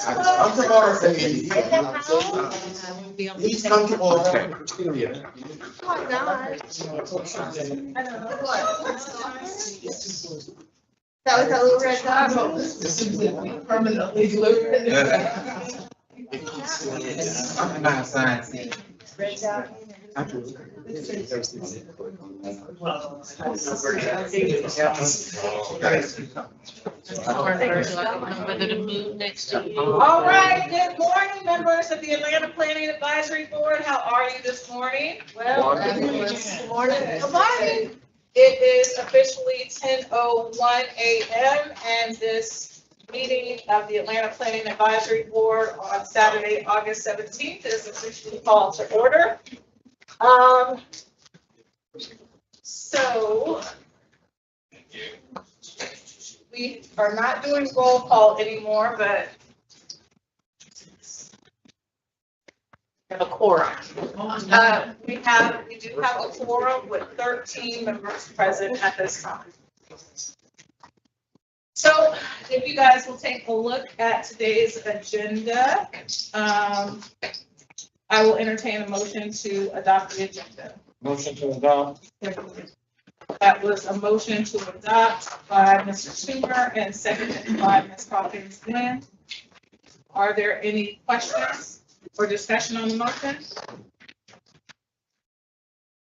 I'm tomorrow. He's come tomorrow. Oh my God. That was a little red dot. Permanently living. I'm not signing. Red dot. Whether to move next year. All right, good morning, members of the Atlanta Planning Advisory Board. How are you this morning? Well, Good morning. morning. It is officially 10:01 a.m. and this meeting of the Atlanta Planning Advisory Board on Saturday, August 17th is officially called to order. So we are not doing roll call anymore, but A quorum. we do have a quorum with 13 members present at this time. So if you guys will take a look at today's agenda, I will entertain a motion to adopt the agenda. Motion to adopt. That was a motion to adopt by Mr. Schumer and seconded by Ms. Hawkins Glenn. Are there any questions or discussion on the motion?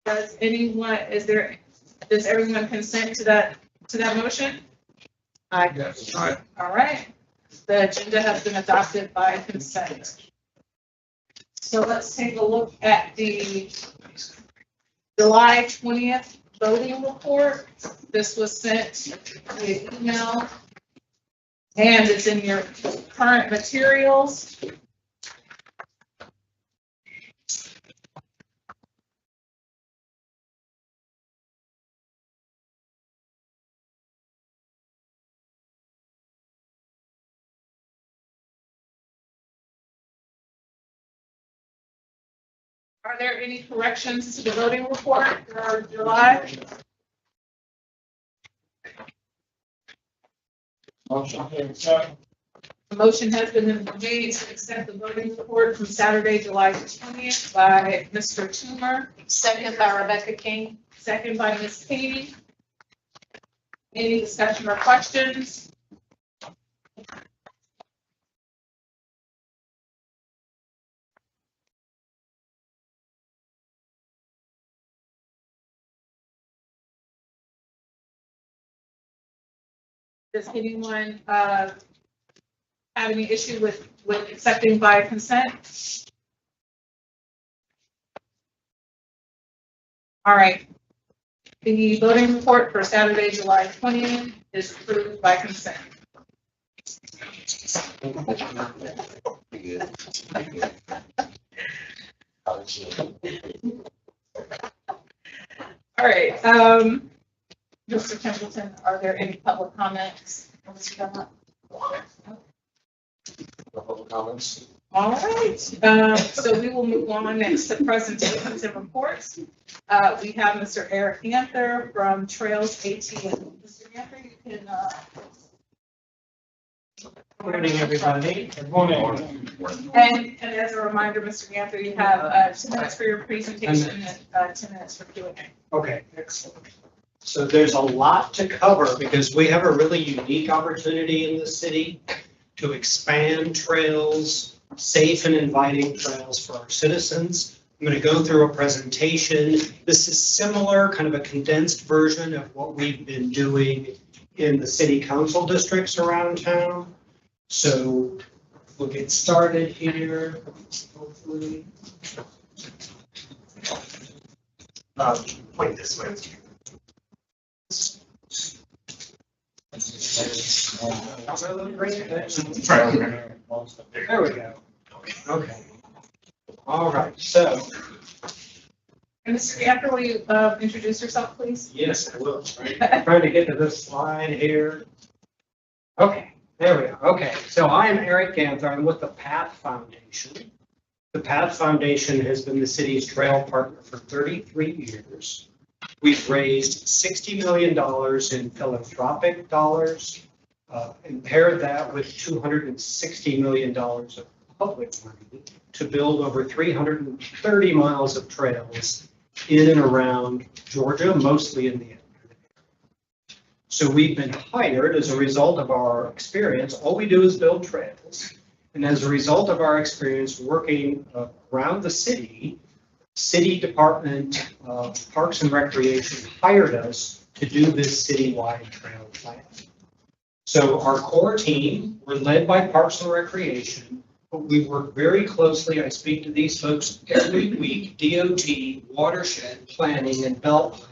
Does everyone consent to that motion? Yes. All right, the agenda has been adopted by consent. So let's take a look at the July 20th voting report. This was sent via email and it's in your current materials. Are there any corrections to the voting report for July? Motion to accept. A motion has been made to accept the voting report from Saturday, July 20th by Mr. Toomer, Second by Rebecca King. second by Ms. Katie. Any discussion or questions? Does anyone have any issue with accepting by consent? All right. The voting report for Saturday, July 20th is approved by consent. All right, Mr. Templeton, are there any public comments? Public comments. All right, so we will move on next to presentations and reports. We have Mr. Eric Ganther from Trails ATM. Mr. Ganther, you can. Good morning, everybody. Good morning. And as a reminder, Mr. Ganther, you have 10 minutes for your presentation and 10 minutes for Q&A. Okay, excellent. So there's a lot to cover because we have a really unique opportunity in the city to expand trails, safe and inviting trails for our citizens. I'm going to go through a presentation. This is similar, kind of a condensed version of what we've been doing in the city council districts around town. So we'll get started here, hopefully. Point this way. There we go. Okay. All right, so. And Mr. Ganther, will you introduce yourself, please? Yes, I will. I'm trying to get to this slide here. Okay, there we go. Okay, so I'm Eric Ganther. I'm with the APAB Foundation. The APAB Foundation has been the city's trail partner for 33 years. We've raised $60 million in philanthropic dollars, and paired that with $260 million of public money to build over 330 miles of trails in and around Georgia, mostly in the area. So we've been hired as a result of our experience. All we do is build trails. And as a result of our experience working around the city Department of Parks and Recreation hired us to do this citywide trail plan. So our core team, we're led by Parks and Recreation, but we work very closely. I speak to these folks every week, DOT, watershed, planning, and Beltline.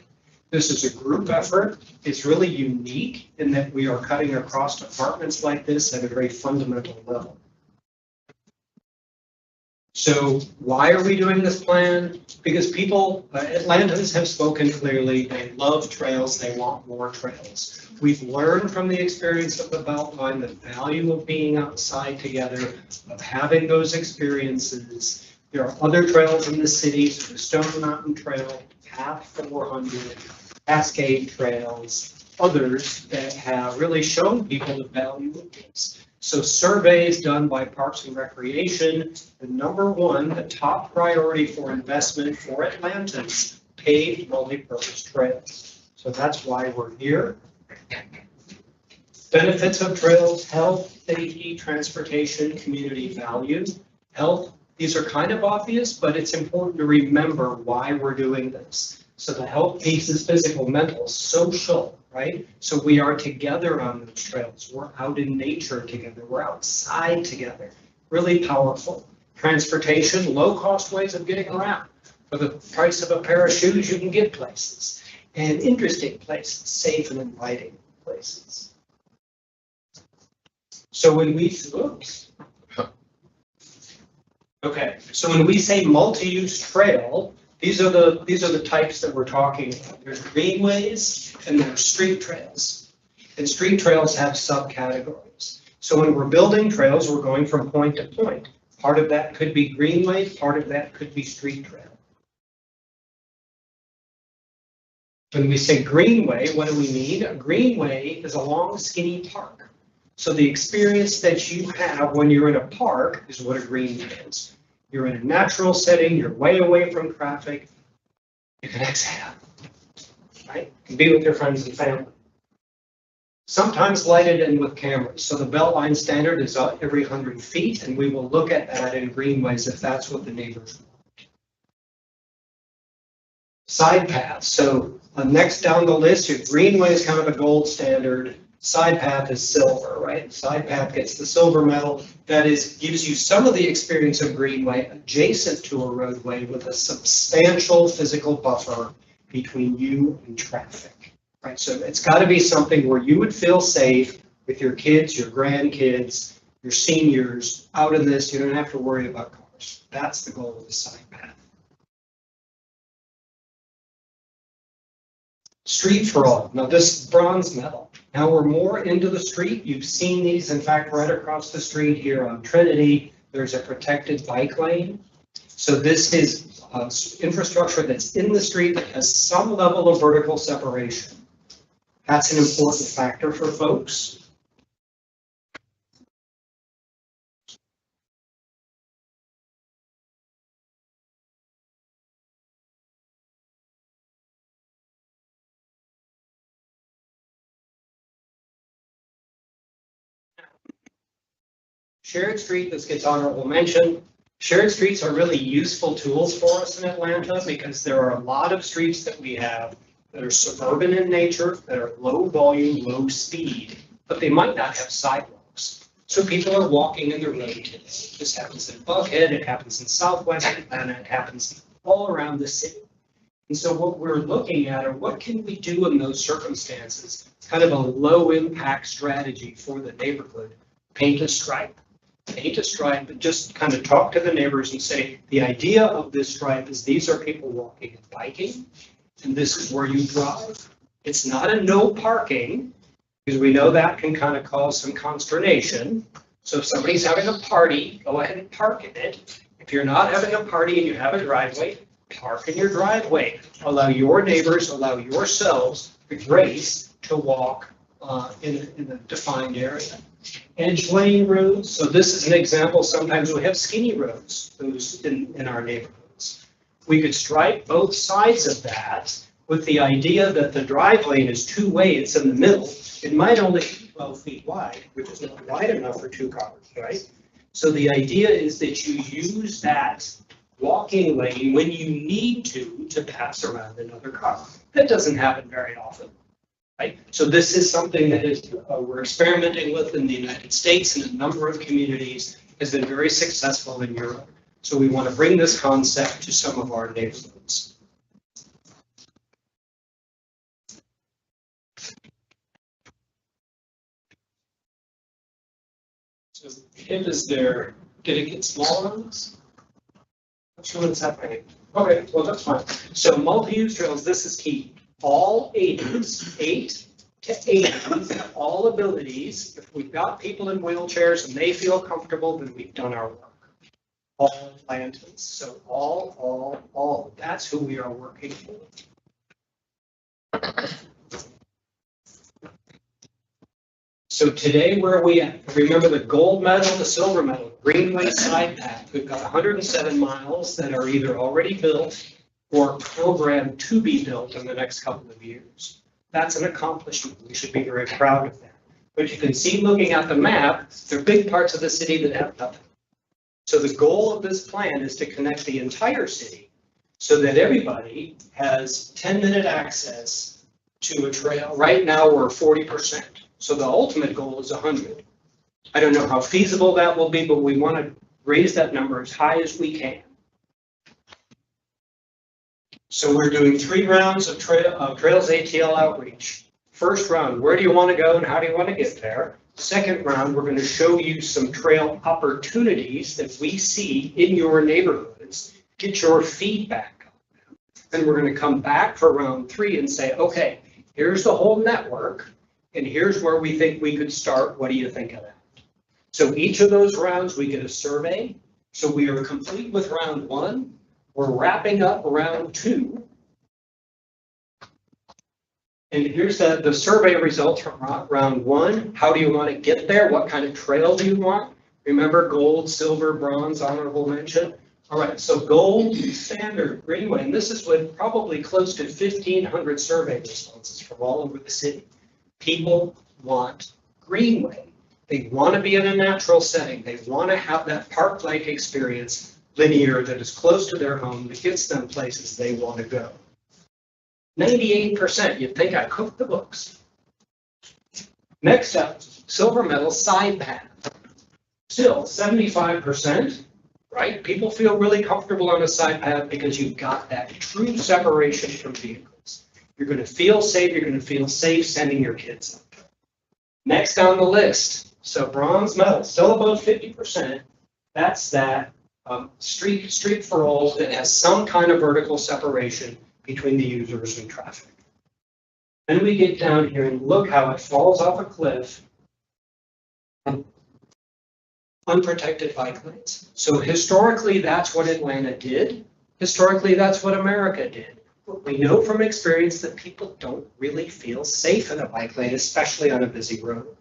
This is a group effort. It's really unique in that we are cutting across departments like this at a very fundamental level. So why are we doing this plan? Because people, Atlantans have spoken clearly. They love trails. They want more trails. We've learned from the experience of the Beltline the value of being outside together, of having those experiences. There are other trails in the city, so the Stone Mountain Trail, Path 400, Cascade Trails, others that have really shown people the value of this. So surveys done by Parks and Recreation, the number one, the top priority for investment for Atlantans, paved multi-purpose trails. So that's why we're here. Benefits of trails: health, safety, transportation, community value. Health, these are kind of obvious, but it's important to remember why we're doing this. So the health piece is physical, mental, social, right? So we are together on those trails. We're out in nature together. We're outside together. Really powerful. Transportation, low-cost ways of getting around. For the price of a pair of shoes, you can get places. And interesting places, safe and inviting places. So when we, oops. Okay, so when we say multi-use trail, these are the types that we're talking about. There's greenways and there's street trails. And street trails have subcategories. So when we're building trails, we're going from point to point. Part of that could be greenway, part of that could be street trail. When we say greenway, what do we mean? A greenway is a long, skinny park. So the experience that you have when you're in a park is what a greenway is. You're in a natural setting, you're way away from traffic, you can exhale, right? You can be with your friends and family. Sometimes lighted and with cameras. So the Beltline standard is every 100 feet, and we will look at that in greenways if that's what the neighbors want. Side paths. So next down the list, your greenway is kind of a gold standard. Side path is silver, right? Side path gets the silver medal. That is, gives you some of the experience of greenway adjacent to a roadway with a substantial physical buffer between you and traffic, right? So it's got to be something where you would feel safe with your kids, your grandkids, your seniors out in this. You don't have to worry about cars. That's the goal of the side path. Street for all. Now this is bronze medal. Now we're more into the street. You've seen these, in fact, right across the street here on Trinity. There's a protected bike lane. So this is infrastructure that's in the street that has some level of vertical separation. That's an important factor for folks. Shared street, this gets honorable mention. Shared streets are really useful tools for us in Atlanta because there are a lot of streets that we have that are suburban in nature, that are low volume, low speed, but they might not have sidewalks. So people are walking in the road today. This happens in Buckhead, it happens in Southwest Atlanta, it happens all around the city. And so what we're looking at are what can we do in those circumstances? It's kind of a low impact strategy for the neighborhood. Paint a stripe. Paint a stripe and just kind of talk to the neighbors and say, the idea of this stripe is these are people walking and biking, and this is where you drive. It's not a no parking, because we know that can kind of cause some consternation. So if somebody's having a party, go ahead and park in it. If you're not having a party and you have a driveway, park in your driveway, allow your neighbors, allow yourselves the grace to walk in a defined area. Edge lane roads, so this is an example, sometimes we have skinny roads, those in our neighborhoods. We could stripe both sides of that with the idea that the drive lane is two-way, it's in the middle. It might only be 12 feet wide, which is not wide enough for two cars, right? So the idea is that you use that walking lane when you need to pass around another car. That doesn't happen very often, right? So this is something that is, we're experimenting with in the United States, and a number of communities has been very successful in Europe. So we want to bring this concept to some of our neighborhoods. So hip is there, did it get smaller on this? Not sure what's happening. Okay, well, that's fine. So multi-use trails, this is key. All ages, 8 to 80s, all abilities. If we've got people in wheelchairs and they feel comfortable, then we've done our work. All Atlantans, so all, that's who we are working for. So today, where are we at? Remember the gold medal, the silver medal, Greenway Side Path. We've got 107 miles that are either already built or programmed to be built in the next couple of years. That's an accomplishment. We should be very proud of that. But you can see, looking at the map, there are big parts of the city that have nothing. So the goal of this plan is to connect the entire city so that everybody has 10-minute access to a trail. Right now, we're 40%. So the ultimate goal is 100. I don't know how feasible that will be, but we want to raise that number as high as we can. So we're doing 3 rounds of Trails ATL outreach. First round, where do you want to go and how do you want to get there? Second round, we're going to show you some trail opportunities that we see in your neighborhoods. Get your feedback on them. Then we're going to come back for round 3 and say, okay, here's the whole network, and here's where we think we could start. What do you think of that? So each of those rounds, we get a survey. So we are complete with round 1. We're wrapping up round 2. And here's the survey results from round 1. How do you want to get there? What kind of trail do you want? Remember, gold, silver, bronze, honorable mention. All right, so gold, standard, greenway, and this is with probably close to 1,500 survey responses from all over the city. People want greenway. They want to be in a natural setting. They want to have that park-like experience, linear, that is close to their home, that gets them places they want to go. 98%, you'd think I cooked the books. Next up, silver medal side path. Still 75%, right? People feel really comfortable on a side path because you've got that true separation from vehicles. You're going to feel safe. You're going to feel safe sending your kids up. Next on the list, so bronze medal, still above 50%. That's that street for all that has some kind of vertical separation between the users and traffic. Then we get down here and look how it falls off a cliff. Unprotected bike lanes. So historically, that's what Atlanta did. Historically, that's what America did. But we know from experience that people don't really feel safe in a bike lane, especially on a busy road,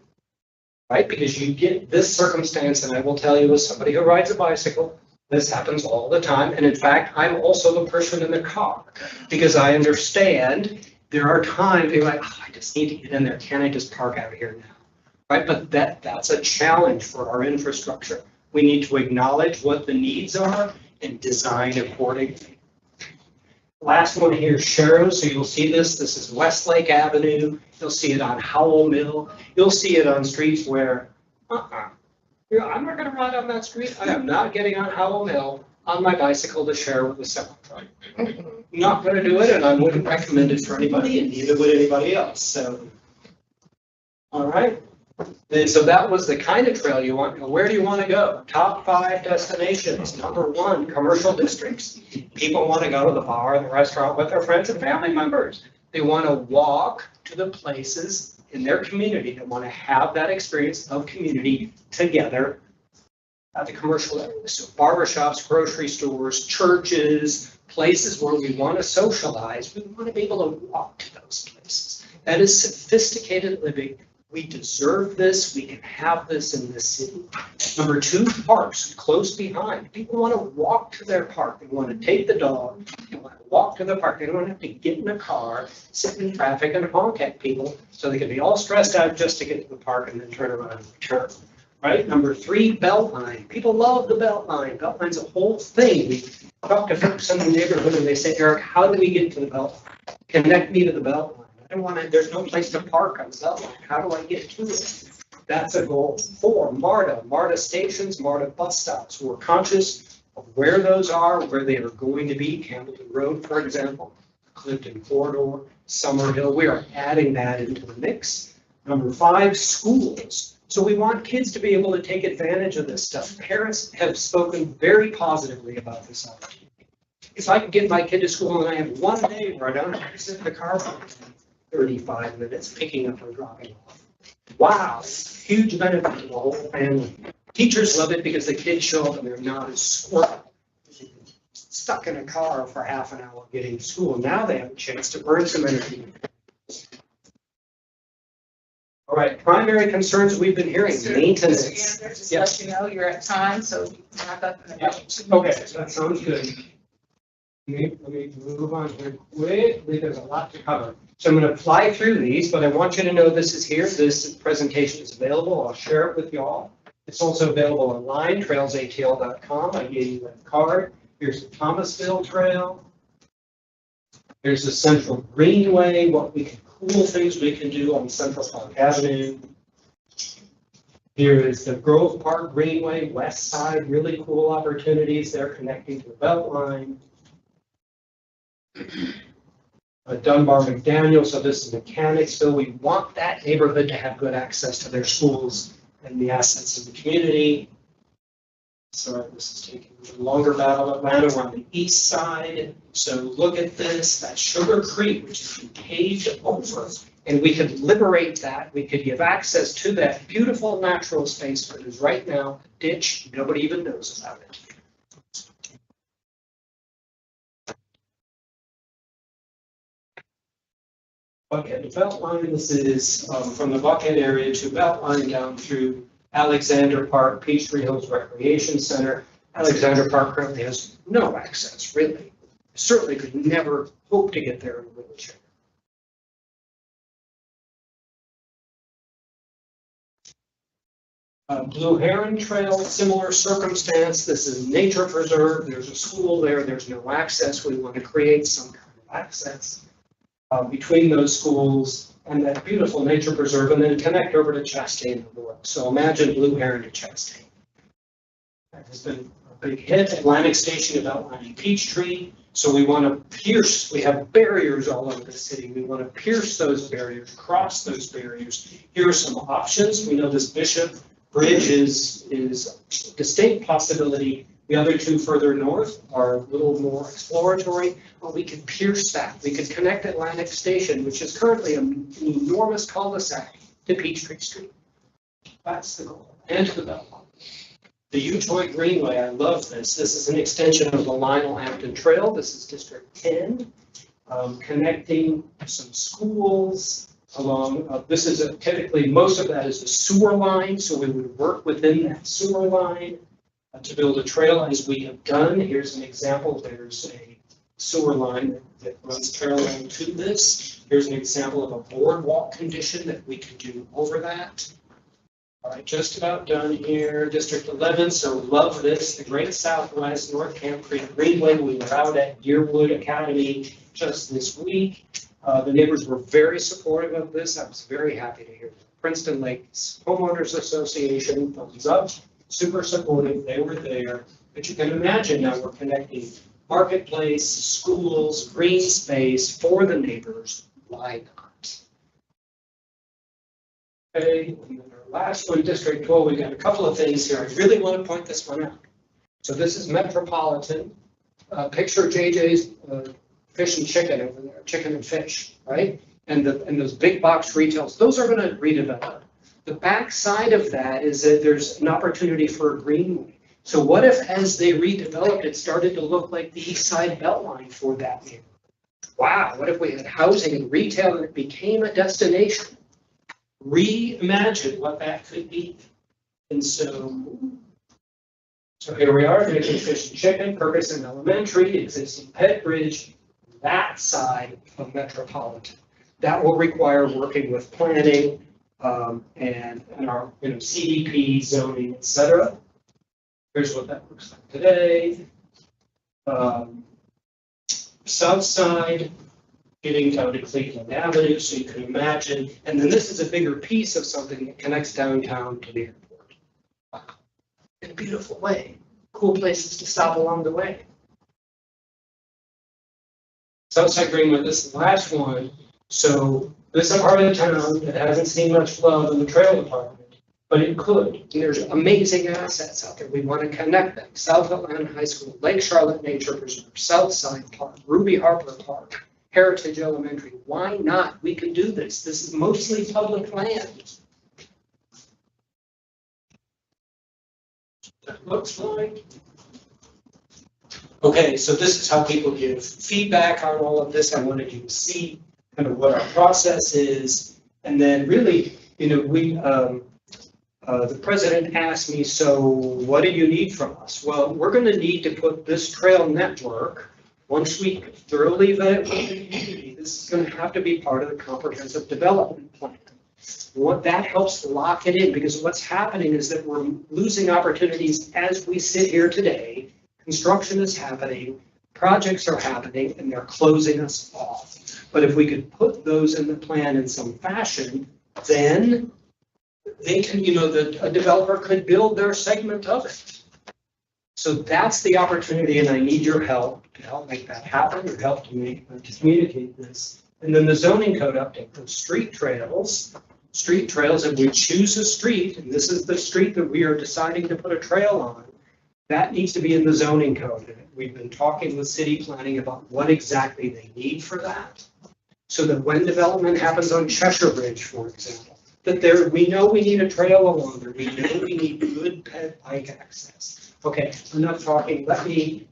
right? Because you get this circumstance, and I will tell you as somebody who rides a bicycle, this happens all the time. And in fact, I'm also the person in the car because I understand there are times you're like, oh, I just need to get in there. Can I just park out here now? Right, but that's a challenge for our infrastructure. We need to acknowledge what the needs are and design accordingly. Last one here, Sharrow. So you'll see this. This is Westlake Avenue. You'll see it on Howell Mill. You'll see it on streets where, I'm not going to ride on that street. I am not getting on Howell Mill on my bicycle to share with a semi truck. Not going to do it, and I wouldn't recommend it for anybody, and neither would anybody else. So, all right. And so that was the kind of trail you want. Where do you want to go? Top 5 destinations. Number 1, commercial districts. People want to go to the bar, the restaurant with their friends and family members. They want to walk to the places in their community that want to have that experience of community together at the commercial area. So barbershops, grocery stores, churches, places where we want to socialize, we want to be able to walk to those places. That is sophisticated living. We deserve this. We can have this in this city. Number two, parks close behind. People want to walk to their park. They want to take the dog. They want to walk to the park. They don't have to get in a car, sit in traffic and honk at people so they can be all stressed out just to get to the park and then turn around and return. Right? Number three, Beltline. People love the Beltline. Beltline's a whole thing. We talk to folks in the neighborhood and they say, Eric, how do we get to the Beltline? Connect me to the Beltline. I don't want to, there's no place to park on the Beltline. How do I get to it? That's a goal. Four, MARTA stations, MARTA bus stops. We're conscious of where those are, where they are going to be. Campbellton Road, for example, Clifton Corridor, Summer Hill. We are adding that into the mix. Number five, schools. So we want kids to be able to take advantage of this stuff. Parents have spoken very positively about this opportunity. If I can get my kid to school and I have one day where I don't have to sit in the car for 35 minutes picking up or dropping off. Wow, huge benefit to the whole family. Teachers love it because the kids show up and they're not as squirrely. Stuck in a car for half an hour getting to school. Now they have a chance to burn some energy. All right, primary concerns we've been hearing, maintenance. Just let you know you're at time, so wrap up in the. Okay, so that sounds good. Let me move on here quickly. There's a lot to cover. So I'm going to fly through these, but I want you to know this is here. This presentation is available. I'll share it with you all. It's also available online, trailsatl.com. I gave you that card. Here's the Thomasville Trail. Here's the Central Greenway, cool things we can do on Central Park Avenue. Here is the Grove Park Greenway, west side, really cool opportunities there connecting to the Beltline. Dunbar McDaniel, so this is Mechanicsville. We want that neighborhood to have good access to their schools and the assets of the community. Sorry, this is taking a longer battle. Atlanta, we're on the east side. So look at this, that's Sugar Creek, which has been paved over. And we could liberate that. We could give access to that beautiful natural space that is right now ditch. Nobody even knows about it. Buckhead to Beltline, this is from the Buckhead area to Beltline down through Alexander Park, Peachtree Hills Recreation Center. Alexander Park currently has no access, really. Certainly could never hope to get there in a wheelchair. Blue Heron Trail, similar circumstance. This is a nature preserve. There's a school there. There's no access. We want to create some kind of access between those schools and that beautiful nature preserve, and then connect over to Chastain and York. So imagine Blue Heron to Chastain. That has been a big hit. Atlantic Station is outlining Peachtree. So we want to pierce, we have barriers all over the city. We want to pierce those barriers, cross those barriers. Here are some options. We know this Bishop Bridge is a distinct possibility. The other two further north are a little more exploratory, but we could pierce that. We could connect Atlantic Station, which is currently an enormous cul-de-sac, to Peachtree Street. That's the goal, and to the Beltline. The Utoy Greenway, I love this. This is an extension of the Lionel Hampton Trail. This is District 10, connecting some schools along. This is typically, most of that is the sewer line, so we would work within that sewer line to build a trail as we have done. Here's an example. There's a sewer line that runs parallel to this. Here's an example of a boardwalk condition that we could do over that. All right, just about done here. District 11, so love this. The Great Southwest, North Camp Creek Greenway. We were out at Deerwood Academy just this week. The neighbors were very supportive of this. I was very happy to hear that. Princeton Lakes Homeowners Association, thumbs up. Super supportive, they were there. But you can imagine now we're connecting marketplace, schools, green space for the neighbors. Why not? Okay, and then our last one, District 12, we've got a couple of things here. I really want to point this one out. So this is Metropolitan. Picture JJ's fish and chicken over there, chicken and fish, right? And those big box retails, those are going to redevelop. The back side of that is that there's an opportunity for a greenway. So what if, as they redeveloped, it started to look like the East Side Beltline for that neighborhood? Wow, what if we had housing and retail and it became a destination? Reimagine what that could be. And so here we are, making fish and chicken, Ferguson Elementary, existing Pet Bridge, that side of Metropolitan. That will require working with planning and our CDP, zoning, et cetera. Here's what that looks like today. South side, getting down to Cleveland Avenue, so you can imagine. And then this is a bigger piece of something that connects downtown to the airport. Wow. In a beautiful way. Cool places to stop along the way. Southside Greenwood, this is the last one. So this is a part of the town that hasn't seen much love in the trail department, but it could. And there's amazing assets out there. We want to connect them. South Atlanta High School, Lake Charlotte Nature Preserve, Southside Park, Ruby Harper Park, Heritage Elementary. Why not? We can do this. This is mostly public land. That looks like. Okay, so this is how people give feedback on all of this. I wanted you to see kind of what our process is. And then really, the president asked me, so what do you need from us? Well, we're going to need to put this trail network, once we thoroughly vet it with the community, this is going to have to be part of the comprehensive development plan. What that helps lock it in, because what's happening is that we're losing opportunities as we sit here today. Construction is happening, projects are happening, and they're closing us off. But if we could put those in the plan in some fashion, then they can, a developer could build their segment of it. So that's the opportunity, and I need your help to help make that happen, or help to communicate this. And then the zoning code update, those street trails, if we choose a street, and this is the street that we are deciding to put a trail on, that needs to be in the zoning code. We've been talking with city planning about what exactly they need for that. So that when development happens on Cheshire Bridge, for example, that we know we need a trail along there. We know we need good pet bike access. Okay, enough talking. Let me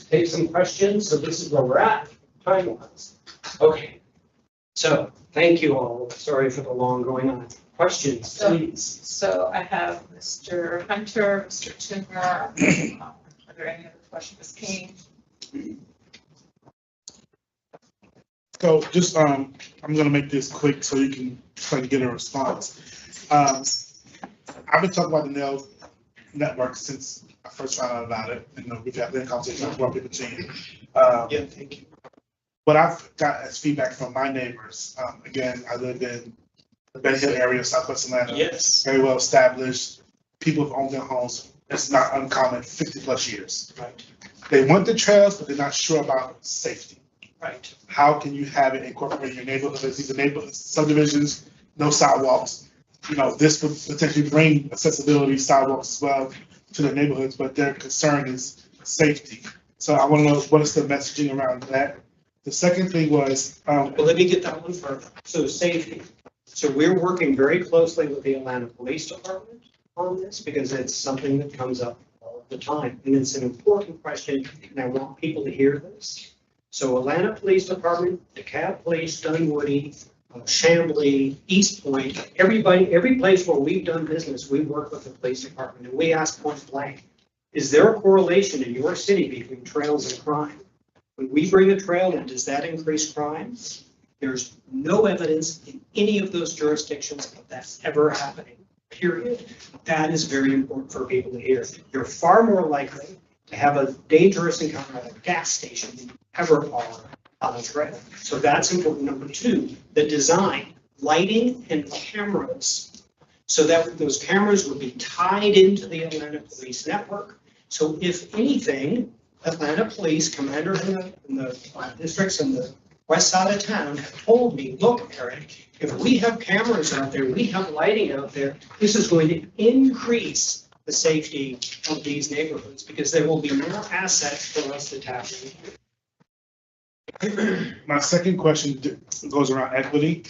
take some questions. So this is where we're at, time-wise. Okay, so thank you all. Sorry for the long going on. Questions, please. So I have Mr. Hunter, Mr. Timmer. Are there any other questions, Ms. King? So just, I'm gonna make this quick so you can try to get a response. I've been talking about the Nail Network since I first found out about it, and we've had that conversation with people seeing. Yeah, thank you. What I've got as feedback from my neighbors, again, I live in the Bay Hill area of Southwest Atlanta. Yes. Very well established. People have owned their homes. It's not uncommon, 50+ years. Right. They want the trails, but they're not sure about safety. Right. How can you have it incorporated in your neighborhoods? These are neighborhoods, subdivisions, no sidewalks. This would potentially bring accessibility sidewalks as well to the neighborhoods, but their concern is safety. So I want to know what is the messaging around that. The second thing was, Well, let me get that one further. So safety. So we're working very closely with the Atlanta Police Department on this because it's something that comes up all the time. And it's an important question, and I want people to hear this. So Atlanta Police Department, DeKalb Police, Dunwoody, Chamblee, East Point, every place where we've done business, we work with the police department, and we ask point blank, is there a correlation in your city between trails and crime? When we bring a trail in, does that increase crime? There's no evidence in any of those jurisdictions of that ever happening, period. That is very important for people to hear. You're far more likely to have a dangerous encounter at a gas station than you ever are on a trail. So that's important. Number two, the design, lighting and cameras. So that those cameras would be tied into the Atlanta Police Network. So if anything, Atlanta Police Commander in the districts in the west side of town have told me, look, Eric, if we have cameras out there, we have lighting out there, this is going to increase the safety of these neighborhoods because there will be more assets for us to tap into. my second question goes around equity.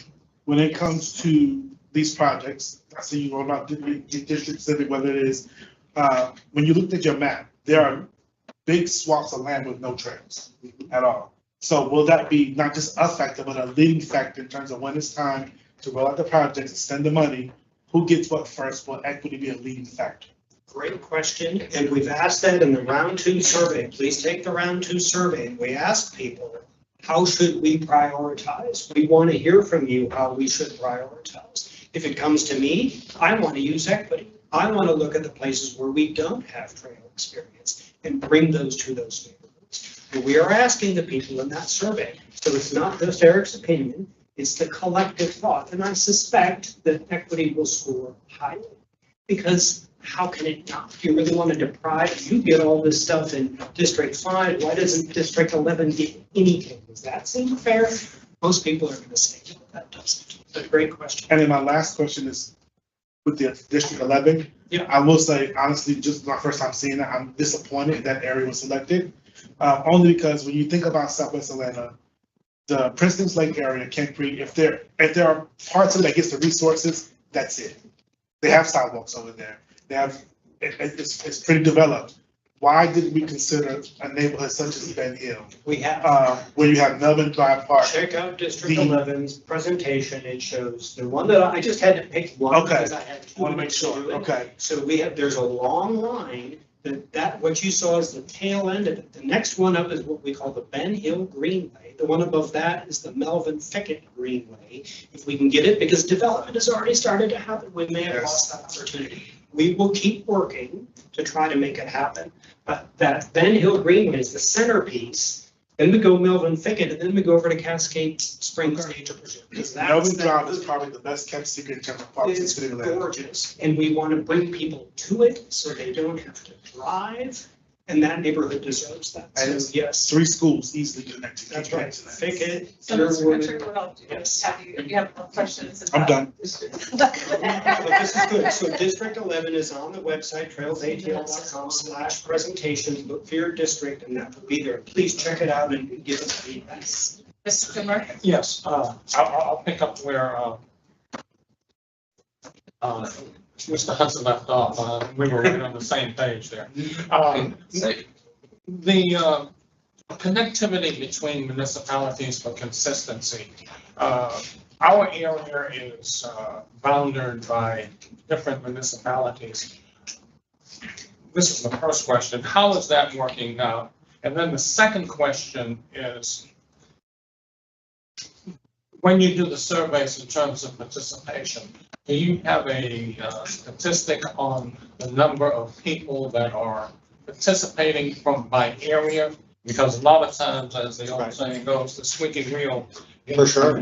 When it comes to these projects, I see you roll out district specific, whether it is when you looked at your map, there are big swaths of land with no trails at all. So will that be not just a factor, but a leading factor in terms of when it's time to roll out the projects and spend the money? Who gets what first? Will equity be a leading factor? Great question, and we've asked that in the round two survey. Please take the round two survey, and we ask people, how should we prioritize? We want to hear from you how we should prioritize. If it comes to me, I want to use equity. I want to look at the places where we don't have trail experience and bring those to those neighborhoods. And we are asking the people in that survey, so it's not just Eric's opinion, it's the collective thought, and I suspect that equity will score highly. Because how can it not? If you really want to deprive, you get all this stuff in District 5, why doesn't District 11 get anything? Does that seem fair? Most people are going to say, no, that doesn't. It's a great question. And then my last question is with the District 11. Yeah. I will say, honestly, just my first time seeing it, I'm disappointed that area was selected. Only because when you think about Southwest Atlanta, the Princeton's Lake area, Camp Creek, if there are parts of it that gets the resources, that's it. They have sidewalks over there. They have, it's pretty developed. Why didn't we consider a neighborhood such as Ben Hill? We have, Where you have Melvin Drive Park. check out District 11's presentation. It shows the one that I just had to pick one Okay. because I had I two want to make minutes to sure, do it. okay. So we have, there's a long line that what you saw is the tail end of it. The next one up is what we call the Ben Hill Greenway. The one above that is the Melvin Thicket Greenway. If we can get it, because development has already started to happen, we may have lost that opportunity. We will keep working to try to make it happen. But that Ben Hill Greenway is the centerpiece. Then we go Melvin Thicket, and then we go over to Cascade Springs Nature Preserve. because that's Melvin the- Drive is probably the best kept secret in terms of parks in the It's city of Atlanta. gorgeous, and we want to bring people to it so they don't have to drive, and that neighborhood deserves that. And So, it's yes, 3 schools easily connected. that's right. Thicket, So, Mr. Sherwood. Patrick, what I'll do is have you, if you have more questions. I'm done. But this is good. So District 11 is on the website, trailsatl.com/presentations. Look for your district, and that will be there. Please check it out and give us feedback. Mr. Kimmer? Yes, I'll pick up where, Mr. Hudson left off. We were right on the same page there. The connectivity between municipalities for consistency. Our area is bounded by different municipalities. This is the first question. How is that working now? And then the second question is, when you do the surveys in terms of participation, do you have a statistic on the number of people that are participating by area? Because a lot of times, as the old saying goes, the squeaky wheel. For sure.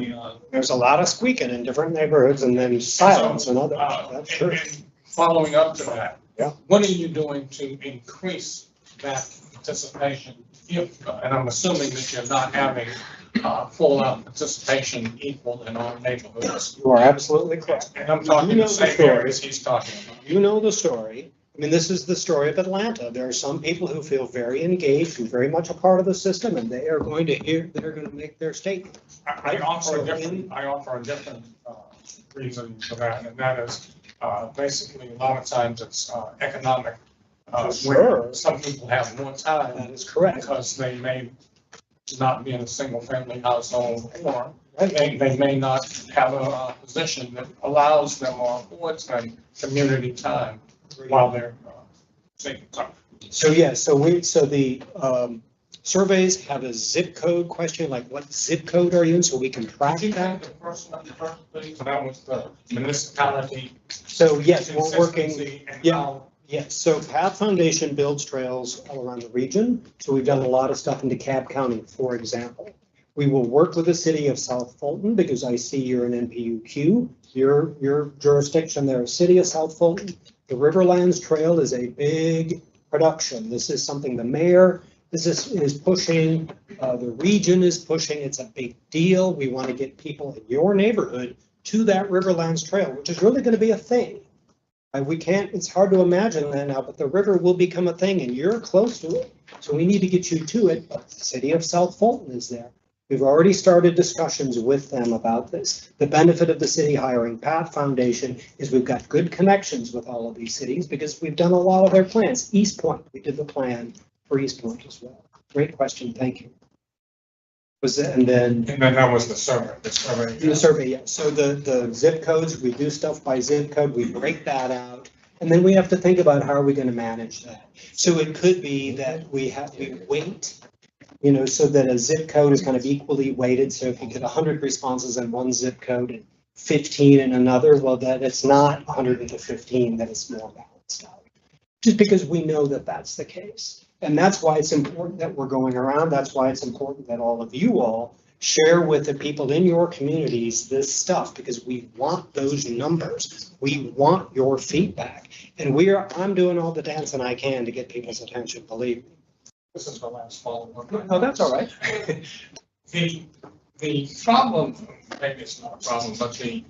There's a lot of squeaking in different neighborhoods and then silence in others. That's true. And following up to that. Yeah. What are you doing to increase that participation? If, and I'm assuming that you're not having full-out participation equal in all neighborhoods. You are absolutely correct. And I'm talking You know the the same story. areas he's talking about. You know the story. I mean, this is the story of Atlanta. There are some people who feel very engaged and very much a part of the system, and they are going to they're going to make their statement. I offer a different reason for that, and that is basically a lot of times it's economic. Sure. Where some people have more That time is correct. because they may not be in a single-family household, or Right. they may not have a position that allows them or affords them community time while they're taking time. So, yeah, so the surveys have a zip code question, like what zip code are you in, so we can track Did you have that? the first one, please? That was the municipality. So, yes, we're working. consistency and yeah. how- Yes, so Path Foundation builds trails all around the region. So we've done a lot of stuff in DeKalb County, for example. We will work with the city of South Fulton because I see you're an NPUQ. Your jurisdiction there, city of South Fulton. The Riverlands Trail is a big production. This is something the mayor, this is pushing, the region is pushing. It's a big deal. We want to get people in your neighborhood to that Riverlands Trail, which is really going to be a thing. We can't, it's hard to imagine that now, but the river will become a thing and you're close to it. So we need to get you to it, but the city of South Fulton is there. We've already started discussions with them about this. The benefit of the city hiring Path Foundation is we've got good connections with all of these cities because we've done a lot of their plans. East Point, we did the plan for East Point as well. Great question, thank you. And then that was the survey, the survey, yeah. So the zip codes, we do stuff by zip code, we break that out. And then we have to think about how are we going to manage that. So it could be that we weight, so that a zip code is kind of equally weighted. So if you get 100 responses in one zip code and 15 in another, well, that it's not 100 to 15, that it's more balanced out. Just because we know that that's the case. And that's why it's important that we're going around. That's why it's important that all of you all share with the people in your communities this stuff, because we want those numbers. We want your feedback. And I'm doing all the dancing I can to get people's attention, believe me. This is the last follow-up. No, that's all right. The problem, maybe it's not a problem, but the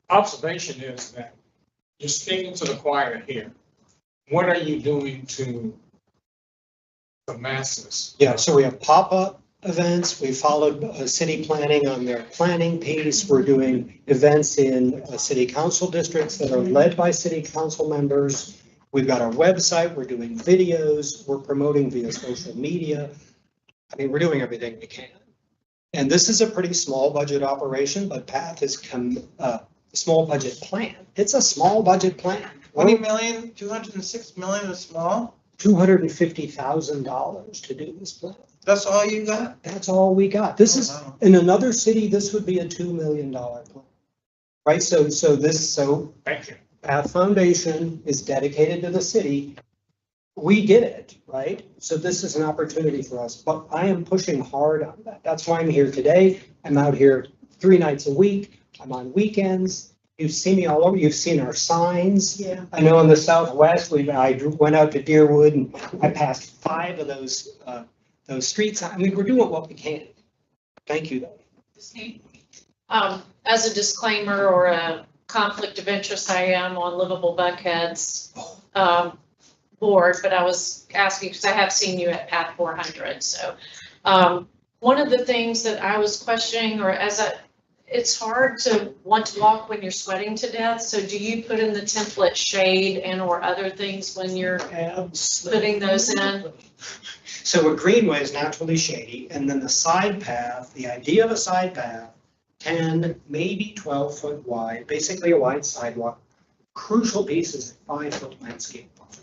observation is that you're speaking to the choir here. What are you doing to the masses? Yeah, so we have pop-up events. We followed city planning on their planning piece. We're doing events in city council districts that are led by city council members. We've got our website. We're doing videos. We're promoting via social media. I mean, we're doing everything we can. And this is a pretty small budget operation, but Path has come, small budget plan. It's a small budget plan. 20 million, 206 million is small? $250,000 to do this plan. That's all you got? That's all we got. This is, Wow. in another city, this would be a $2 million plan. Right, so Thank you. Path Foundation is dedicated to the city. We did it, right? So this is an opportunity for us, but I am pushing hard on that. That's why I'm here today. I'm out here 3 nights a week. I'm on weekends. You've seen me all over. You've seen our signs. Yeah. I know in the Southwest, I went out to Deerwood and I passed 5 of those streets. I mean, we're doing what we can. Thank you, though. As a disclaimer or a conflict of interest, I am on Livable Buckhead's board, but I was asking because I have seen you at Path 400. So one of the things that I was questioning, it's hard to want to walk when you're sweating to death. So do you put in the template shade and or other things when you're putting those in? So a greenway is naturally shady, and then the side path, the idea of a side path, 10, maybe 12 foot wide, basically a wide sidewalk. Crucial piece is a 5-foot landscape buffer.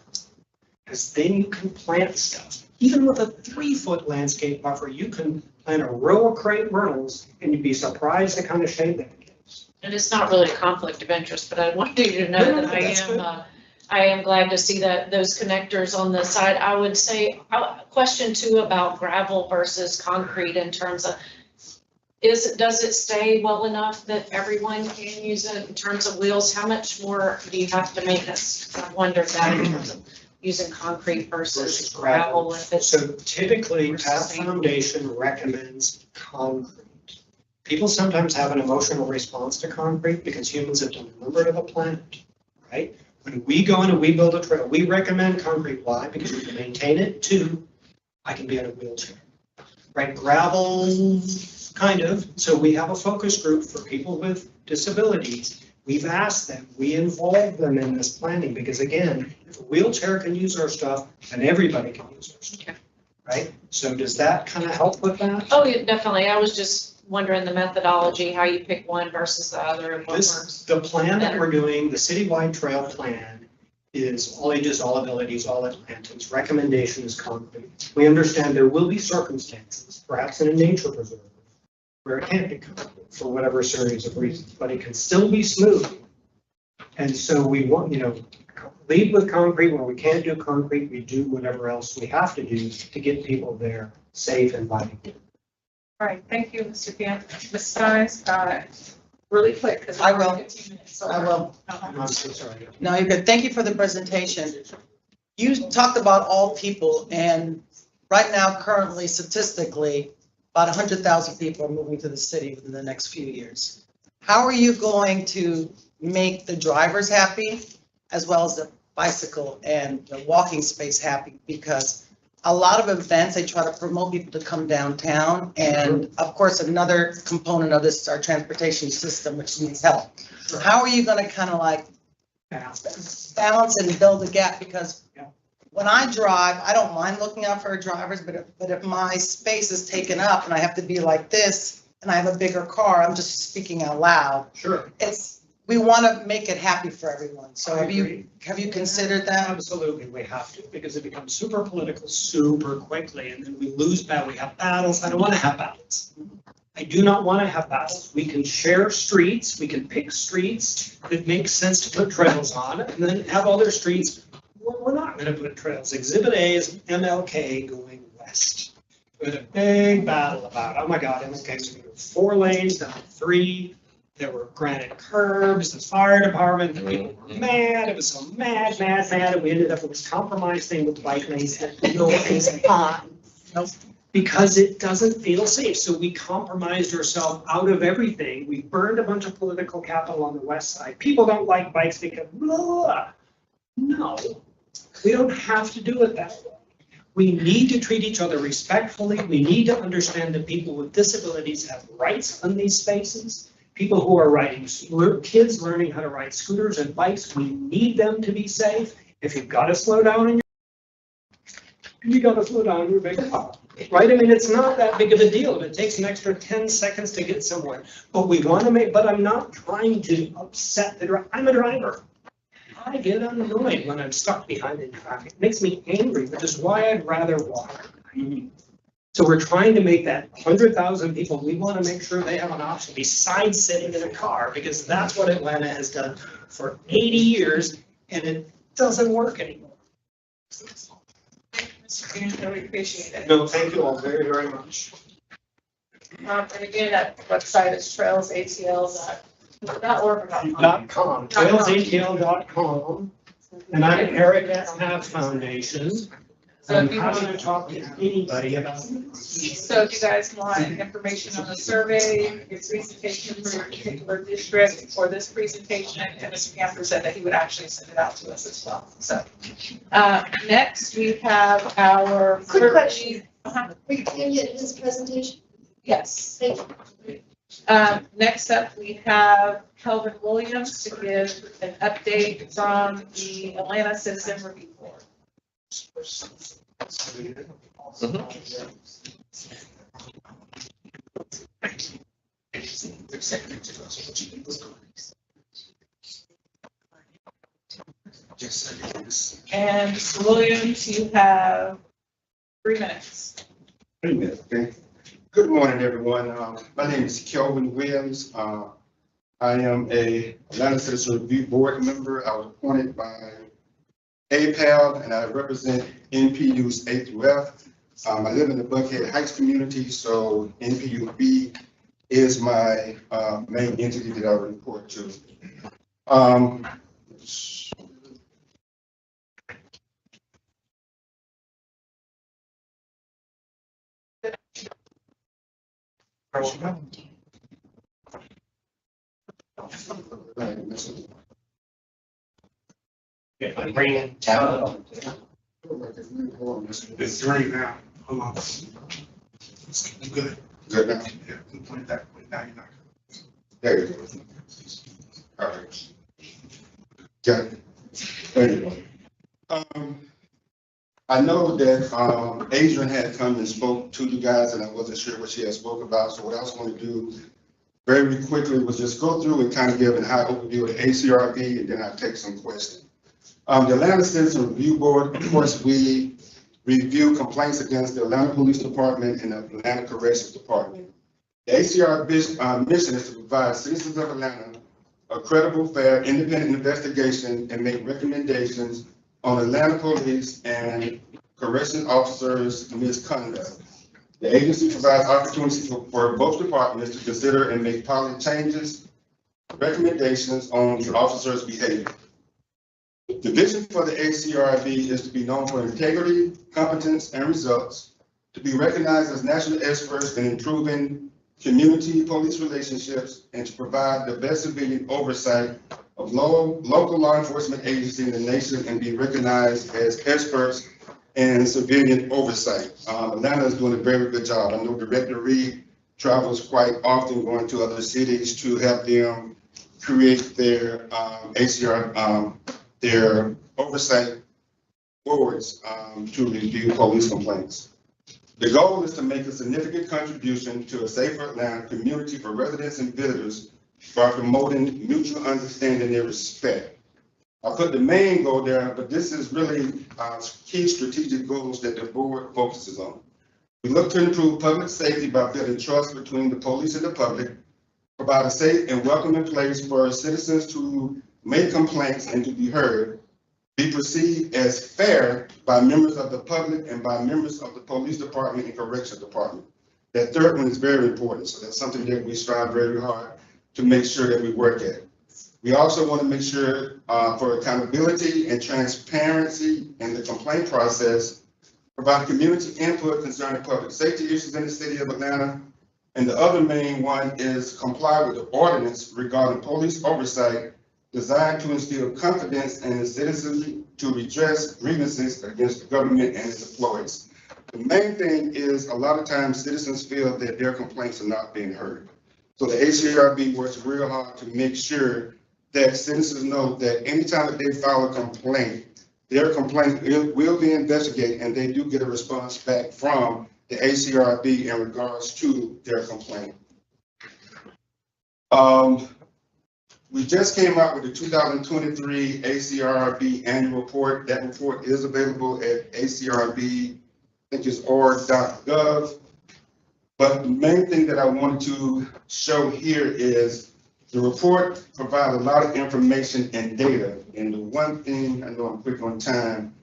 Because then you can plant stuff. Even with a 3-foot landscape buffer, you can plant a row of crepe myrtles and you'd be surprised the kind of shade that it gives. And it's not really a conflict of interest, but I wanted you to know that I am glad to see that those connectors on the side. I would say, question 2 about gravel versus concrete in terms of, does it stay well enough that everyone can use it in terms of wheels? How much more do you have to make this? I wondered that in terms of using concrete versus gravel. If it's So typically, Path Foundation recommends concrete. People sometimes have an emotional response to concrete because humans have done a number to the planet, right? When we go in and we build a trail, we recommend concrete. Why? Because we can maintain it. 2, I can be in a wheelchair, right? Gravel, kind of. So we have a focus group for people with disabilities. We've asked them, we involve them in this planning because again, if a wheelchair can use our stuff, then everybody can use our stuff, Okay. right? So does that kind of help with that? Oh, yeah, definitely. I was just wondering the methodology, how you pick one versus the other and what works. The plan that we're doing, the citywide trail plan, is all ages, all abilities, all Atlantans. Recommendation is concrete. We understand there will be circumstances, perhaps in a nature preserve, where it can't be concrete for whatever series of reasons, but it can still be smooth. And so we want, lead with concrete. Where we can't do concrete, we do whatever else we have to do to get people there safe and inviting. All right, thank you, Mr. Gann. Ms. Steins, really quick, because I will. 15 minutes. I will. I'm so sorry. No, you're good. Thank you for the presentation. You talked about all people, and right now, currently, statistically, about 100,000 people are moving to the city within the next few years. How are you going to make the drivers happy, as well as the bicycle and the walking space happy? Because a lot of events, they try to promote people to come downtown. And of course, another component of this is our transportation system, which needs help. How are you gonna kind of like balance and build a gap? Because when I drive, I don't mind looking out for drivers, but if my space is taken up and I have to be like this and I have a bigger car, I'm just speaking out loud. Sure. We want to make it happy for everyone. So I have you agree. considered that? Absolutely, we have to, because it becomes super political super quickly, and then we lose we have battles. I don't want to have battles. I do not want to have battles. We can share streets, we can pick streets that make sense to put trails on, and then have other streets where we're not going to put trails. Exhibit A is MLK going west. We had a big battle about, oh my God, MLK is going to go 4 lanes, down to 3. There were granite curbs, the fire department, the people were mad, it was so mad, and we ended up with this compromise thing with bike lanes that no is on. Because it doesn't feel safe, so we compromised ourselves out of everything. We burned a bunch of political capital on the west side. People don't like bikes because, blah. No, we don't have to do it that way. We need to treat each other respectfully. We need to understand that people with disabilities have rights in these spaces. People who are riding, kids learning how to ride scooters and bikes, we need them to be safe. If you've got to slow down you got to slow down your big car, right? I mean, it's not that big of a deal. If it takes an extra 10 seconds to get somewhere, but we want to but I'm not trying to upset the driver. I'm a driver. I get annoyed when I'm stuck behind in traffic. It makes me angry, which is why I'd rather walk. So we're trying to make that 100,000 people, we want to make sure they have an option besides sitting in a car, because that's what Atlanta has done for 80 years, and it doesn't work anymore. Mr. Green, we appreciate it. No, thank you all very, very much. And again, that website is trailsatl.org. .com, trailsatl.com, and I'm Eric at APAB Foundation. So I'm if you happy to want, talk to anybody about it. so if you guys want information on the survey, your presentation for your particular district, or this presentation, and Mr. Camper said that he would actually send it out to us as well. So, next we have our. Quick question. Uh-huh. We can get his presentation. Yes. Thank you. Next up, we have Kelvin Williams to give an update from the Atlanta Citizen Review Board. And Mr. Williams, you have 3 minutes. Okay. Good morning, everyone. My name is Kelvin Williams. I am a Atlanta Citizen Review Board member. I was appointed by APAB, and I represent NPUs A through F. I live in the Buckhead Heights community, so NPU-B is my main entity that I report to. I'm bringing it down. It's green now. Hold on. You good? Good now? Yeah, point that way. Now you're not. There you go. All right. Got it. Anyway, I know that Adrian had come and spoke to you guys, and I wasn't sure what she had spoke about. So what I was going to do very quickly was just go through and kind of give a high overview of the ACRB, and then I'll take some questions. The Atlanta Citizen Review Board, of course, we review complaints against the Atlanta Police Department and the Atlanta Corrections Department. The ACRB mission is to provide citizens of Atlanta a credible, fair, independent investigation and make recommendations on Atlanta police and corrections officers' misconduct. The agency provides opportunities for both departments to consider and make policy changes, recommendations on the officers' behavior. The vision for the ACRB is to be known for integrity, competence, and results, to be recognized as national experts in improving community police relationships, and to provide the best civilian oversight of local law enforcement agencies in the nation, and be recognized as experts and civilian oversight. Atlanta is doing a very good job. I know Director Reed travels quite often going to other cities to help them create their ACR, their oversight boards to review police complaints. The goal is to make a significant contribution to a safer Atlanta community for residents and visitors by promoting mutual understanding and respect. I put the main goal there, but this is really key strategic goals that the board focuses on. We look to improve public safety by building trust between the police and the public, provide a safe and welcoming place for citizens to make complaints and to be heard, be perceived as fair by members of the public and by members of the police department and corrections department. That third one is very important. So that's something that we strive very hard to make sure that we work at. We also want to make sure for accountability and transparency in the complaint process, provide community input concerning public safety issues in the city of Atlanta. And the other main one is comply with the ordinance regarding police oversight designed to instill confidence in the citizens to redress grievances against the government and its employees. The main thing is a lot of times citizens feel that their complaints are not being heard. So the ACRB works real hard to make sure that citizens know that anytime that they file a complaint, their complaint will be investigated and they do get a response back from the ACRB in regards to their complaint. We just came out with the 2023 ACRB annual report. That report is available at ACRB, I think it's org.gov. But the main thing that I wanted to show here is the report provides a lot of information and data. And the one thing, I know I'm quick on time,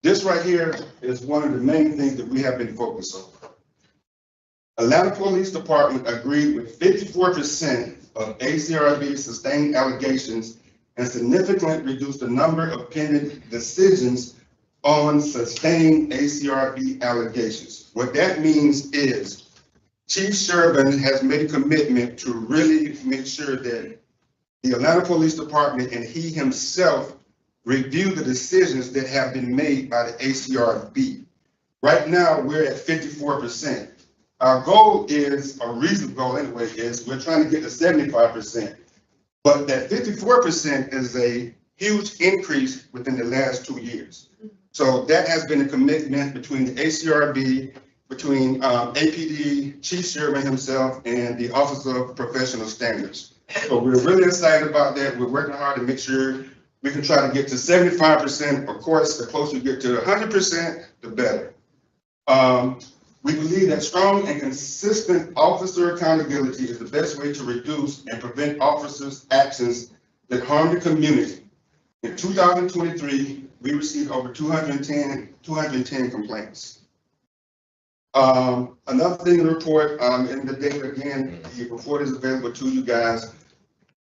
this right here is one of the main things that we have been focused on. Atlanta Police Department agreed with 54% of ACRB sustained allegations and significantly reduced the number of pending decisions on sustained ACRB allegations. What that means is Chief Sherman has made a commitment to really make sure that the Atlanta Police Department and he himself review the decisions that have been made by the ACRB. Right now, we're at 54%. Our goal is, a reasonable goal anyway, is we're trying to get to 75%. But that 54% is a huge increase within the last 2 years. So that has been a commitment between the ACRB, between APD, Chief Sherman himself, and the Office of Professional Standards. So we're really excited about that. We're working hard to make sure we can try to get to 75%. Of course, the closer we get to 100%, the better. We believe that strong and consistent officer accountability is the best way to reduce and prevent officers' actions that harm the community. In 2023, we received over 210 complaints. Another thing in the report, in the data again, the report is available to you guys,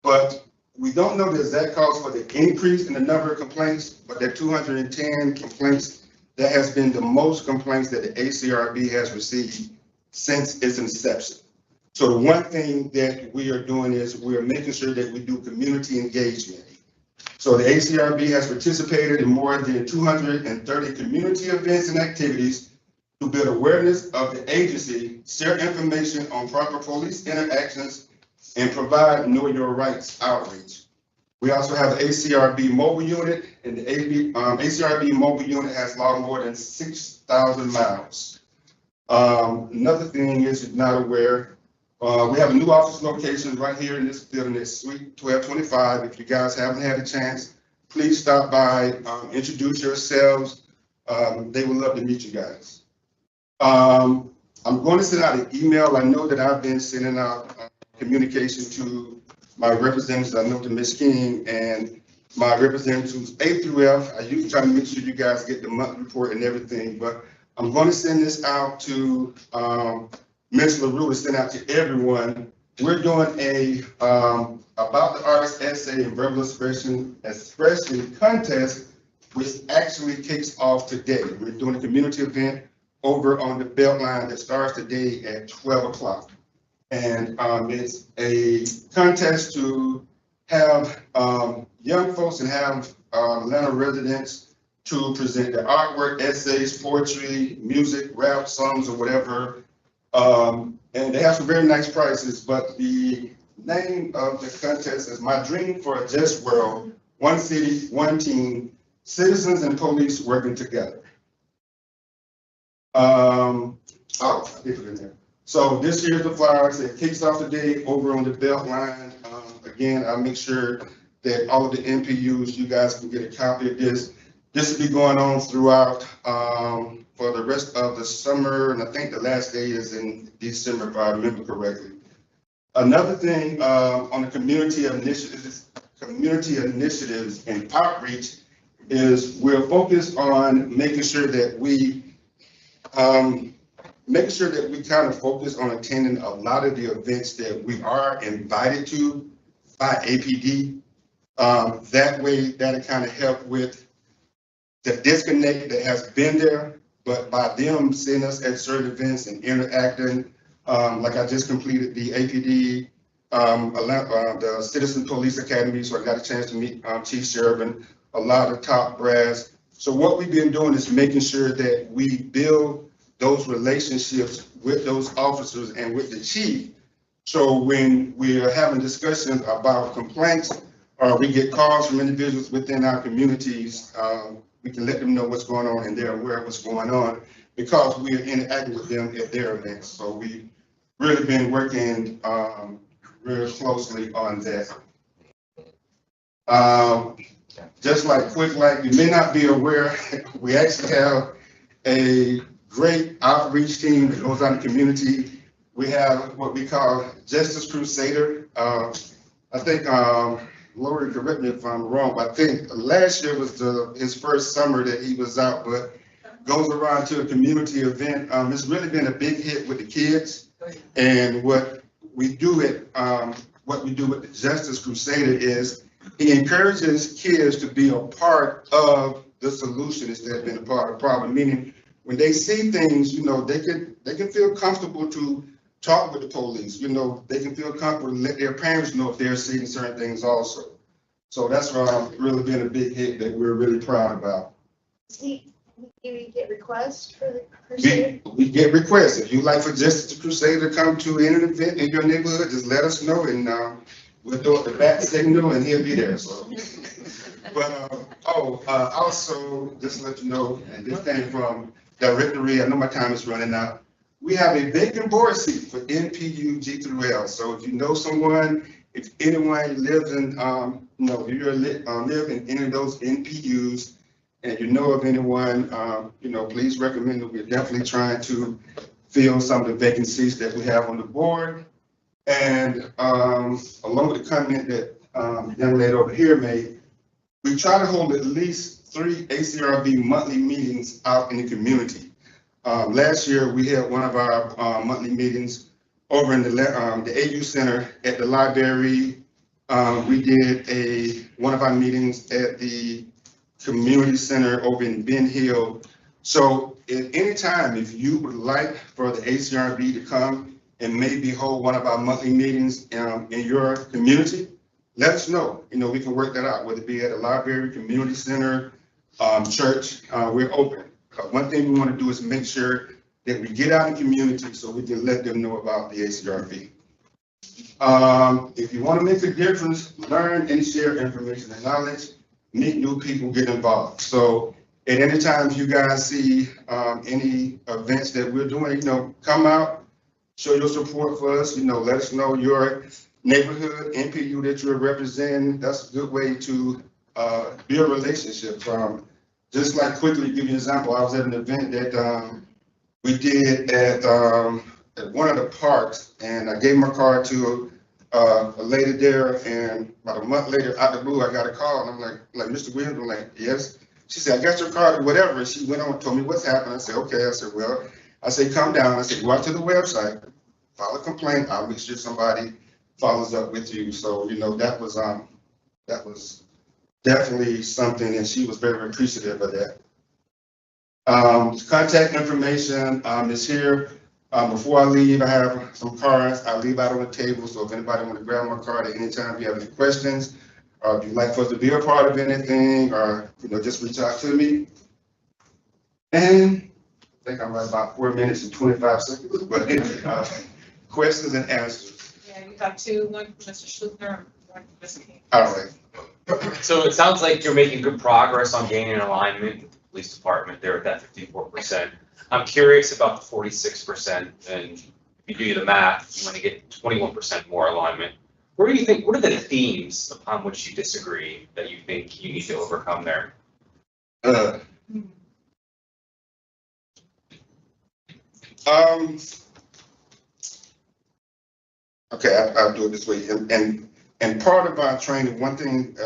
but we don't know the exact cause for the increase in the number of complaints, but that 210 complaints, that has been the most complaints that the ACRB has received since its inception. So the one thing that we are doing is we are making sure that we do community engagement. So the ACRB has participated in more than 230 community events and activities to build awareness of the agency, share information on proper police interactions, and provide Know Your Rights outreach. We also have the ACRB mobile unit, and the ACRB mobile unit has logged more than 6,000 miles. Another thing is, you're not aware, we have a new office location right here in this building. It's Suite 1225. If you guys haven't had a chance, please stop by, introduce yourselves. They would love to meet you guys. I'm going to send out an email. I know that I've been sending out communication to my representatives. I know to Ms. King and my representatives A through F. I usually try to make sure you guys get the monthly report and everything, but I'm going to send this out to Ms. LaRue to send out to everyone. We're doing a about the arts essay and verbal expression contest, which actually kicks off today. We're doing a community event over on the Beltline that starts today at 12 o'clock. And it's a contest to have young folks and have Atlanta residents to present their artwork, essays, poetry, music, rap, songs, or whatever. And they have some very nice prizes, but the name of the contest is My Dream for a Just World, One City, One Team, Citizens and Police Working Together. I did put it in there. So this year's the flyers. It kicks off the day over on the belt line. Again, I'll make sure that all of the NPUs, you guys can get a copy of this. This will be going on throughout for the rest of the summer, and I think the last day is in December, if I remember correctly. Another thing on the community initiatives and outreach is we're focused on making sure that we kind of focus on attending a lot of the events that we are invited to by APD. That way, that'll kind of help with the disconnect that has been there, but by them seeing us at certain events and interacting, like I just completed the APD, the Citizen Police Academy, so I got a chance to meet Chief Sheriff and a lot of top brass. So what we've been doing is making sure that we build those relationships with those officers and with the chief. So when we're having discussions about complaints or we get calls from individuals within our communities, we can let them know what's going on and they're aware of what's going on because we are interacting with them at their events. So we've really been working real closely on that. Just like quick, like you may not be aware, we actually have a great outreach team that goes out in the community. We have what we call Justice Crusader. I think, Lori, correct me if I'm wrong, but I think last year was his first summer that he was out, but goes around to a community event. It's really been a big hit with the kids. And what we do with the Justice Crusader is he encourages kids to be a part of the solution instead of being a part of the problem, meaning when they see things, they can feel comfortable to talk with the police. They can feel comfortable to let their parents know if they're seeing certain things also. So that's why really been a big hit that we're really proud about. Do you get requests for the Crusader? We get requests. If you'd like for Justice Crusader to come to any event in your neighborhood, just let us know and we'll throw up the bat signal and he'll be there. So, but also just to let you know, and this came from directory. I know my time is running out. We have a vacant board seat for NPU G through L. So if you know someone, if anyone lives in, if you live in any of those NPUs, and you know of anyone, please recommend that. We're definitely trying to fill some of the vacancies that we have on the board. And along with the comment that the young lady over here made, we try to hold at least 3 ACRB monthly meetings out in the community. Last year, we had one of our monthly meetings over in the AU Center at the library. We did one of our meetings at the community center over in Ben Hill. So at any time, if you would like for the ACRB to come and maybe hold one of our monthly meetings in your community, let us know. We can work that out, whether it be at a library, community center, church, we're open. One thing we want to do is make sure that we get out in the community so we can let them know about the ACRB. If you want to make a difference, learn and share information and knowledge, meet new people, get involved. So at any time you guys see any events that we're doing, come out, show your support for us, let us know your neighborhood, NPU that you're representing. That's a good way to build relationships. Just like quickly give you an example, I was at an event that we did at one of the parks, and I gave my card to a lady there, and about a month later, out the blue, I got a call, and I'm like Mr. Williams, I'm like, yes. She said, I got your card, or whatever. And she went on and told me what's happening. I said, okay. I said, well, come down. I said, go out to the website, file a complaint. I'll make sure somebody follows up with you. So, that was definitely something, and she was very appreciative of that. Contact information is here. Before I leave, I have some cards I leave out on the table. So if anybody want to grab my card at any time, if you have any questions if you'd like for us to be a part of anything, or, just reach out to me. And I think I'm right about 4 minutes and 25 seconds, but questions and answers. Yeah, you have two, one from Mr. Schluter and one from Ms. King. All right. So it sounds like you're making good progress on gaining alignment with the police department there at that 54%. I'm curious about the 46%, and if you do the math, you want to get 21% more alignment. What do you think, what are the themes upon which you disagree that you think you need to overcome there? Okay, I'll do it this way. And part of our training, one thing,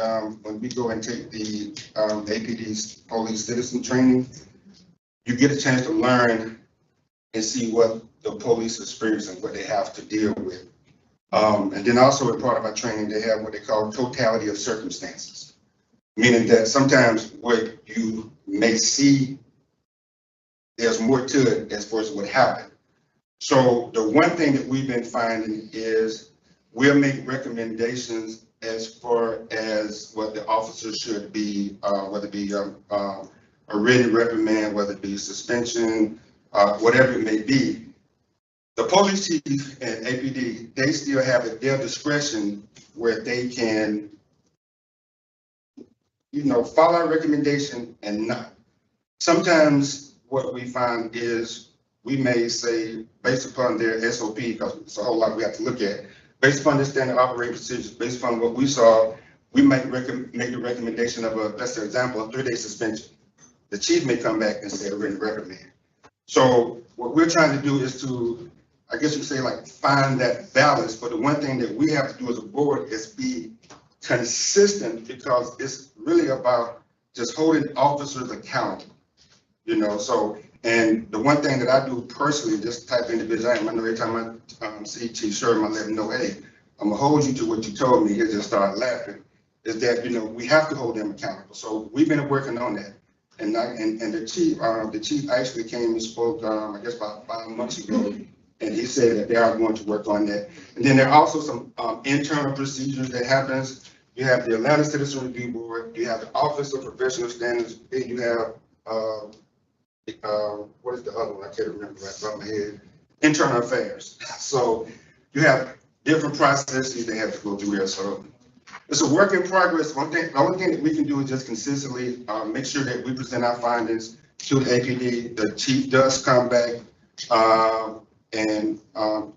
when we go and take the APD's police citizen training, you get a chance to learn and see what the police experience and what they have to deal with. And then also a part of our training, they have what they call totality of circumstances, meaning that sometimes what you may see, there's more to it as far as what happened. So the one thing that we've been finding is we'll make recommendations as far as what the officers should be, whether it be a written reprimand, whether it be suspension, whatever it may be. The police chief and APD, they still have at their discretion where they can, follow our recommendation and not. Sometimes what we find is we may say, based upon their SOP, because it's a whole lot we have to look at, based upon their standard operating procedures, based upon what we saw, we might make the recommendation of let's say, example, a 3-day suspension. The chief may come back and say a written reprimand. So what we're trying to do is to, I guess you could say, like, find that balance. But the one thing that we have to do as a board is be consistent, because it's really about just holding officers accountable, so. And the one thing that I do personally, just type individual, I know every time I see Chief Sherman, I let him know, hey, I'm gonna hold you to what you told me. He'll just start laughing. Is that, we have to hold them accountable. So we've been working on that. And the chief actually came and spoke, I guess about 5 months ago, and he said that they are going to work on that. And then there are also some internal procedures that happens. You have the Atlanta Citizen Review Board, you have the Office of Professional Standards, and you have what is the other one? I can't remember right off my head. Internal Affairs. So you have different processes they have to go through here. So it's a work in progress. The only thing that we can do is just consistently make sure that we present our findings to the APD. The chief does come back and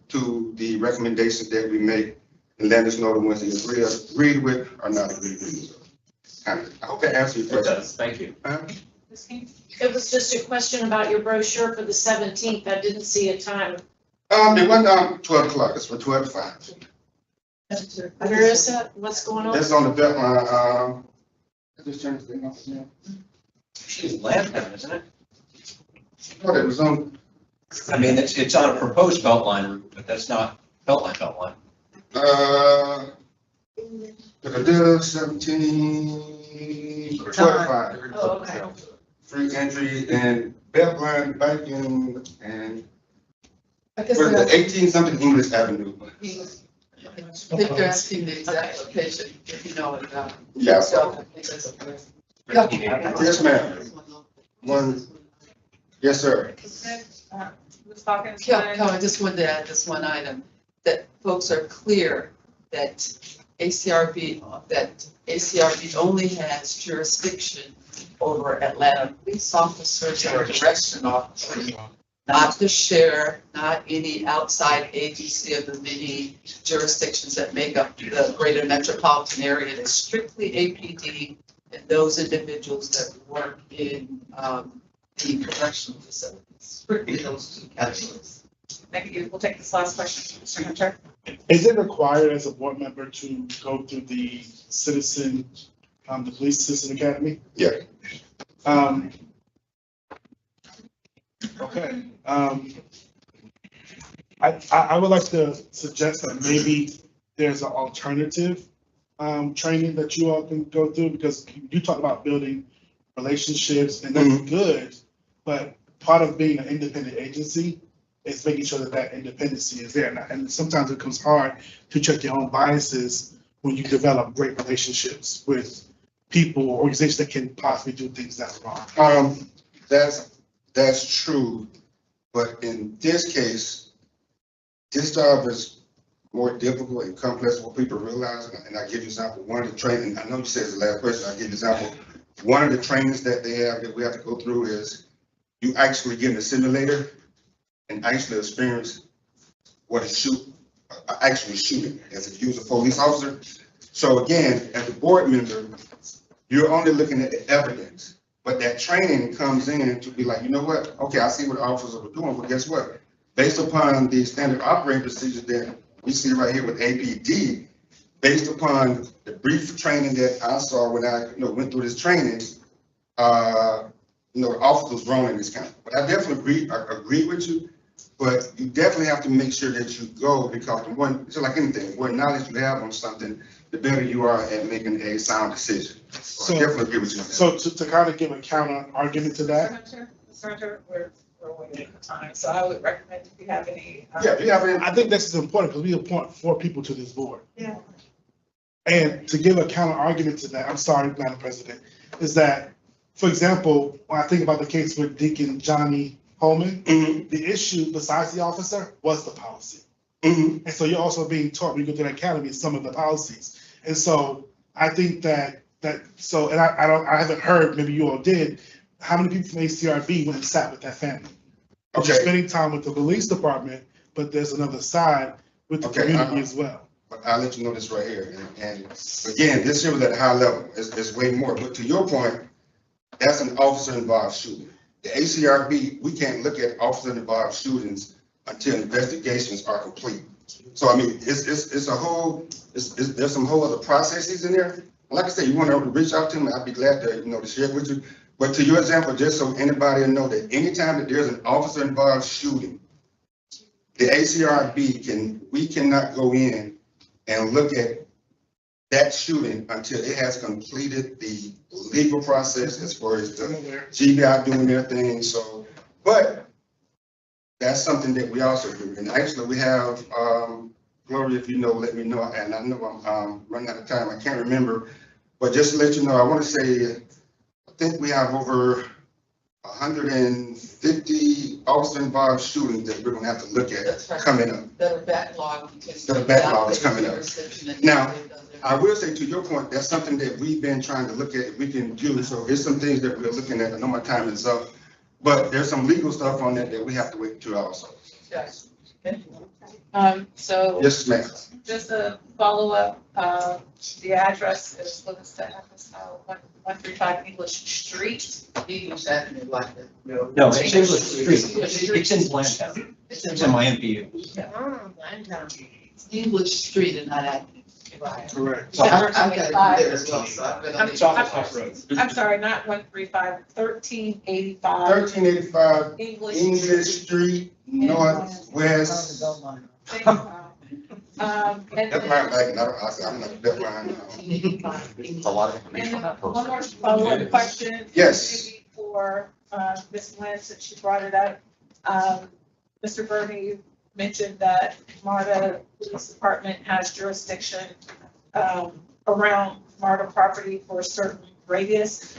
to the recommendations that we make and let us know the ones that agree with or not agree with. I hope that answers your question. It does, thank you. Ms. King? It was just a question about your brochure for the 17th. I didn't see a time. It went 12 o'clock. It's for 12 to 5. Where is it? What's going on? It's on the belt line. I just turned this thing off now. She's laughing, isn't it? Oh, it was on. I mean, it's on a proposed beltline route, but that's not beltline. 17, 12 to 5. Oh, okay. Free entry and beltline biking and I guess where's the 18 something English Avenue. I think you're asking the exact location, if you know it. Yeah. So I think that's okay. Yes, ma'am. One. Yes, sir. Ms. Hawkins? Yeah, I just wanted to add this one item, that folks are clear that ACRB only has jurisdiction over Atlanta police officers or correction officers, not the sheriff, not any outside agency of the many jurisdictions that make up the greater metropolitan area. It's strictly APD and those individuals that work in the correctional facilities, strictly those two categories. Thank you. We'll take this last question, Mr. Hunter. Is it required as a board member to go through the the Police Citizen Academy? Yeah. Okay. I would like to suggest that maybe there's an alternative training that you all can go through, because you talk about building relationships, and that's good, but part of being an independent agency is making sure that that independency is there. And sometimes it becomes hard to check your own biases when you develop great relationships with people, or organizations that can possibly do things that are wrong. That's true, but in this case, this job is more difficult and complex than what people realize, and I give you an example, one of the training, I know you said it's the last question, I'll give you an example. One of the trainings that they have, that we have to go through is, you actually get in a simulator and actually experience what actually shooting, as if you was a police officer. So again, as a board member, you're only looking at the evidence, but that training comes in to be like, you know what, okay, I see what officers are doing, but guess what? Based upon the standard operating procedures that we see right here with APD, based upon the brief training that I saw when I went through this training, officers wrong in this county. But I definitely agree with you, but you definitely have to make sure that you go, because the one, it's like anything, the more knowledge you have on something, the better you are at making a sound decision. So I definitely agree with you. So to kind of give a counter argument to that. Senator, we're waiting for time, so I would recommend if you have any. Yeah, if you have any. I think this is important because we appoint 4 people to this board. Yeah. And to give a counter argument to that, I'm sorry, Madam President, is that, for example, when I think about the case with Deacon Johnny Holman, the issue besides the officer was the policy. And so you're also being taught when you go to the academy some of the policies. And so I think and I haven't heard, maybe you all did, how many people from ACRB went and sat with that family? Okay. You're spending time with the police department, but there's another side with the community as well. But I'll let you know this right here. And again, this here was at a high level. It's way more. But to your point, that's an officer-involved shooting. The ACRB, we can't look at officer-involved shootings until investigations are complete. So I mean, it's a whole, there's some whole other processes in there. Like I said, you want to reach out to me, I'd be glad to, to share it with you. But to your example, just so anybody will know that anytime that there's an officer-involved shooting, the ACRB we cannot go in and look at that shooting until it has completed the legal process as far as the GBI doing their thing. So, but that's something that we also do. And actually we have, Gloria, if you know, let me know. And I know I'm running out of time. I can't remember, but just to let you know, I want to say, I think we have over 150 officer-involved shootings that we're going to have to look at coming up. That are backlogged. That are backlogged coming up. Now, I will say to your point, that's something that we've been trying to look at if we can do. So there's some things that we're looking at. I know my time is up, but there's some legal stuff on that that we have to wait to also. Yes. So. Yes, ma'am. Just a follow-up, the address is listed at 135 English Street. English Avenue, like that. No, it's English Street. It's in Blandtown. It's in my MPU. It's English Street and not Avenue. Correct. So I've got to be there as well, so I've been on It's off the top road. I'm sorry, not 135, 1385 1385 English. English Street, Northwest. And That's then, my bag, and I'm not, that's mine. It's a lot of and information. then one more follow-up question. Yes. Maybe for Ms. Lynn, since she brought it up. Mr. Bernie, you mentioned that MARTA Police Department has jurisdiction around MARTA property for a certain radius.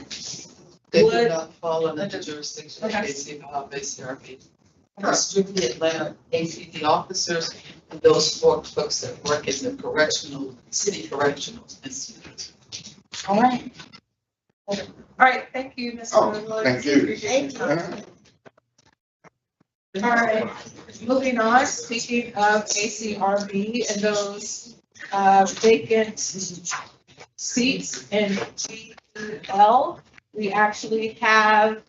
They do Would- not fall under the jurisdiction of Okay. ACRB. It's strictly Atlanta APD officers and those folks that work in the city correctional institute. All right. All right, thank you, Mr. Oh, Williams. thank you. Appreciate your time. All right, moving on, speaking of ACRB and those vacant seats in GL, we actually have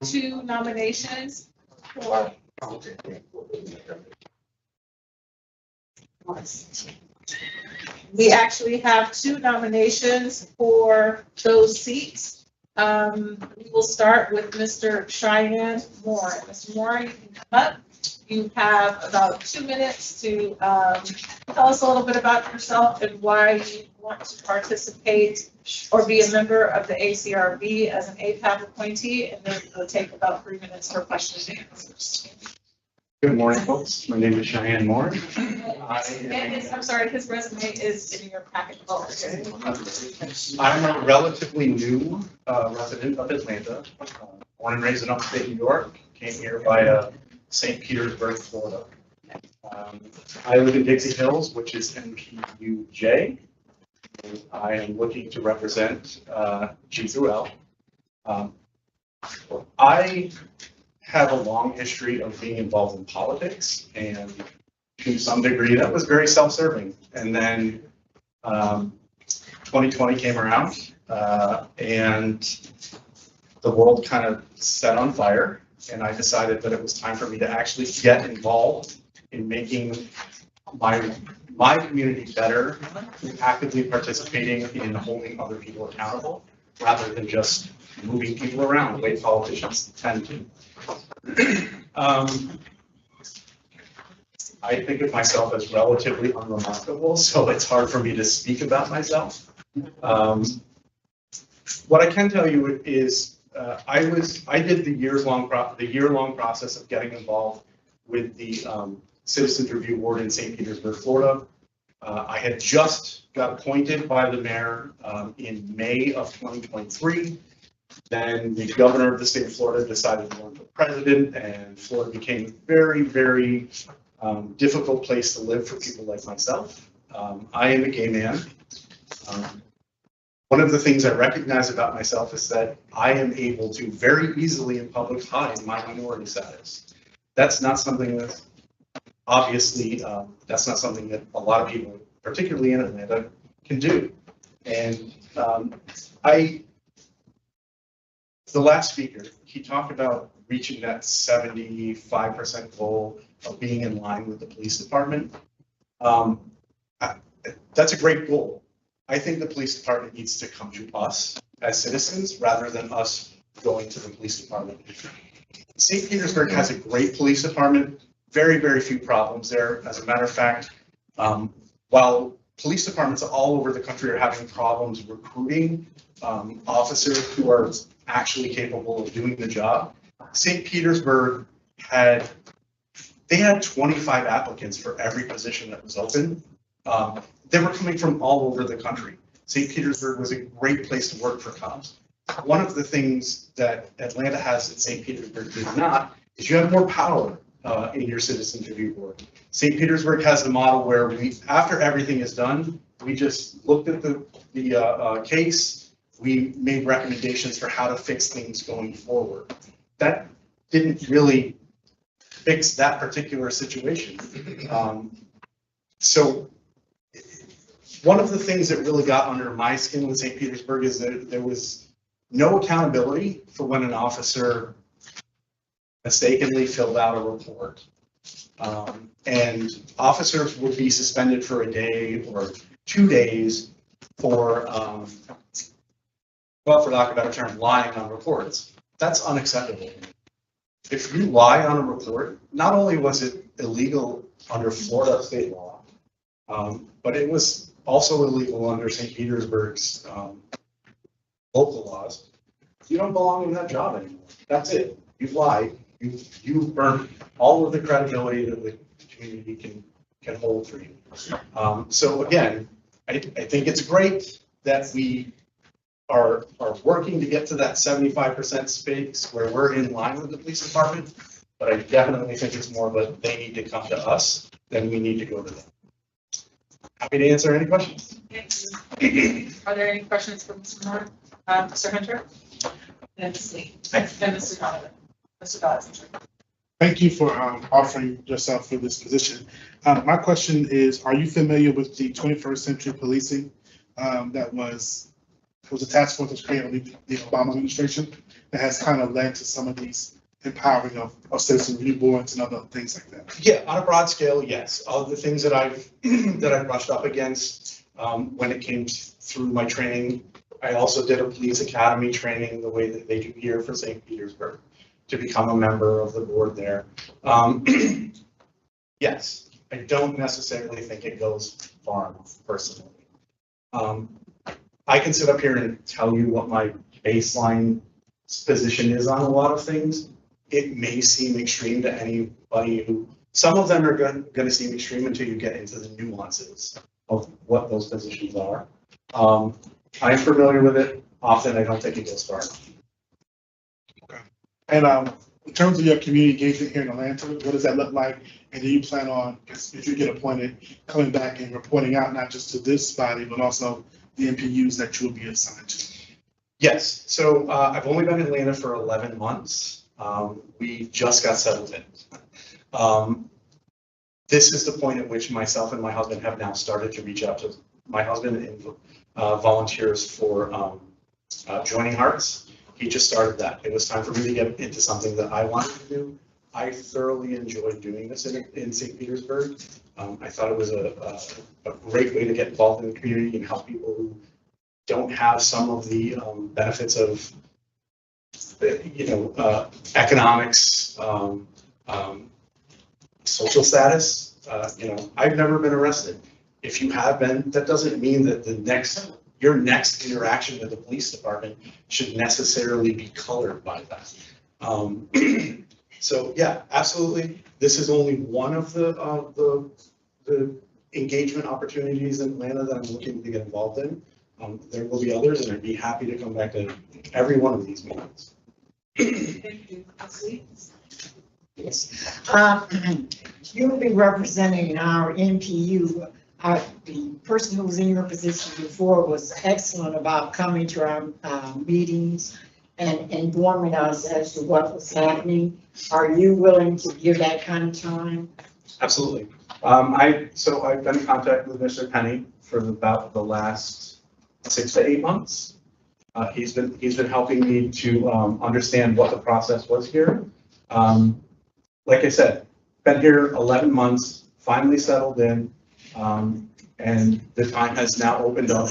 2 nominations for. We actually have 2 nominations for those seats. We will start with Mr. Cheyenne Moore. Mr. Moore, you can come up. You have about 2 minutes to tell us a little bit about yourself and why you want to participate or be a member of the ACRB as an APAB appointee, and then we'll take about 3 minutes for questions and answers. Good morning, folks. My name is Cheyenne Moore. I'm sorry, his resume is in your packet. Oh, okay. I'm a relatively new resident of Atlanta, born and raised in upstate New York, came here via St. Petersburg, Florida. I live in Dixie Hills, which is NPUJ. I am looking to represent G through L. I have a long history of being involved in politics, and to some degree that was very self-serving. And then 2020 came around and the world kind of set on fire, and I decided that it was time for me to actually get involved in making my community better, actively participating in holding other people accountable, rather than just moving people around the way politicians tend to. I think of myself as relatively unremarkable, so it's hard for me to speak about myself. What I can tell you is I did the year-long process of getting involved with the Citizens Review Board in St. Petersburg, Florida. I had just got appointed by the mayor in May of 2023. Then the governor of the state of Florida decided to run for president, and Florida became a very, very difficult place to live for people like myself. I am a gay man. One of the things I recognize about myself is that I am able to very easily in public hide my minority status. That's not something that, obviously, that's not something that a lot of people, particularly in Atlanta, can do. And the last speaker, he talked about reaching that 75% goal of being in line with the police department. That's a great goal. I think the police department needs to come to us as citizens rather than us going to the police department. St. Petersburg has a great police department, very, very few problems there. As a matter of fact, while police departments all over the country are having problems recruiting officers who are actually capable of doing the job, St. Petersburg had 25 applicants for every position that was open. They were coming from all over the country. St. Petersburg was a great place to work for cops. One of the things that Atlanta has that St. Petersburg did not is you have more power in your Citizens Review Board. St. Petersburg has the model where after everything is done, we just looked at the case, we made recommendations for how to fix things going forward. That didn't really fix that particular situation. So one of the things that really got under my skin with St. Petersburg is that there was no accountability for when an officer mistakenly filled out a report. And officers would be suspended for a day or 2 days for, well, for lack of a better term, lying on reports. That's unacceptable. If you lie on a report, not only was it illegal under Florida state law, but it was also illegal under St. Petersburg's local laws. You don't belong in that job anymore. That's it. You've lied. You've burned all of the credibility that the community can hold for you. So again, I think it's great that we are working to get to that 75% space where we're in line with the police department, but I definitely think it's more of a they need to come to us than we need to go to them. Happy to answer any questions. Are there any questions for Mr. Moore? Mr. Hunter? And Ms. Lee? And Mr. Donovan? Mr. Dodson? Thank you for offering yourself for this position. My question is, are you familiar with the 21st century policing that was a task force that was created under the Obama administration that has kind of led to some of these empowering of citizen review boards and other things like that? Yeah, on a broad scale, yes. All the things that I've brushed up against when it came through my training. I also did a police academy training the way that they do here for St. Petersburg to become a member of the board there. Yes, I don't necessarily think it goes far enough personally. I can sit up here and tell you what my baseline position is on a lot of things. It may seem extreme to anybody who Some of them are gonna seem extreme until you get into the nuances of what those positions are. I'm familiar with it. Often I don't think it goes far enough. And in terms of your community engagement here in Atlanta, what does that look like? And do you plan on, if you get appointed, coming back and reporting out not just to this body, but also the MPUs that you will be assigned to? Yes, so I've only been in Atlanta for 11 months. We just got settled in. This is the point at which myself and my husband have now started to reach out to my husband and volunteers for Joining Hearts. He just started that. It was time for me to get into something that I wanted to do. I thoroughly enjoyed doing this in St. Petersburg. I thought it was a great way to get involved in the community and help people who don't have some of the benefits of, economics, social status. I've never been arrested. If you have been, that doesn't mean that your next interaction with the police department should necessarily be colored by that. So yeah, absolutely. This is only one of the engagement opportunities in Atlanta that I'm looking to get involved in. There will be others, and I'd be happy to come back to every one of these meetings. Thank you. Yes. You will be representing our NPU. The person who was in your position before was excellent about coming to our meetings and informing us as to what was happening. Are you willing to give that kind of time? Absolutely. I've been in contact with Mr. Penny for about the last 6 to 8 months. He's been helping me to understand what the process was here. Like I said, been here 11 months, finally settled in, and the time has now opened up.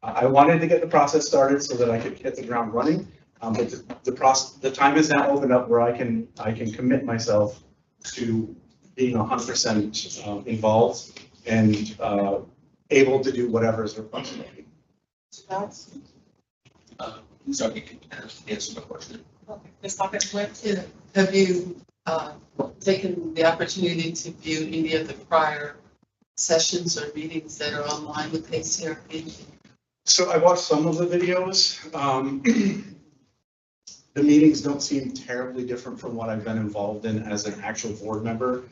I wanted to get the process started so that I could hit the ground running, but the time has now opened up where I can commit myself to being 100% involved and able to do whatever is requested of me. So you can answer the question. Ms. Hawkins, Yeah. Have you taken the opportunity to view any of the prior sessions or meetings that are online with ACRB? So I watched some of the videos. The meetings don't seem terribly different from what I've been involved in as an actual board member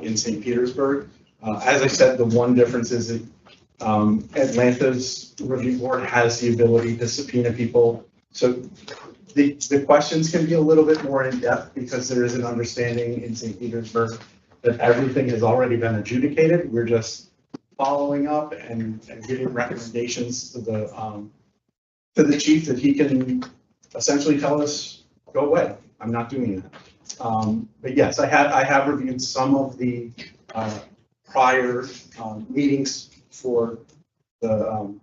in St. Petersburg. As I said, the one difference is that Atlanta's review board has the ability to subpoena people. So the questions can be a little bit more in depth because there is an understanding in St. Petersburg that everything has already been adjudicated. We're just following up and giving recommendations to the chief that he can essentially tell us, go away, I'm not doing that. But yes, I have reviewed some of the prior meetings for the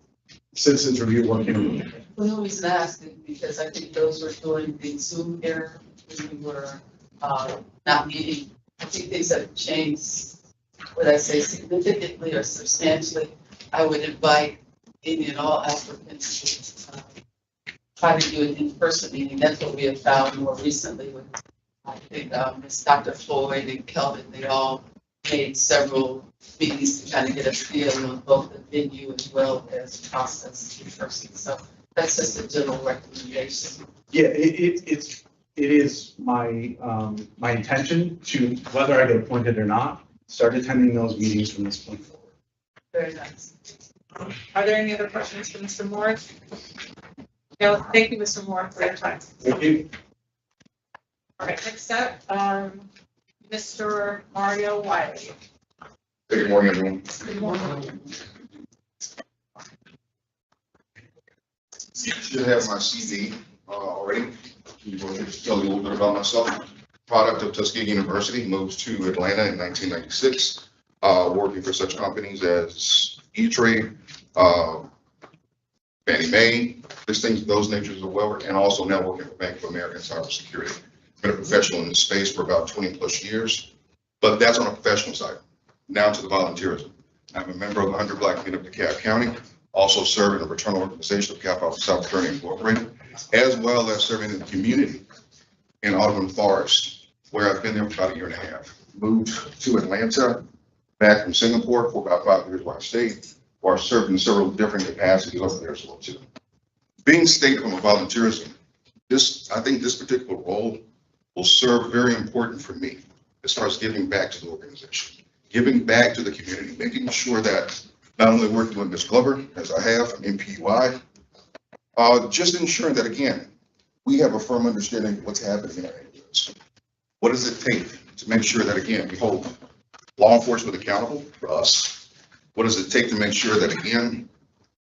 Citizens Review working group. Well, the reason I asked is because I think those were during the Zoom era when we were not meeting. I think things have changed, would I say significantly or substantially. I would invite any and all applicants to try to do an in-person meeting. That's what we have found more recently with, I think, Ms. Dr. Floyd and Kelvin. They all made several meetings to kind of get a feel on both the venue as well as process in person. So that's just a general recommendation. Yeah, it is my my intention to, whether I get appointed or not, start attending those meetings from this point forward. Very nice. are there any other questions for Mr. Moore? No, thank you, Mr. Moore, for your time. Thank you. All right, next up, Mr. Mario Wiley. Good morning, everyone. Good morning. You should have my CV already. You want to tell you a little bit about myself. Product of Tuskegee University, moved to Atlanta in 1996, working for such companies as E-Trade, Fannie Mae, those natures of well, and also now working for Bank of America in cybersecurity. Been a professional in this space for about 20 plus years, but that's on a professional side. Now to the volunteerism. I'm a member of the 100 Black Men of DeKalb County, also serve in a fraternal organization of Kappa Alpha South Fraternity Incorporated, as well as serving in the community in Audubon Forest, where I've been there for about 1.5 years. moved to Atlanta, back from Singapore for about 5 years while I stayed, or I served in several different capacities over there as well too. Being stated from a volunteerism, I think this particular role will serve very important for me as far as giving back to the organization, giving back to the community, making sure that not only working with Ms. Glover, as I have from MPUI, just ensuring that, again, we have a firm understanding of what's happening in our neighborhoods. What does it take to make sure that, again, we hold law enforcement accountable for us? What does it take to make sure that, again,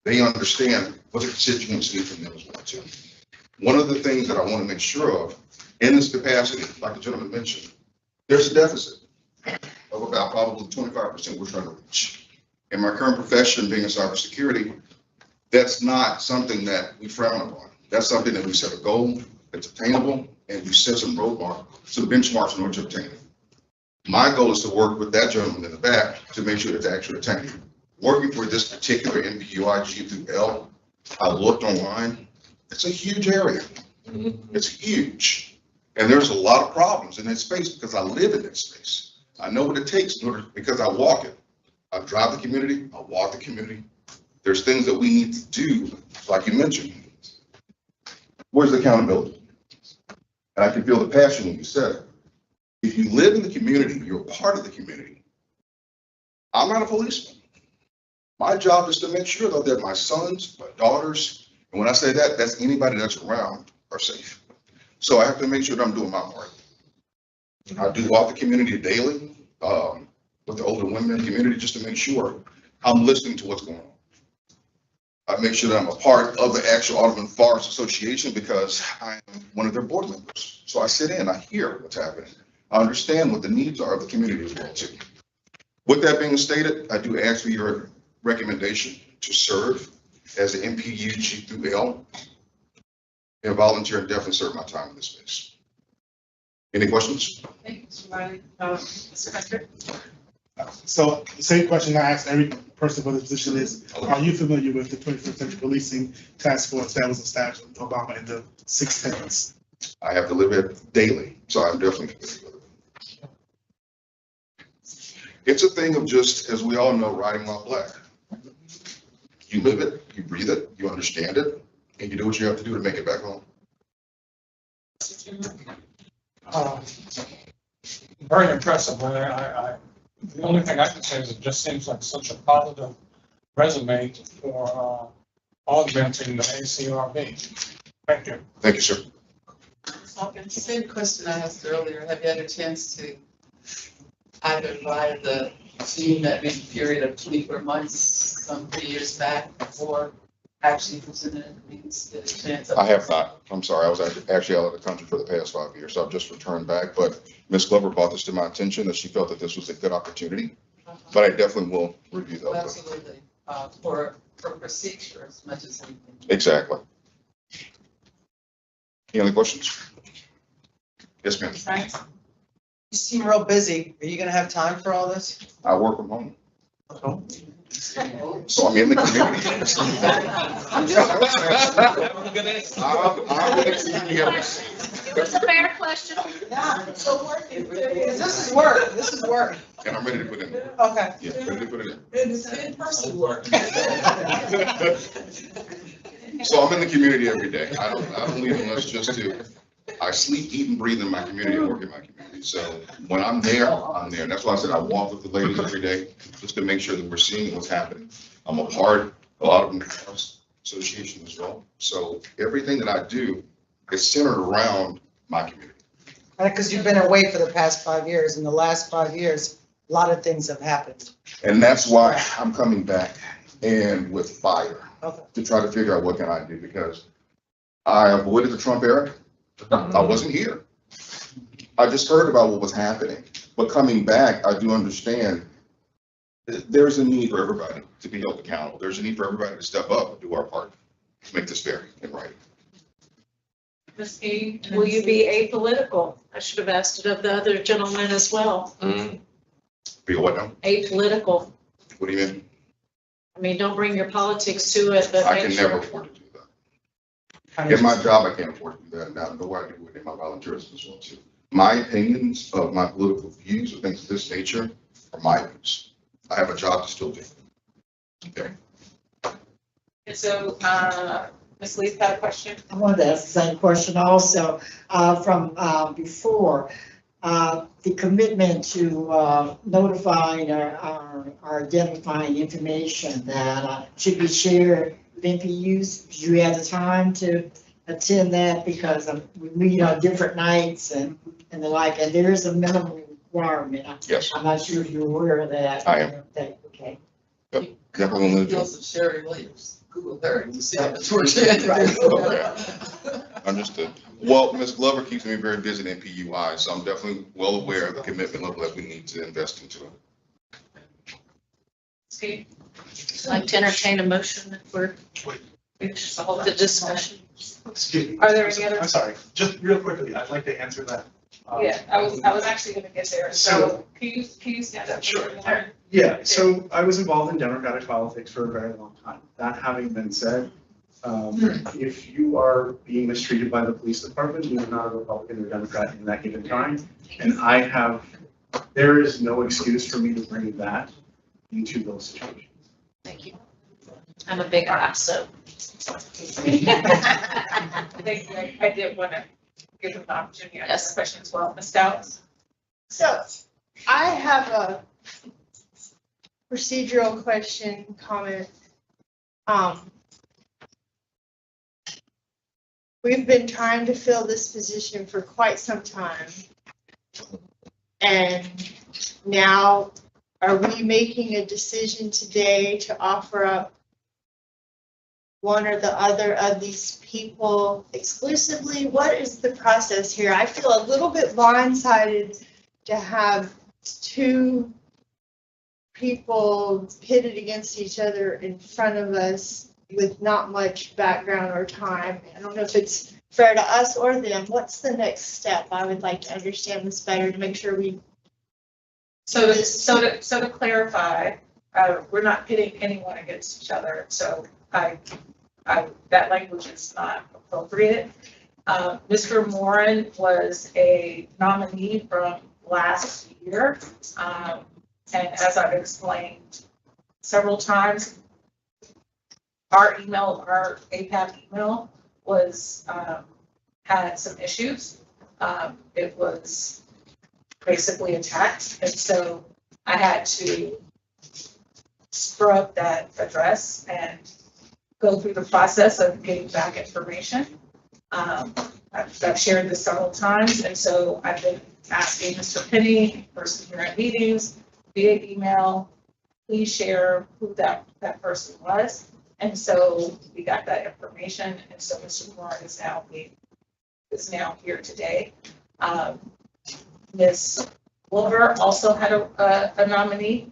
they understand what the constituents need from them as well too? One of the things that I want to make sure of in this capacity, like the gentleman mentioned, there's a deficit of about probably 25% we're trying to reach. In my current profession, being in cybersecurity, that's not something that we frown upon. That's something that we set a goal that's attainable, and we set some roadmap, some benchmarks in order to obtain it. My goal is to work with that gentleman in the back to make sure it's actually attainable. Working for this particular NPUI G through L, I looked online. It's a huge area. It's huge. And there's a lot of problems in that space because I live in that space. I know what it takes in order, because I walk it. I drive the community, I walk the community. There's things that we need to do, like you mentioned. Where's the accountability? And I can feel the passion when you said it. If you live in the community, you're a part of the community. I'm not a policeman. My job is to make sure though that my sons, my daughters, and when I say that, that's anybody that's around, are safe. So I have to make sure that I'm doing my part. I do walk the community daily with the older women in the community just to make sure I'm listening to what's going on. I make sure that I'm a part of the actual Audubon Forest Association because I am one of their board members. So I sit in, I hear what's happening. I understand what the needs are of the community as well too. With that being stated, I do ask for your recommendation to serve as an MPU G through L and volunteer and definitely serve my time in this space. Any questions? Thank you, Mr. Riley. Mr. Hunter? So the same question I asked every person for this position is, are you familiar with the 21st Century Policing Task Force that was established with Obama in the 6 tenants? I have to live it daily, so I'm definitely familiar with it. It's a thing of just, as we all know, riding while black. You live it, you breathe it, you understand it, and you do what you have to do to make it back home. Very impressive. The only thing I can say is it just seems like such a positive resume for augmenting the ACRB. Thank you. Thank you, sir. Same question I asked earlier. Have you had a chance to either advise the team that maybe period of 24 months, some 3 years back, or actually presented at the meetings, get a chance? I have not. I'm sorry. I was actually out of the country for the past 5 years, so I've just returned back. But Ms. Glover brought this to my attention that she felt that this was a good opportunity. But I definitely will review those. Absolutely, for procedure as much as anything. Exactly. Any other questions? Yes, ma'am. Thanks. You seem real busy. Are you gonna have time for all this? I work from home. So I'm in the community. It's a fair question. Yeah, so working. This is work. This is work. And I'm ready to put it in. Okay. Yeah, ready to put it in. It's in-person work. So I'm in the community every day. I don't leave unless just to, I sleep, eat, and breathe in my community and work in my community. So when I'm there, I'm there. And that's why I said I walk with the ladies every day, just to make sure that we're seeing what's happening. I'm a part of a lot of the association as well. So everything that I do is centered around my community. Because you've been away for the past 5 years. In the last 5 years, a lot of things have happened. And that's why I'm coming back and with fire Okay. to try to figure out what can I do, because I avoided the Trump era. I wasn't here. I just heard about what was happening, but coming back, I do understand there's a need for everybody to be held accountable. There's a need for everybody to step up and do our part to make this fair and right. Ms. E. Will you be apolitical? I should have asked it of the other gentleman as well. Be what now? Apolitical. What do you mean? I mean, don't bring your politics to it, but I make can sure. never afford to do that. In my job, I can't afford to do that. Now, nobody do it in my volunteerism as well too. My opinions of my political views or things of this nature are my views. I have a job to still do. Okay. And so, Ms. Lee's had a question. I wanted to ask the same question also, from, before. The commitment to, notifying or identifying information that, should be shared with NPUs. Did you have the time to attend that? Because we meet on different nights and the like, and there is a minimum requirement. Yes. I'm not sure if you're aware of that. I am. Okay. Definitely gonna do it. Skills of Sherry Williams, Google her, and you see how much work she Okay. had. Understood. Well, Ms. Glover keeps me very busy in NPUI, so I'm definitely well aware of the commitment level that we need to invest into it. Steve? I'd like to entertain a motion for the discussion. Excuse me. Are there any other- I'm sorry, just real quickly, I'd like to answer that. Yeah, I was actually gonna get there. So can you stand up? Sure. Yeah, so I was involved in Democratic politics for a very long time. That having been said, if you are being mistreated by the police department, you are not a Republican or Democrat in that given time. And there is no excuse for me to bring that into those situations. Thank you. I'm a big ass, so. Thank you. I did want to give them the opportunity to ask a question as well. Ms. Stout? So I have a procedural question, comment. We've been trying to fill this position for quite some time. And now, are we making a decision today to offer up one or the other of these people exclusively? What is the process here? I feel a little bit blindsided to have two people pitted against each other in front of us with not much background or time. I don't know if it's fair to us or them. What's the next step? I would like to understand this better to make sure we. So to clarify, we're not pitting anyone against each other. So that language is not appropriate. Mr. Moran was a nominee from last year. And as I've explained several times, our APAB email was, had some issues. It was basically attacked. And so I had to screw up that address and go through the process of getting back information. I've shared this several times, and so I've been asking Mr. Penny, person here at meetings, via email, please share who that person was. And so we got that information, and so Mr. Moore is now here today. Ms. Wilbur also had a nominee.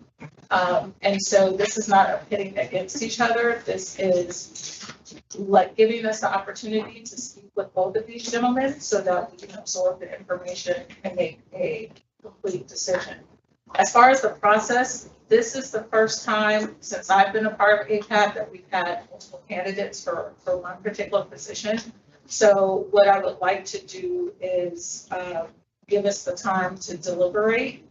And so this is not a pitting against each other. This is like giving us the opportunity to speak with both of these gentlemen so that we can absorb the information and make a complete decision. As far as the process, this is the first time since I've been a part of APAB that we've had multiple candidates for one particular position. So what I would like to do is give us the time to deliberate.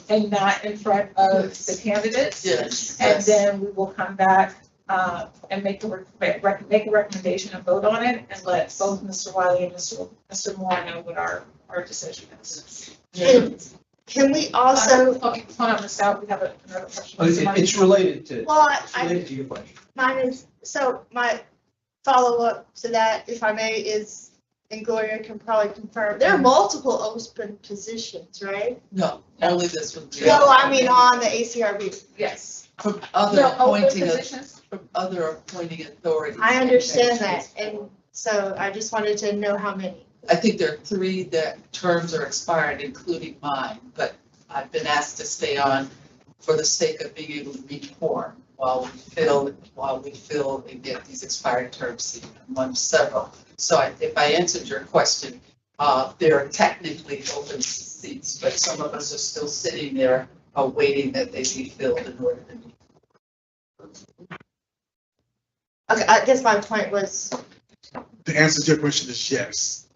And not in front of the candidates. Yes. And then we will come back and make a recommendation and vote on it and let both Mr. Wiley and Mr. Moore know what our decision is. Can we also? Okay, hold on, Ms. Stout, we have another question. It's related to, Well, it's related to your question. mine is, so my follow-up to that, if I may, is, and Gloria can probably confirm, there are multiple open positions, right? No, only this one. No, I mean on the ACRB. Yes. From other No, open appointing, positions? from other appointing authorities. I understand that, and so I just wanted to know how many. I think there are 3 that terms are expired, including mine, but I've been asked to stay on for the sake of being able to meet quorum while we fill and get these expired terms among several. So if I answered your question, there are technically open seats, but some of us are still sitting there waiting that they be filled in order to meet. Okay, I guess my point was, The answer to your question is yes.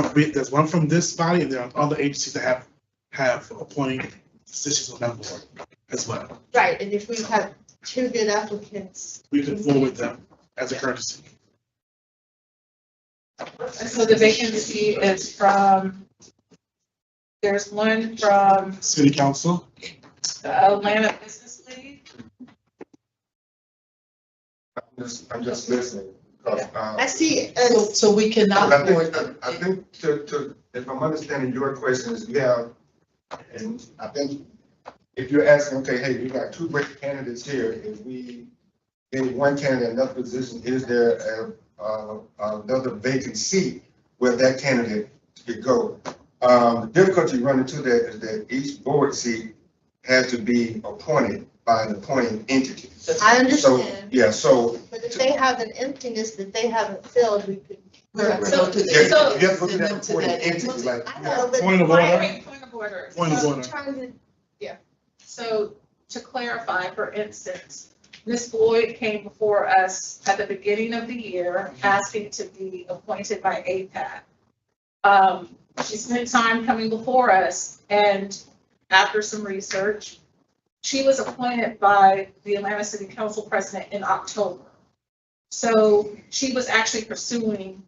there's one from this body, and there are other agencies that have appointing positions on that board as well. Right, and if we have two good applicants. We can forward them as a courtesy. So the vacancy is from, there's one from City council, the Atlanta Business League. I'm just listening. 'Cause, I see, So we cannot I afford think, it. I think if I'm understanding your question is you have, and I think if you're asking, okay, hey, we got two great candidates here, if we gave one candidate another position, is there another vacant seat where that candidate could go? The difficulty running into that is that each board seat has to be appointed by an appointing entity. I So, understand, yeah, so but if they have an emptiness that they haven't filled, we could. So to you so have to look send at them that to appointing that entity, entity. like, I know, but. point of order, Point of order. point of I'm order. trying to, So to clarify, for instance, Ms. Boyd came before us at the beginning of the year asking to be appointed by APAB. She spent time coming before us, and after some research, she was appointed by the Atlanta City Council president in October. So she was actually pursuing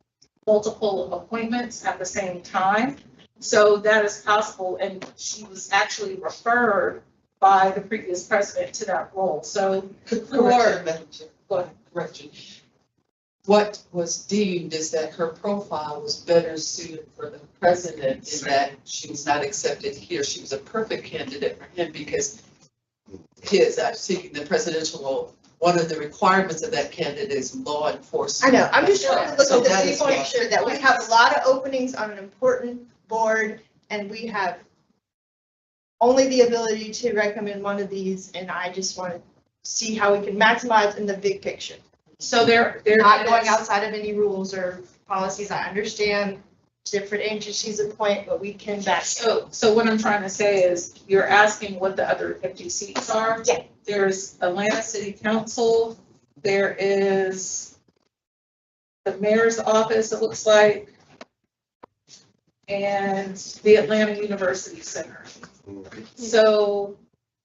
multiple appointments at the same time. So that is possible, and she was actually referred by the previous president to that role. So Correction, Madam Chair. Go ahead. Correction. What was deemed is that her profile was better suited for the president in that she was not accepted here. She was a perfect candidate for him because his, seeking the presidential role, one of the requirements of that candidate is law enforcement. I know, I'm just trying to look So at that this, is to make why- sure that we have a lot of openings on an important board, and we have only the ability to recommend one of these, and I just want to see how we can maximize in the big picture. So there Not going is- outside of any rules or policies. I understand different agencies appoint, but we can back. So what I'm trying to say is, you're asking what the other empty seats are? Yeah. There's Atlanta City Council, there is the mayor's office, it looks like, and the Atlanta University Center. So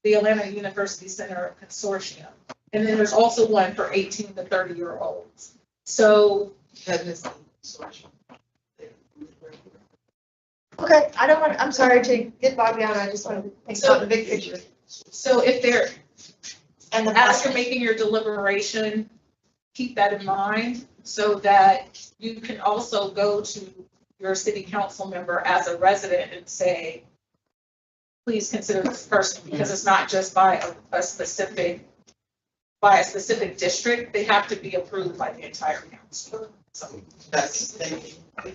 the Atlanta University Center Consortium. And then there's also one for 18 to 30-year-olds. So That is the source. Okay, I don't want, I'm sorry to get bogged down. I just want to think about the big picture. if they're, And the as you're making your deliberation, keep that in mind so that you can also go to your city council member as a resident and say, please consider this person, because it's not just by a specific district, they have to be approved by the entire council. So, That's, thank you.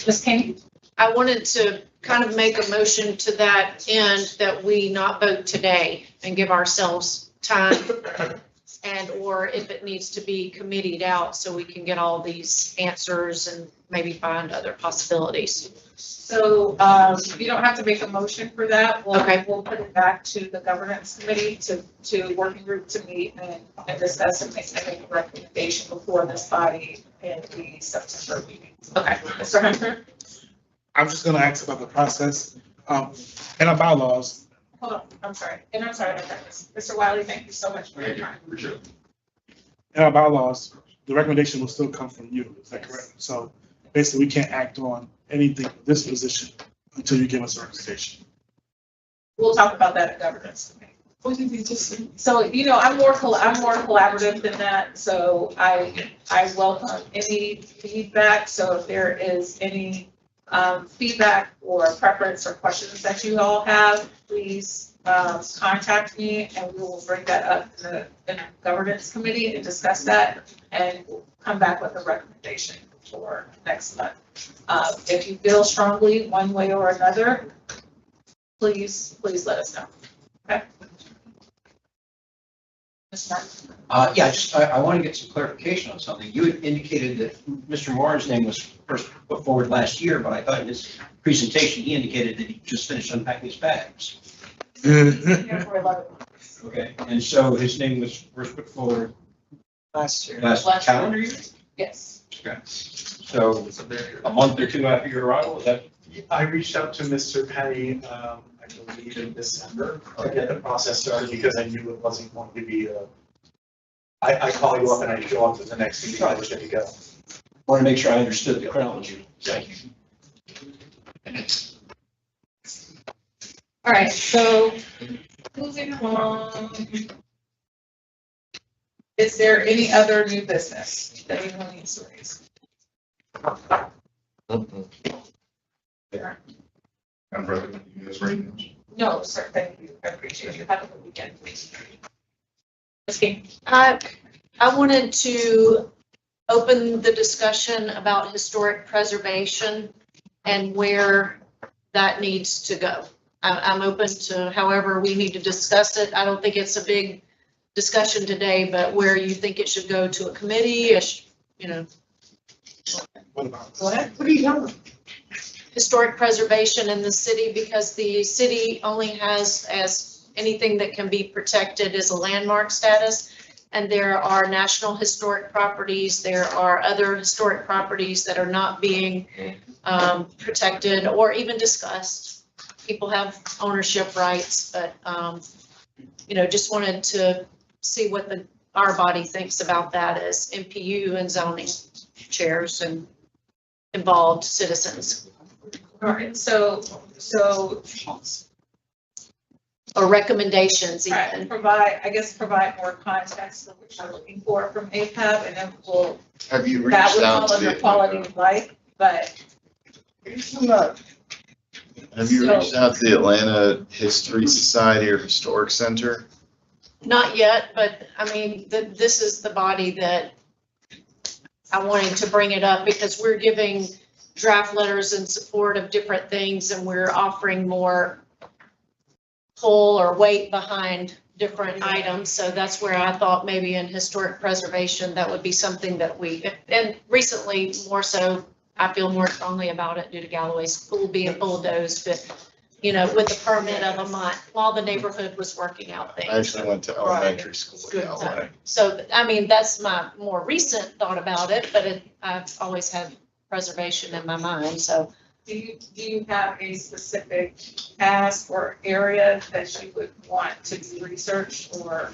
Ms. King? I wanted to kind of make a motion to that end that we not vote today and give ourselves time, and or if it needs to be committed out so we can get all these answers and maybe find other possibilities. So you don't have to make a motion for that. Okay. We'll put it back to the governance committee to working group to meet and discuss and make a recommendation before this body in the September meeting. Okay, Mr. Hunter? I'm just gonna ask about the process. In our bylaws, Hold on, I'm sorry. Mr. Wiley, thank you so much for your time. in our bylaws, the recommendation will still come from you, is that correct? So basically, we can't act on anything for this position until you give us a recommendation. We'll talk about that at governance committee. What did you just say? So, I'm more collaborative than that, so I welcome any feedback. So if there is any feedback or preference or questions that you all have, please contact me and we will bring that up in the governance committee and discuss that, and we'll come back with a recommendation for next month. If you feel strongly one way or another, please let us know. Okay? Ms. Martin? Yeah, I want to get some clarification on something. You had indicated that Mr. Moran's name was first put forward last year, but I thought in his presentation, he indicated that he just finished unpacking his bags. Here for 11 months. Okay, and so his name was first put forward Last year. last calendar year? Yes. Okay. So a month or two after your arrival, is that? I reached out to Mr. Penny, I believe in December, to get the process started because I knew it wasn't going to be I call you up and I show up to the next meeting, I was ready to go. Want to make sure I understood the chronology. Thank you. All right, so moving on. Is there any other new business that anyone needs to raise? I'm ready. You guys ready? No, sir, thank you. I appreciate you. Have a good weekend, please. Ms. King? I wanted to open the discussion about historic preservation and where that needs to go. I'm open to however we need to discuss it. I don't think it's a big discussion today, but where you think it should go to a committee, you know. What about? Go ahead. What are you talking about? Historic preservation in the city, because the city only has as anything that can be protected is a landmark status. And there are national historic properties. There are other historic properties that are not being protected or even discussed. People have ownership rights, but, you know, just wanted to see what our body thinks about that as MPU and zoning chairs and involved citizens. All right, so Or recommendations even. provide more context of what you're looking for from APAB, and then we'll, Have you that reached would out fall under quality to, of life, but. have you reached out to the Atlanta History Society or Historic Center? Not yet, but I mean, this is the body that I wanted to bring it up because we're giving draft letters in support of different things and we're offering more pull or weight behind different items. So that's where I thought maybe in historic preservation, that would be something that and recently more so, I feel more strongly about it due to Galloway School being bulldozed, but you know, with the permit of a month while the neighborhood was working out things. I actually went to elementary school in Galloway. So, I mean, that's my more recent thought about it, but I've always had preservation in my mind, so. Do you have a specific task or area that you would want to be researched, or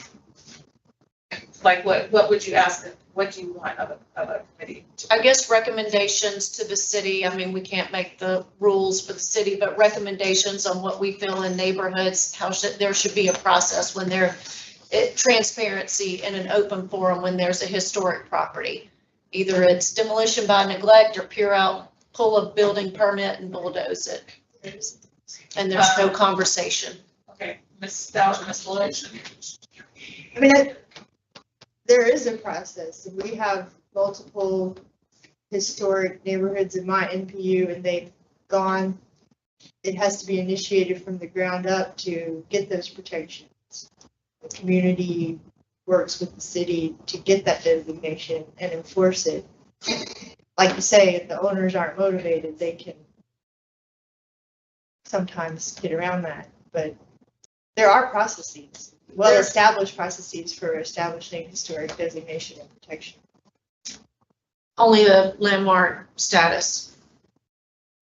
like what would you ask, what do you want of a committee? I guess recommendations to the city. I mean, we can't make the rules for the city, but recommendations on what we feel in neighborhoods, there should be a process when transparency in an open forum when there's a historic property. Either it's demolition by neglect or pure out pull a building permit and bulldoze it. And there's no conversation. Okay, Ms. Stout, Ms. Lloyd. I mean, there is a process. We have multiple historic neighborhoods in my NPU and they've gone, it has to be initiated from the ground up to get those protections. The community works with the city to get that designation and enforce it. Like you say, if the owners aren't motivated, they can sometimes get around that, but there are processes, well-established processes for establishing historic designation and protection. Only the landmark status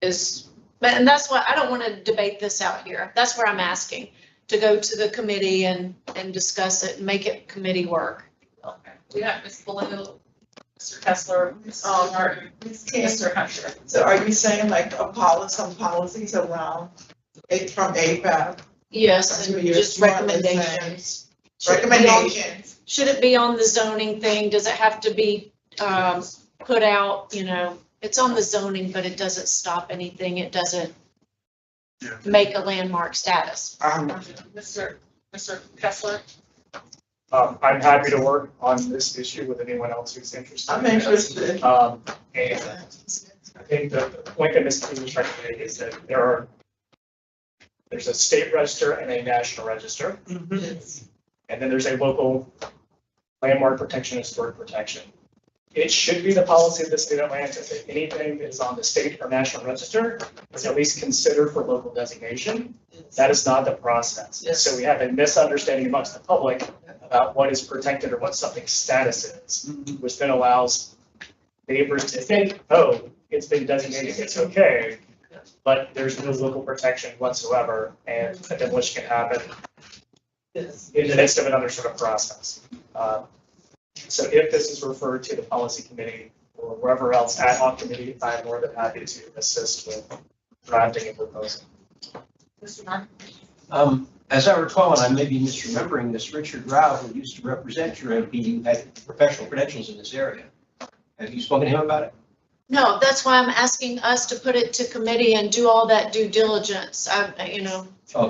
is, and that's what, I don't want to debate this out here. That's where I'm asking to go to the committee and discuss it and make it committee work. Okay, we have Ms. Blue, Mr. Kessler, Ms. Martin, Mr. Hunter. So are you saying like some policies around it from APAB? Yes, and just recommendations. Recommendations. Should it be on the zoning thing? Does it have to be put out, you know, it's on the zoning, but it doesn't stop anything. It doesn't make a landmark status. Mr. Kessler? I'm happy to work on this issue with anyone else who's interested. I'm interested. And I think the point that Ms. King was trying to make is that there's a state register and a national register. Mm-hmm. And then there's a local landmark protection and historic protection. It should be the policy of the state of Atlanta that anything that is on the state or national register is at least considered for local designation. That is not the process. Yes. So we have a misunderstanding amongst the public about what is protected or what something's status is, which then allows neighbors to think, oh, it's been designated, it's okay, but there's no local protection whatsoever, and a demolition can happen in the midst of another sort of process. So if this is referred to the policy committee or wherever else ad hoc committee, I'm more than happy to assist with drafting a proposal. Mr. Martin? As I recall, and I may be misremembering this, Richard Rao, who used to represent your MPU, had professional credentials in this area. Have you spoken to him about it? No, that's why I'm asking us to put it to committee and do all that due diligence.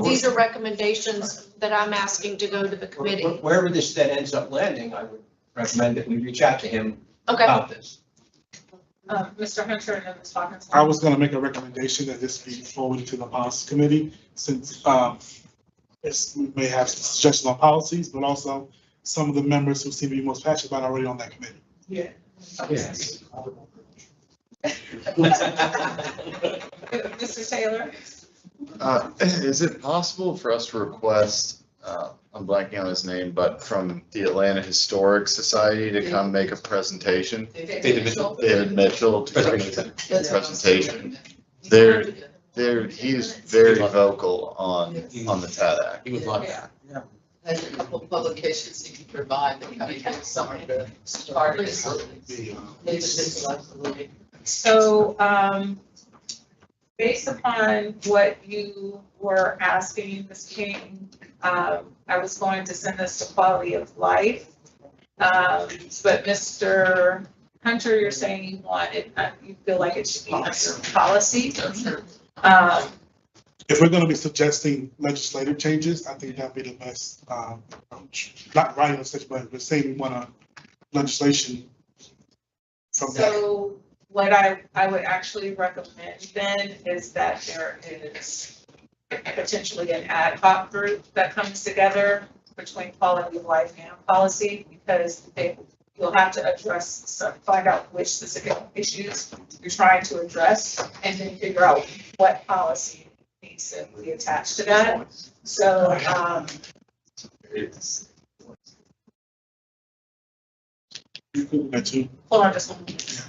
These are recommendations that I'm asking to go to the committee. Wherever this then ends up landing, I would recommend that we reach out to him Okay. about this. Mr. Hunter and then Ms. Hawkins. I was gonna make a recommendation that this be forwarded to the policy committee, since, we may have some suggestions on policies, but also some of the members who seem to be most passionate about it are already on that committee. Yeah. Yes. Mr. Taylor? Is it possible for us to request, I'm blanking on his name, but from the Atlanta Historic Society to come make a presentation? David Mitchell. David Mitchell to come make a presentation. He's very vocal on the TAD Act. He would love that. Has a couple of publications he can provide that kind of gives some of the part of his. David Mitchell, absolutely. So, based upon what you were asking, Ms. King, I was going to send this to quality of life. But Mr. Hunter, you're saying you want it, you feel like it should be under policy? If we're gonna be suggesting legislative changes, I think that'd be the best, approach. Not writing a such, but saying we want a legislation from that. So what I would actually recommend then is that there is potentially an ad hoc group that comes together between quality of life and policy, because you'll have to find out which specific issues you're trying to address, and then figure out what policy needs to be attached to that. So, That too. hold on just one minute.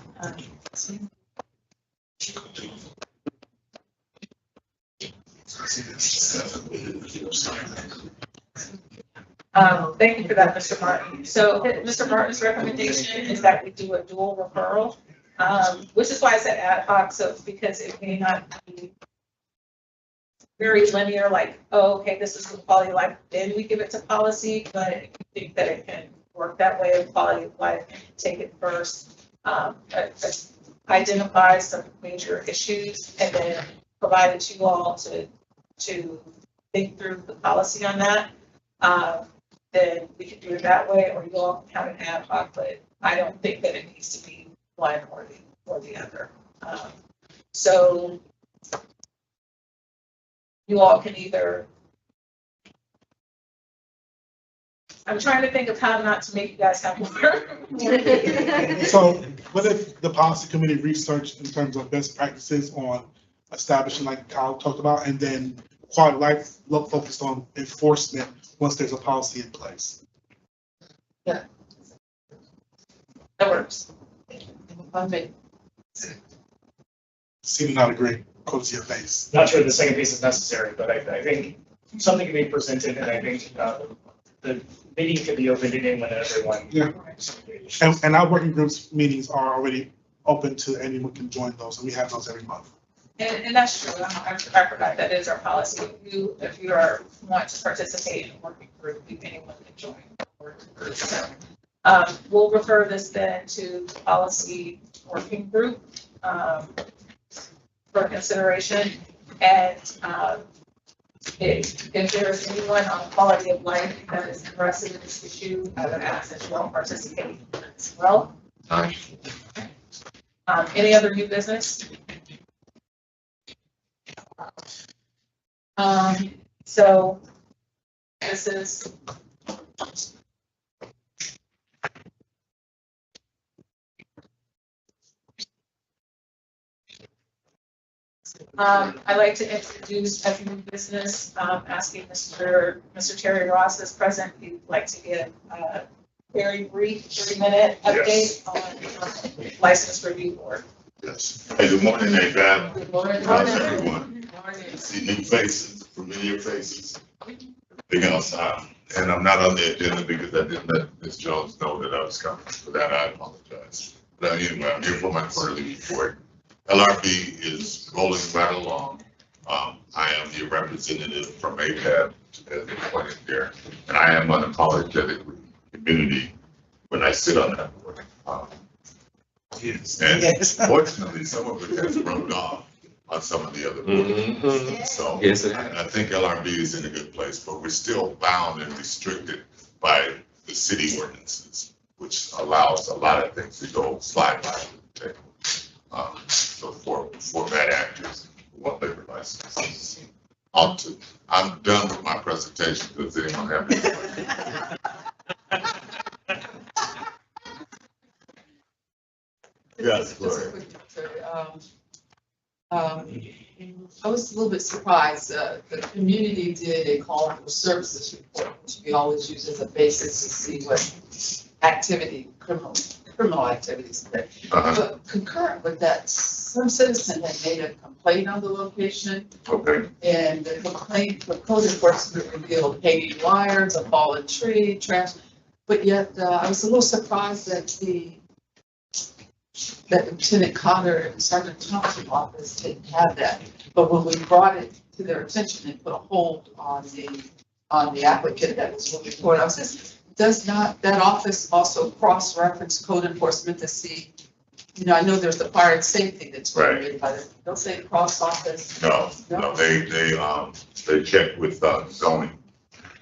Thank you for that, Mr. Martin. So Mr. Martin's recommendation is that we do a dual referral, which is why I said ad hoc, so because it may not be very linear, like, oh, okay, this is the quality of life, then we give it to policy, but if you think that it can work that way with quality of life, take it first, identify some major issues, and then provide it to you all to think through the policy on that. Then we can do it that way, or you all can have an ad hoc, but I don't think that it needs to be one or the other. So you all can either, I'm trying to think of how not to make you guys have more. So what if the policy committee researched in terms of best practices on establishing, like Kyle talked about, and then quality of life focused on enforcement once there's a policy in place? Yeah. That works. Seem to not agree, close to your face. Not sure the second piece is necessary, but I think something can be presented, and I think the meeting can be opened to anyone and everyone. Yeah. And our working groups meetings are already open to anyone can join those, and we have those every month. And that's true. I forgot that is our policy. If you want to participate in a working group, anyone can join the working group. So, we'll refer this then to the policy working group for consideration. And if there's anyone on quality of life that is interested in this issue, I would ask that you all participate as well. Any other new business? So this is I'd like to introduce as new business, asking Mr. Terry Ross is present. He'd like to give very brief 3-minute update on license review board. Yes. Hey, good morning, APAB. Good morning. How's everyone? Morning. See new faces, familiar faces. Everything else, and I'm not on the agenda because I didn't let Ms. Jones know that I was coming. For that, I apologize. But anyway, I'm here for my quarterly report. LRB is rolling right along. I am the representative from APAB, as pointed there, and I am unapologetically community when I sit on that board. Yes. And fortunately, some of it has rubbed off on some of the other boards. So Yes, it I think LRB is in a good place, but we're still bound and restricted by the city ordinances, which allows a lot of things to go slide by the table. So for bad actors, who want liquor licenses. I'm done with my presentation. Does anyone have any questions? Yes, go Just a ahead. quick note, I was a little bit surprised, the community did a call for services report, which we always use as a basis to see what criminal activities. But concurrent with that, some citizen had made a complaint on the location, Okay. and the complaint for code enforcement revealed hanging wires, a fallen tree, trash. But yet, I was a little surprised that Lieutenant Connor and Sergeant Thompson's office didn't have that. But when we brought it to their attention and put a hold on the applicant that was moving forward, I was just, does not that office also cross-reference code enforcement to see, I know there's the fire and safety that's regulated by them. Don't say cross-office. No, they check with zoning,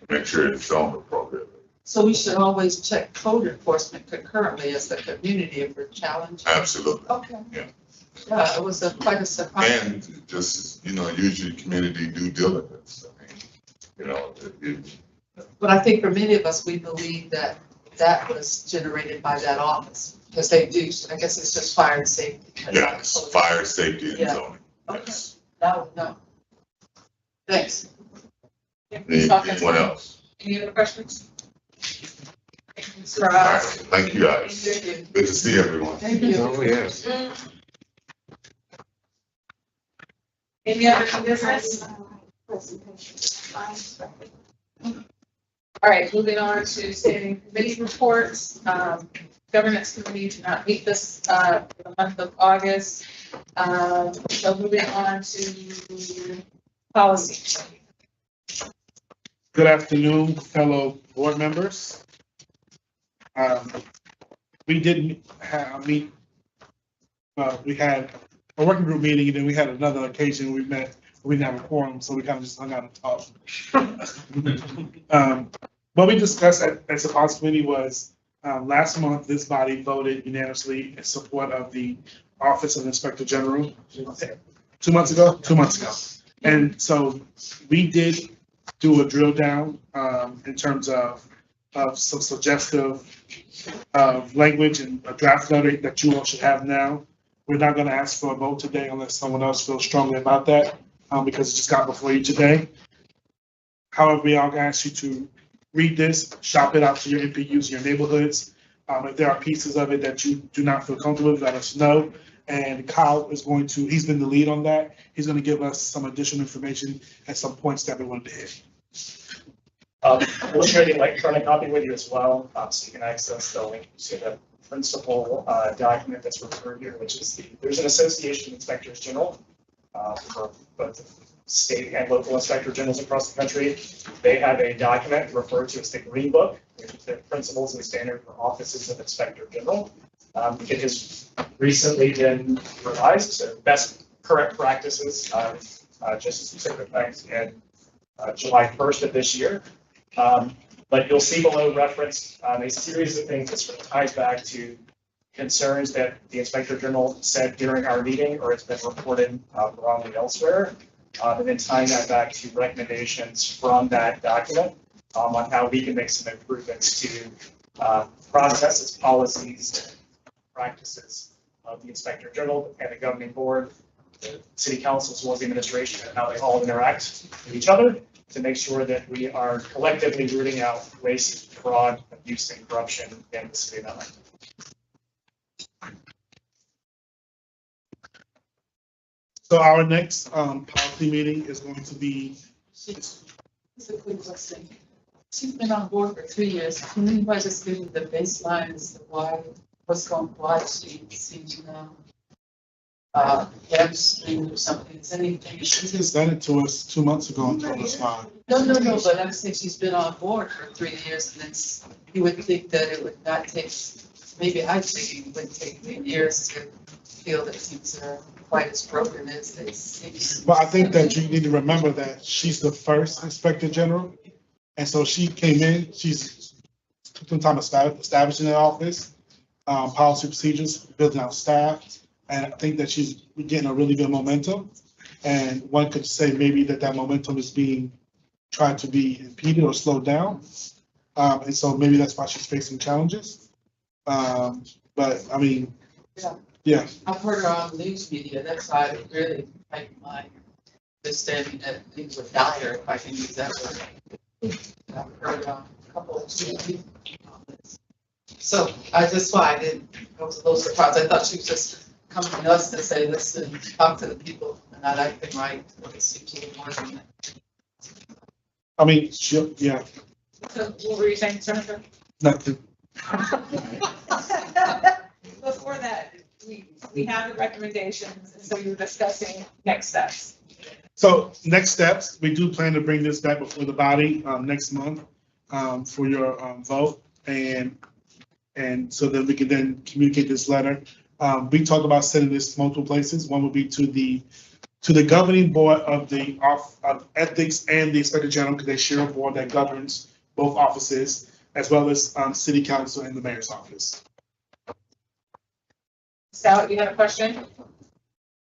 make sure it's zoned appropriately. So we should always check code enforcement concurrently as the community if we're challenged. Absolutely. Okay. Yeah. Yeah, it was quite a surprise. And just, use your community due diligence. I mean, But I think for many of us, we believe that was generated by that office, because they do, I guess it's just fire and safety. yes, fire, safety, and Yeah. zoning. Yes. No. Thanks. Anyone else? Any other questions? All right, thank you guys. Good to see everyone. Thank you. Oh, yes. Any other business? All right, moving on to standing committee reports. Governance committee did not meet this, for the month of August. So moving on to policy. Good afternoon, fellow board members. We didn't meet, we had a working group meeting, and then we had another occasion we met, we didn't have a quorum, so we kind of just hung out and talked. What we discussed as a policy committee was, last month, this body voted unanimously in support of the Office of Inspector General. 2 months ago? 2 months ago. And so we did do a drill down in terms of some suggestive language and a draft letter that you all should have now. We're not going to ask for a vote today unless someone else feels strongly about that, because it just got before you today. However, we are going to ask you to read this, shop it out to your MPUs, your neighborhoods. If there are pieces of it that you do not feel comfortable with, let us know. And Kyle is going to, he's been the lead on that. He's going to give us some additional information and some points that we wanted to hit. We'll share the electronic copy with you as well, so you can access the link to the principal document that's referred here, which is there's an association of inspectors general for both state and local inspector generals across the country. They have a document referred to as the Green Book, which is the principles and standard for offices of inspector general. It has recently been revised, so best current practices, just as specific things in July 1st of this year. But you'll see below referenced a series of things that sort of ties back to concerns that the Inspector General said during our meeting, or it's been reported wrongly elsewhere, and then tying that back to recommendations from that document on how we can make some improvements to processes, policies, practices of the Inspector General and the governing board, the City Council, as well as the administration, and how they all interact with each other. to make sure that we are collectively rooting out waste, fraud, abuse, and corruption in the city of Atlanta. So our next policy meeting is going to be, Just a quick question. She's been on board for 3 years. Can you just give me the baselines of why, why she seems now? Hamstring or something, is anything? she just sent it to us 2 months ago and told us why. No, but I'm saying she's been on board for 3 years, and it's, you would think that it would not take, maybe I think it would take 3 years to feel that things are quite as broken as they seem. But I think that you need to remember that she's the first Inspector General. And so she came in, she's took some time establishing the office, policy procedures, building out staff. And I think that she's getting a really good momentum. And one could say maybe that momentum is being tried to be impeded or slowed down. And so maybe that's why she's facing challenges. But I mean, yeah. I've heard her on news media, that's why I really like my understanding that things were dire, if I can use that word. I've heard a couple of TV comments. So that's why I was a little surprised. I thought she was just coming to us to say, listen, talk to the people and not acting right. But it seems a little more than that. I mean, yeah. So what were you saying, Senator? Nothing. Before that, we have the recommendations, and so you're discussing next steps. So next steps, we do plan to bring this back before the body next month for your vote, and so that we can then communicate this letter. We talked about sending this to multiple places. One would be to the governing board of the of ethics and the Inspector General, because they share a board that governs both offices, as well as City Council and the Mayor's office. Sal, you have a question?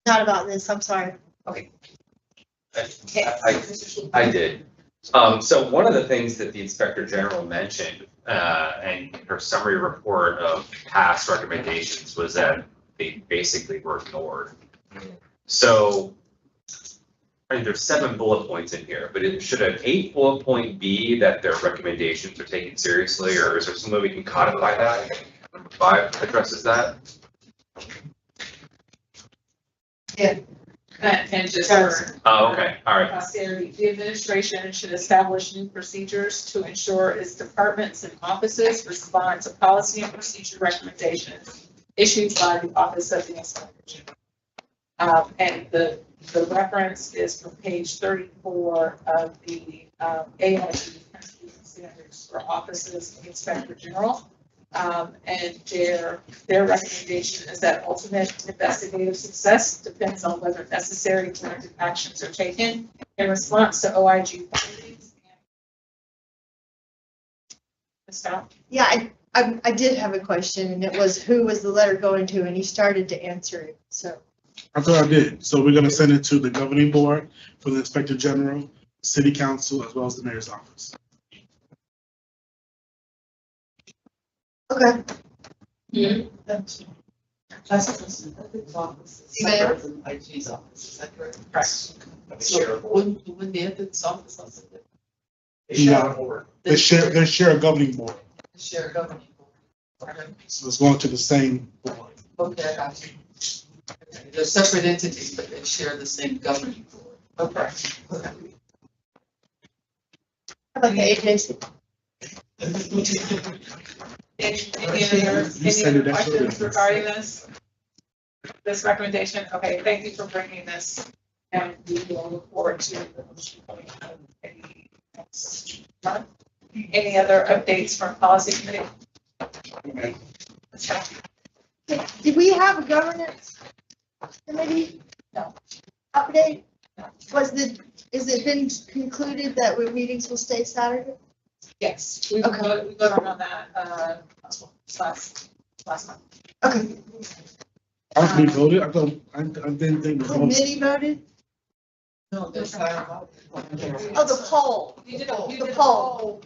Not about this, I'm sorry. Okay. I did. So one of the things that the Inspector General mentioned, and her summary report of past recommendations was that they basically were ignored. So, I mean, there's 7 bullet points in here, but should an 8th bullet point be that their recommendations are taken seriously, or is there some way we can codify that? Number 5 addresses that. Yeah. And just for Oh, okay, all right. posterity, the administration should establish new procedures to ensure its departments and offices respond to policy and procedure recommendations issued by the Office of the Inspector General. And the reference is from page 34 of the AIG standards for offices of the Inspector General. And their recommendation is that ultimate investigative success depends on whether necessary corrective actions are taken in response to OIG findings. Yeah, I did have a question, and it was, who was the letter going to? And he started to answer it, so. I thought I did. So we're gonna send it to the governing board for the Inspector General, City Council, as well as the Mayor's office. Okay. That's the office, separate from IG's office, is that correct? Correct. So wouldn't the ethics office also Yeah, they share a governing board, share governing board? Okay. so it's going to the same board. Okay, I got you. They're separate entities, but they share the same governing board. Okay. Okay. How about the agency? Any other questions regarding this recommendation? Okay, thank you for bringing this, and we will look forward to any other updates from policy committee? Did we have a governance committee? No. Update? Is it been concluded that meetings will stay Saturday? Yes, we voted on that, last month. Okay. We voted, I didn't think. Committee voted? No, there's Oh, the poll. You did The poll.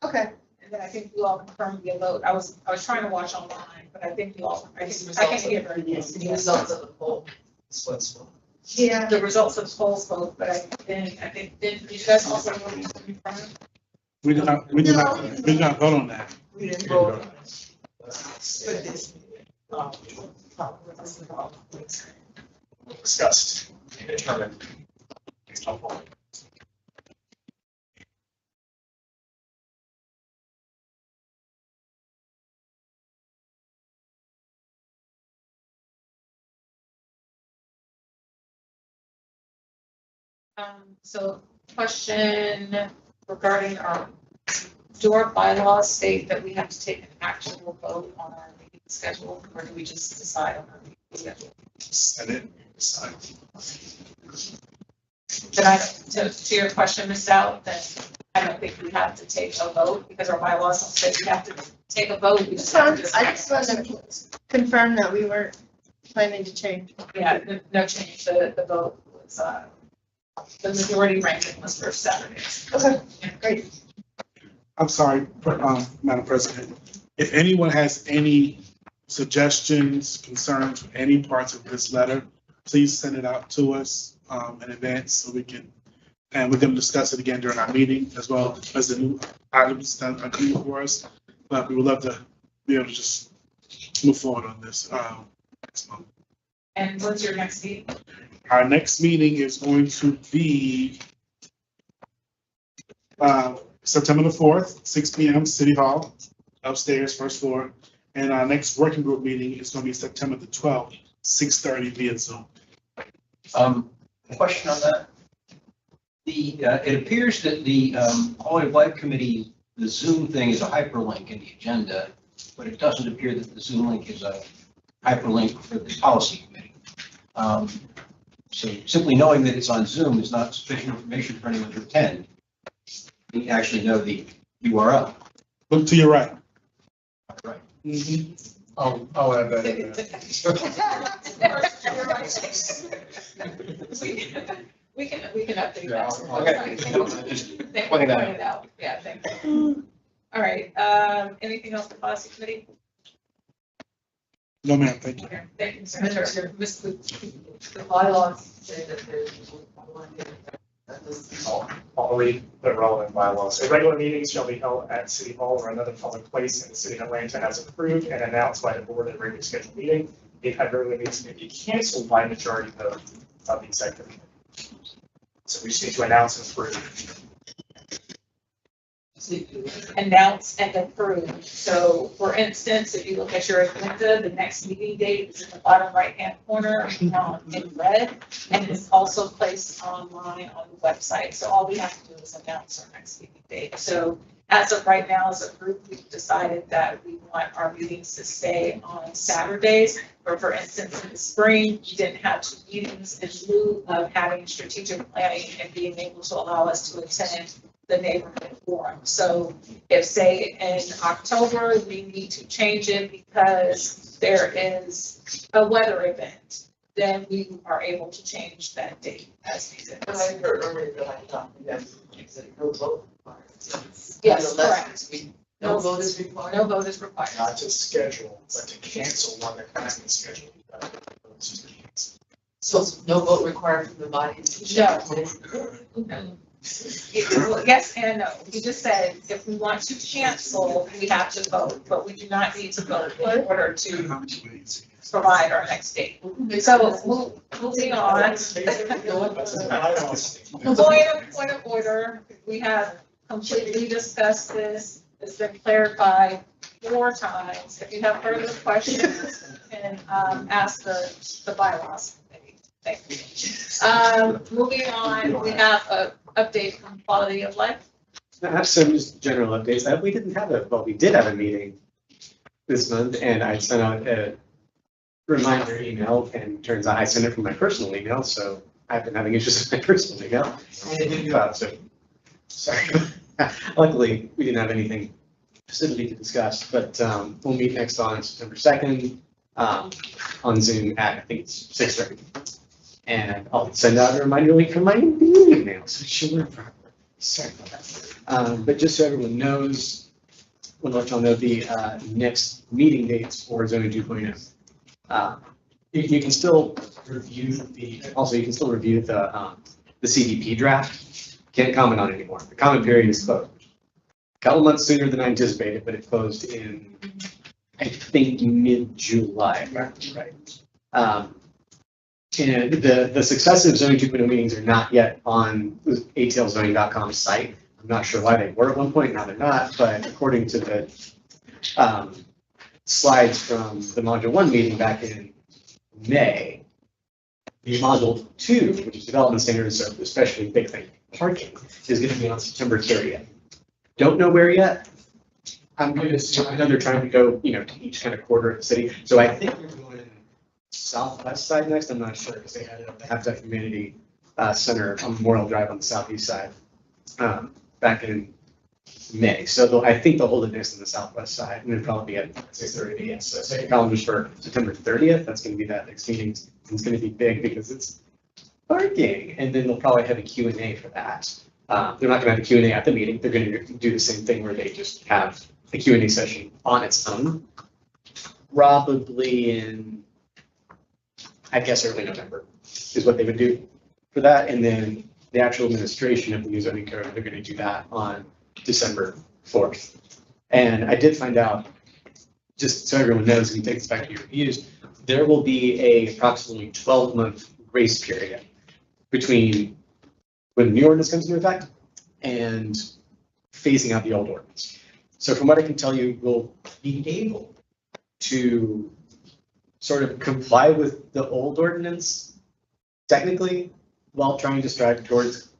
Okay. And then I think you all confirmed the vote. I was trying to watch online, but I think you all, I can't hear very well. The results of the poll. Yeah. the results of the polls vote, but I think, did you guys also vote in front? We did not vote on that. We didn't vote. Discussed and determined based on poll. So question regarding do our bylaws state that we have to take an actual vote on our meeting schedule, or do we just decide on our meeting schedule? Set it, decide. Then to your question, Ms. Stout, then I don't think we have to take a vote because our bylaws don't say we have to take a vote. We just have to I just wanted to confirm that we weren't planning to change. Yeah, no change. The vote was, the majority ranking was for Saturdays. Okay, great. I'm sorry, Madam President. If anyone has any suggestions, concerns with any parts of this letter, please send it out to us in advance so we can, and we're going to discuss it again during our meeting as well as the new items that are coming for us. But we would love to be able to just move forward on this next month. And when's your next meeting? Our next meeting is going to be September the 4th, 6 p.m. City Hall, upstairs, first floor. And our next working group meeting is going to be September the 12th, 6:30 via Zoom. Question on that. It appears that the Quality of Life Committee, the Zoom thing is a hyperlink in the agenda, but it doesn't appear that the Zoom link is a hyperlink for the policy committee. So simply knowing that it's on Zoom is not sufficient information for anyone to attend. You actually know the URL. Look to your right. Right. Mm-hmm. I'll add that in We can update that. Okay. Thank you for Pointing that pointing it out. Yeah, thank you. All right, anything else for policy committee? No, ma'am, thank you. Okay, thank you, Mr. Madam Chair. Chair, the bylaws say that there's one that does. I'll read the relevant bylaws. So regular meetings shall be held at City Hall or another public place in the city of Atlanta as approved and announced by the board at a regularly scheduled meeting. If regular meetings may be canceled by majority vote of the executive committee. So we just need to announce and approve. Announce and approve. So for instance, if you look at your agenda, the next meeting date is in the bottom right-hand corner in red, and it's also placed online on the website. So all we have to do is announce our next meeting date. So as of right now, as a group, we've decided that we want our meetings to stay on Saturdays. Or for instance, in the spring, we didn't have 2 meetings in lieu of having strategic planning and being able to allow us to attend the neighborhood forum. So if say in October, we need to change it because there is a weather event, then we are able to change that date as needed. But I heard earlier that I thought that you said no vote required. Yes, Unless correct. No vote is required. No vote is required. Not to schedule, but to cancel one that has been scheduled. So no vote required from the body? No. Yes and no. We just said if we want to cancel, we have to vote, but we do not need to vote in order to provide our next date. So moving on. Point of order, we have completely discussed this. It's been clarified 4 times. If you have further questions, you can ask the bylaws committee. Thank you. Moving on, we have a update on quality of life. I have some just general updates. We did have a meeting this month, and I sent out a reminder email, and turns out I sent it from my personal email, so I've been having issues with my personal email. And it didn't go out, so sorry. Luckily, we didn't have anything specifically to discuss, but we'll meet next on September 2nd on Zoom at, I think it's 6:30. And I'll send out a reminder link from my email, so it should work properly. Sorry about that. But just so everyone knows, we'll let y'all know the next meeting dates for Zoning 2.0. You can still review you can still review the CDP draft. Can't comment on it anymore. The comment period is closed. A couple months sooner than I anticipated, but it closed in, I think, mid-July, right? And the successive zoning 2.0 meetings are not yet on atlzoning.com site. I'm not sure why they were at one point, now they're not, but according to the slides from the module 1 meeting back in May, the module 2, which is development standards, so especially big thing, parking, is going to be on September 30th. Don't know where yet. I'm going to assume, I know they're trying to go, to each kind of quarter of the city. So I think we're going southwest side next. I'm not sure because they had the Habitat Community Center on Memorial Drive on the southeast side back in May. So I think they'll hold it next on the southwest side, and it'll probably be at 6:30 p.m. So second calendars for September 30th. That's going to be that next meeting. It's going to be big because it's parking, and then they'll probably have a Q&A for that. They're not going to have a Q&A at the meeting. They're going to do the same thing where they just have a Q&A session on its own, probably in, I guess, early November is what they would do for that. And then the actual administration of the new zoning code, they're going to do that on December 4th. And I did find out, just so everyone knows, and you take this back to your reviews, there will be a approximately 12-month grace period between when the new ordinance comes into effect and phasing out the old ordinance. So from what I can tell you, we'll be able to sort of comply with the old ordinance technically while trying to strive towards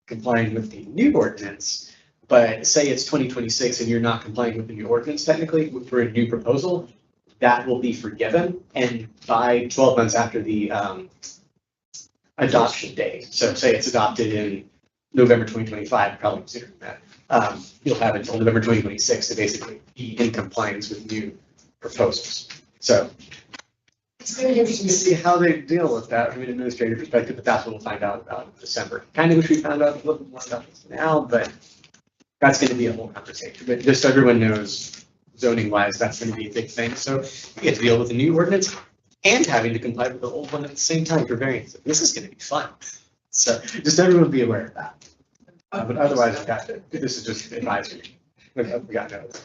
complying with the new ordinance. But say it's 2026 and you're not complying with the new ordinance technically for a new proposal, that will be forgiven. And by 12 months after the adoption date, so say it's adopted in November 2025, probably sooner than that, you'll have until November 2026 to basically be in compliance with new proposals. So it's going to be interesting to see how they deal with that from an administrative perspective, but that's what we'll find out about in December. Kind of wish we found out a little bit more about this now, but that's going to be a whole conversation. But just so everyone knows, zoning wise, that's going to be a big thing. So we get to deal with the new ordinance and having to comply with the old one at the same time for variance. This is going to be fun. So just everyone be aware of that. But otherwise, this is just advisory. We got notes.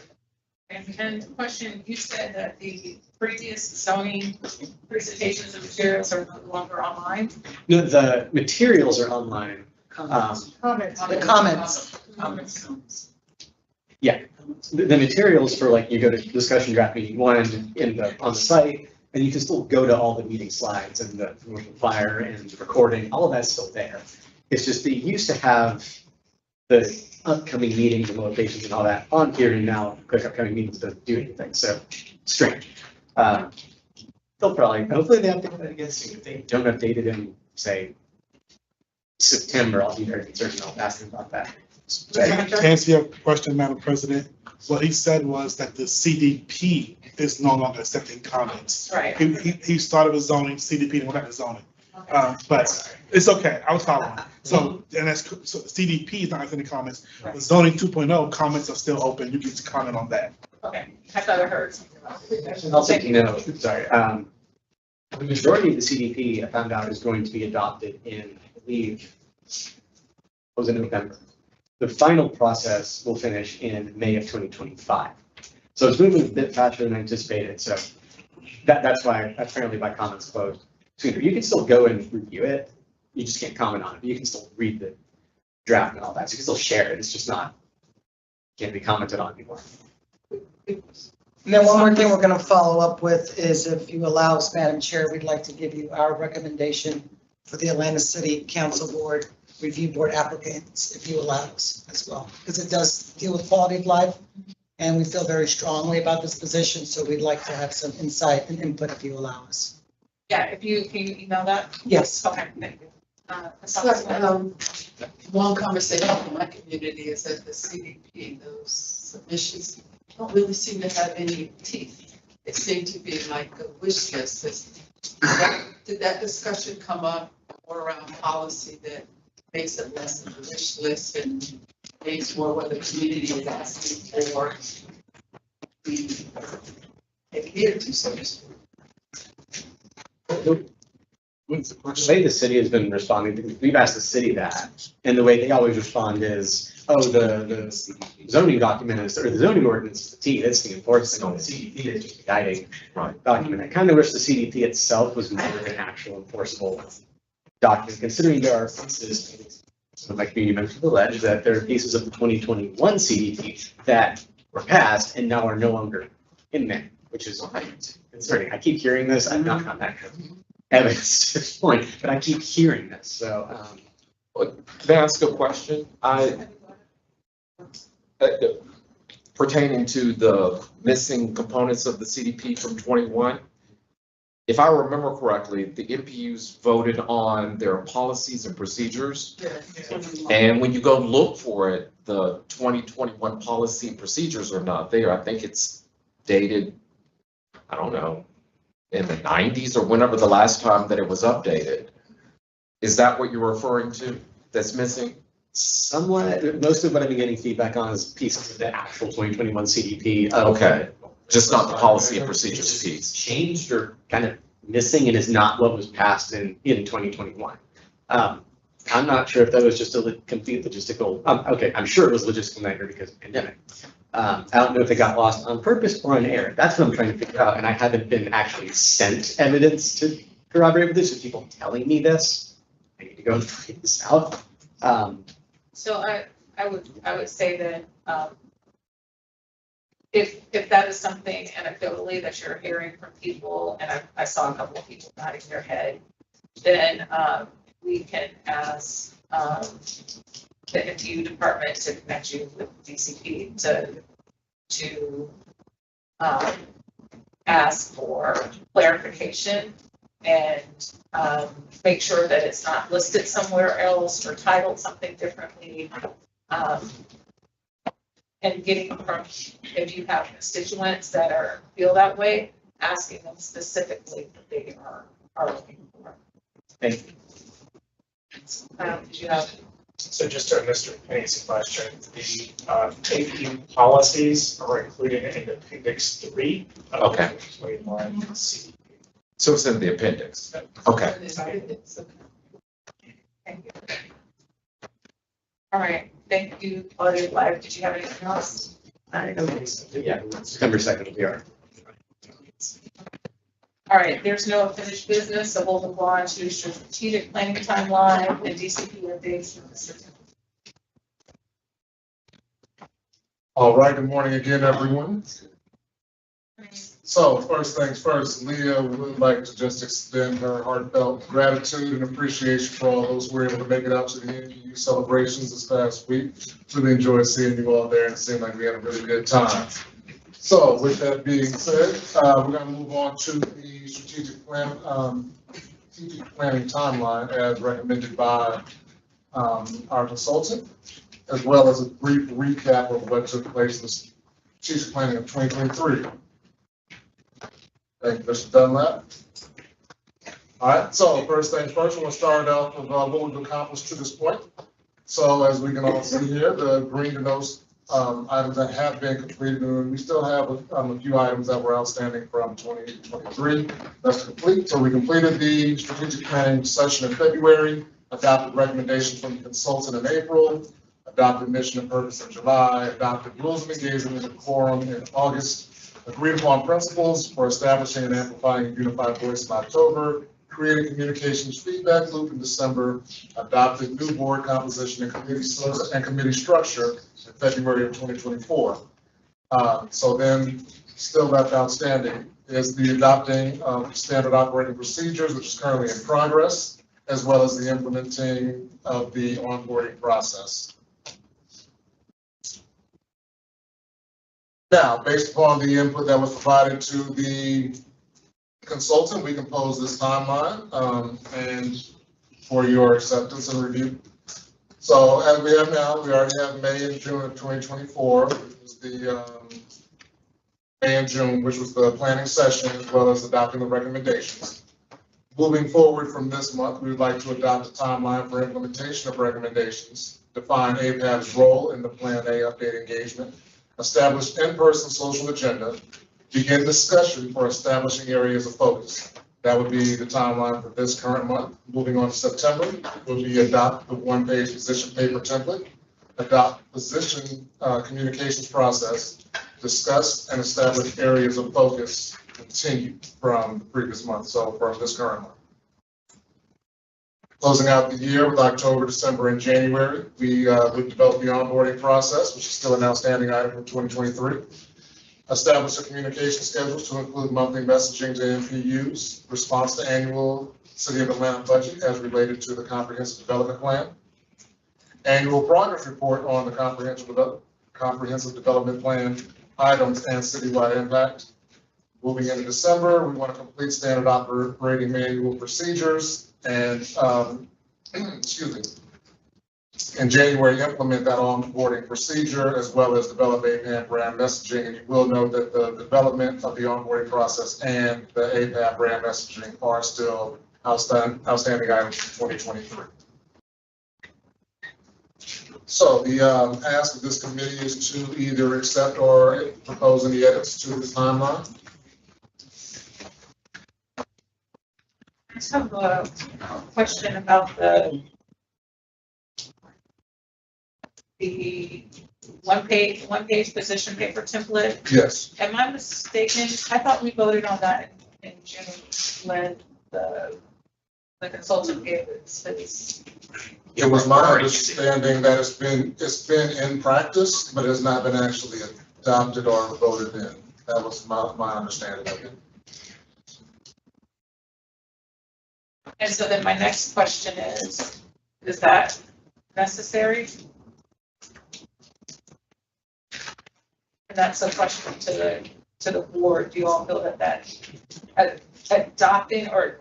And question, you said that the previous zoning presentations and materials are no longer online? No, the materials are online. Comments. The comments. Yeah, the materials for you go to discussion draft meeting 1 on the site, and you can still go to all the meeting slides and the commercial flyer and the recording, all of that's still there. It's just they used to have the upcoming meetings and locations and all that on here, and now quick upcoming meetings doesn't do anything, so strange. They'll probably, hopefully they update that again soon. If they don't update it in, say, September, I'll be very concerned and I'll ask them about that. To answer your question, Madam President, what he said was that the CDP is no longer accepting comments. Right. He started with zoning, CDP, and we're not zoning. But it's okay, I was following. So, and so CDP is not accepting comments. The zoning 2.0 comments are still open. You get to comment on that. Okay, I thought I heard. I'll take sorry. The majority of the CDP I found out is going to be adopted in, I believe, was in November. The final process will finish in May of 2025. So it's moving a bit faster than anticipated. So that's why apparently my comments closed sooner. You can still go and review it. You just can't comment on it. But you can still read the draft and all that. So you can still share it. It's just can't be commented on anymore. And then one more thing we're going to follow up with is, if you allow us, Madam Chair, we'd like to give you our recommendation for the Atlanta City Council Board Review Board applicants, if you allow us as well, because it does deal with quality of life, and we feel very strongly about this position, so we'd like to have some insight and input if you allow us. Yeah, can you email that? Yes. Okay, thank you. One conversation in my community is that the CDP, those submissions don't really seem to have any teeth. They seem to be like a wish list. Did that discussion come up more around policy that makes it less of a wish list and makes more what the community is asking for be adhered to, so to speak? The way the city has been responding, we've asked the city that, and the way they always respond is, oh, the zoning document is, or the zoning ordinance is the T, that's the enforcement, the CDP is just a guiding document. I kind of wish the CDP itself was more of an actual enforceable document, considering there are pieces, some of my community members will allege that there are pieces of the 2021 CDP that were passed and now are no longer in there, which is concerning. I keep hearing this, I've not gotten that evidence to this point, but I keep hearing this, so. Can I ask a question? Pertaining to the missing components of the CDP from 21. If I remember correctly, the MPUs voted on their policies and procedures. And when you go look for it, the 2021 policy and procedures are not there. I think it's dated, I don't know, in the 90s or whenever the last time that it was updated. Is that what you're referring to that's missing? Somewhat, most of what I've been getting feedback on is pieces of the actual 2021 CDP. Okay, just not the policy and procedures piece. Changed or kind of missing and is not what was passed in 2021. I'm not sure if that was just a complete logistical, okay, I'm sure it was a logistical nightmare because of the pandemic. I don't know if it got lost on purpose or on error. That's what I'm trying to figure out, and I haven't been actually sent evidence to corroborate with this, just people telling me this. I need to go and find this out. So I would say that, if that is something anecdotally that you're hearing from people, and I saw a couple of people nodding their head, then, we can ask, the MTU department to connect you with DCP to ask for clarification and make sure that it's not listed somewhere else or titled something differently. And getting from, if you have constituents that feel that way, asking them specifically what they are looking for. Thank you. Did you have? So just to Mr. Penny's question, the APU policies are included in Appendix 3 of the 2021 CDP. So it's in the appendix. Okay. Thank you. All right, thank you, Claudia. Live, did you have anything else? Yeah, September 2nd, we are. All right, there's no unfinished business, so we'll move on to strategic planning timeline and DCP updates from Mr. Tim. All right, good morning again, everyone. So first things first, Leah would like to just extend her heartfelt gratitude and appreciation for all those who were able to make it out to the NPU celebrations this past week. Really enjoyed seeing you all there and it seemed like we had a really good time. So with that being said, we're going to move on to the strategic planning timeline as recommended by our consultant, as well as a brief recap of what took place in the strategic planning of 2023. Thank you, Mr. Dunlap. All right, so first things first, we'll start out with what we've accomplished to this point. So as we can all see here, the green denotes items that have been completed, and we still have a few items that were outstanding from 2023. That's complete. So we completed the strategic planning session in February, adopted recommendations from the consultant in April, adopted mission and purpose in July, adopted rules of engagement and quorum in August, agreed upon principles for establishing and amplifying a unified voice in October, created communications feedback loop in December, adopted new board composition and committee structure in February of 2024. So then still left outstanding is the adopting of standard operating procedures, which is currently in progress, as well as the implementing of the onboarding process. Now, based upon the input that was provided to the consultant, we compose this timeline and for your acceptance and review. So as we have now, we already have May and June of 2024, which was the May and June, which was the planning session, as well as adopting the recommendations. Moving forward from this month, we would like to adopt a timeline for implementation of recommendations, define APAB's role in the Plan A update engagement, establish in-person social agenda, begin discussion for establishing areas of focus, That would be the timeline for this current month. Moving on to September, will be adopt the one-page position paper template, adopt position communications process, discuss and establish areas of focus, continue from the previous month, so from this current month. Closing out the year with October, December, and January, we developed the onboarding process, which is still an outstanding item for 2023. Establish a communication schedule to include monthly messaging to MPUs, response to annual City of Atlanta budget as related to the comprehensive development plan, annual progress report on the comprehensive development plan items and citywide impact. Moving into December, we want to complete standard operating manual procedures and, excuse me, in January, implement that onboarding procedure as well as develop APAB brand messaging. And you will note that the development of the onboarding process and the APAB brand messaging are still outstanding items for 2023. So the ask of this committee is to either accept or propose any edits to this timeline. I just have a question about the one page position paper template. Yes. Am I mistaken? I thought we voted on that in June when the consultant gave its. It was my understanding that it's been in practice, but it has not been actually adopted or voted in. That was my understanding of it. And so then my next question is that necessary? And that's a question to the board. Do you all feel that adopting or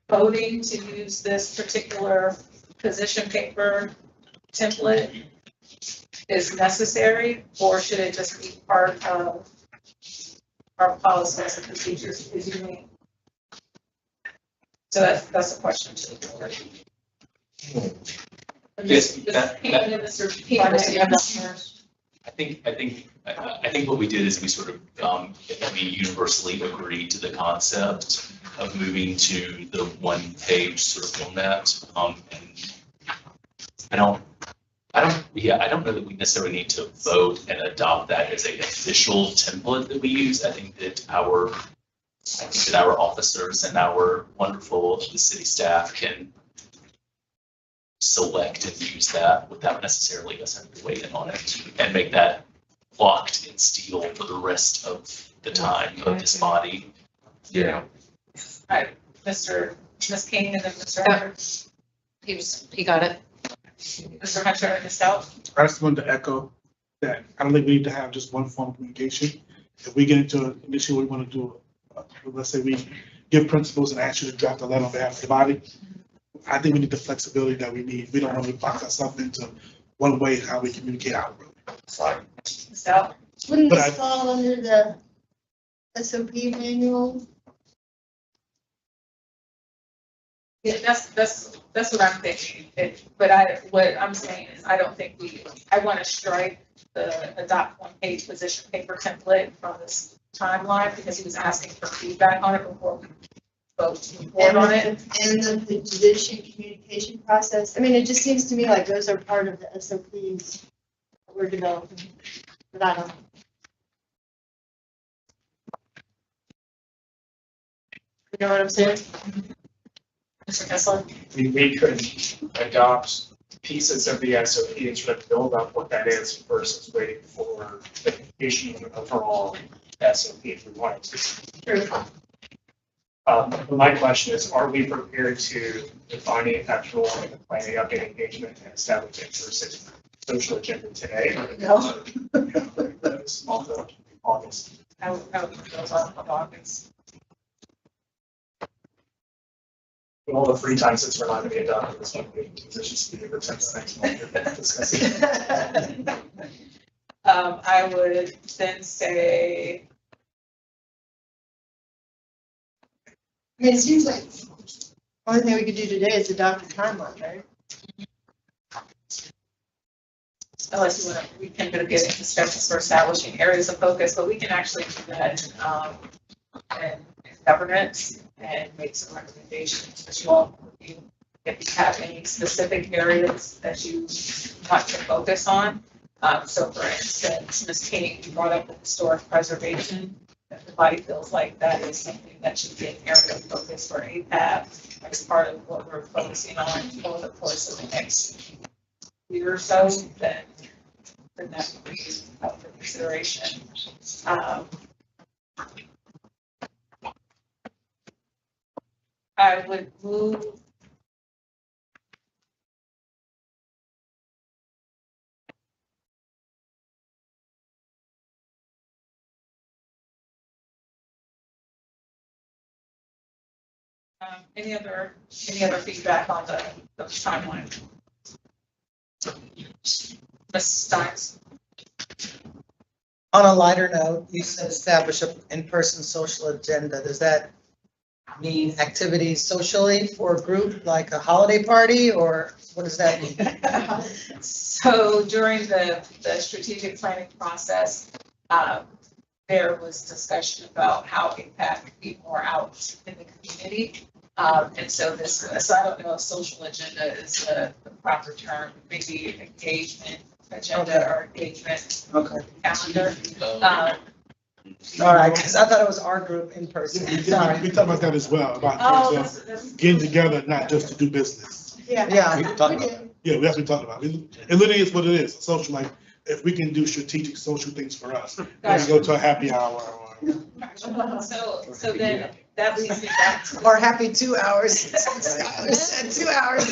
voting to use this particular position paper template is necessary, or should it just be part of our policies and procedures? So that's a question to the board. Yes, I think what we did is we sort of, we universally agreed to the concept of moving to the one-page sort of format. And I don't know that we necessarily need to vote and adopt that as an official template that we use. I think that our officers and our wonderful city staff can select and use that without necessarily us having to weigh in on it and make that locked in steel for the rest of the time of this body. Yeah. All right, Ms. King and then Mr. Hunter. He got it. Mr. Hunter and Ms. Stout. I just wanted to echo that I don't think we need to have just one form of communication. If we get into an issue we want to do, let's say we give principals and ask you to draft a letter on behalf of the body, I think we need the flexibility that we need. We don't want to box ourselves into one way how we communicate outwardly. Sorry. So, wouldn't this fall under the SOP manual? yeah, that's what I'm thinking. What I'm saying is I don't think I want to strike the adopt one-page position paper template from this timeline because he was asking for feedback on it before we vote on it. And the position communication process. I mean, it just seems to me like those are part of the SOPs that we're developing. But I don't know. You know what I'm saying? Mr. Kessler? We could adopt pieces of the SOP and sort of build up what that is versus waiting for the completion of an overall SOP if we wanted to. True. But my question is, are we prepared to define a actual plan A update engagement and establish it for a social agenda today? No. Small vote in August. I would put those on for August. With all the free time since we're not going to be adopting this one, positions to be able to next month. Discussing. I would then say. I mean, it seems like the only thing we could do today is adopt a timeline, right? Unless we can get into discussions for establishing areas of focus, but we can actually do that and governance and make some recommendations that you all review. If you have any specific areas that you want to focus on. So for instance, Ms. King, you brought up the historic preservation. If everybody feels like that is something that should be an area of focus for APAB as part of what we're focusing on over the course of the next year or so, then that would be up for consideration. I would move any other feedback on the timeline? Ms. Steins? On a lighter note, you said establish an in-person social agenda. Does that mean activities socially for a group, like a holiday party, or what does that mean? So during the strategic planning process, there was discussion about how APAC could be more out in the community. And so I don't know if social agenda is the proper term, maybe engagement agenda or engagement calendar. All right, because I thought it was our group in person. Sorry. We talked about that as well, about getting together, not just to do business. Yeah. We talked about that. Yeah, that's what we talked about. It literally is what it is. Social, like, if we can do strategic social things for us, let's go to a happy hour or. So then that leads me back to. Or happy 2 hours. Skylar said 2 hours.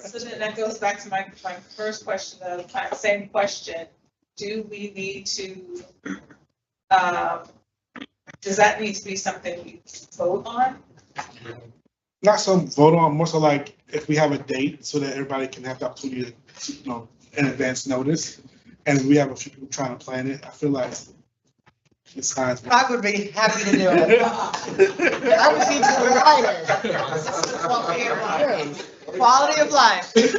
So then that goes back to my first question, the same question. Do we need to, does that need to be something we vote on? Not some vote on, more so like if we have a date so that everybody can have the opportunity to, in advance notice. And we have a few people trying to plan it. I feel like it's fine. I would be happy to do it. I would be delighted. Quality of life. There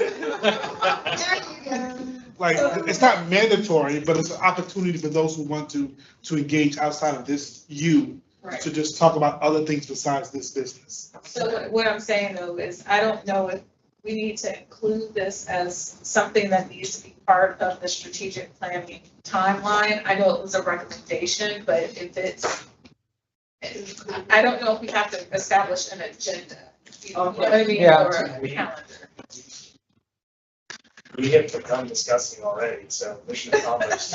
you go. Like, it's not mandatory, but it's an opportunity for those who want to engage outside of this to just talk about other things besides this business. So what I'm saying though is I don't know if we need to include this as something that needs to be part of the strategic planning timeline. I know it was a recommendation, but if it's, I don't know if we have to establish an agenda. You know what I mean? Or a calendar. We have begun discussing already, so mission accomplished.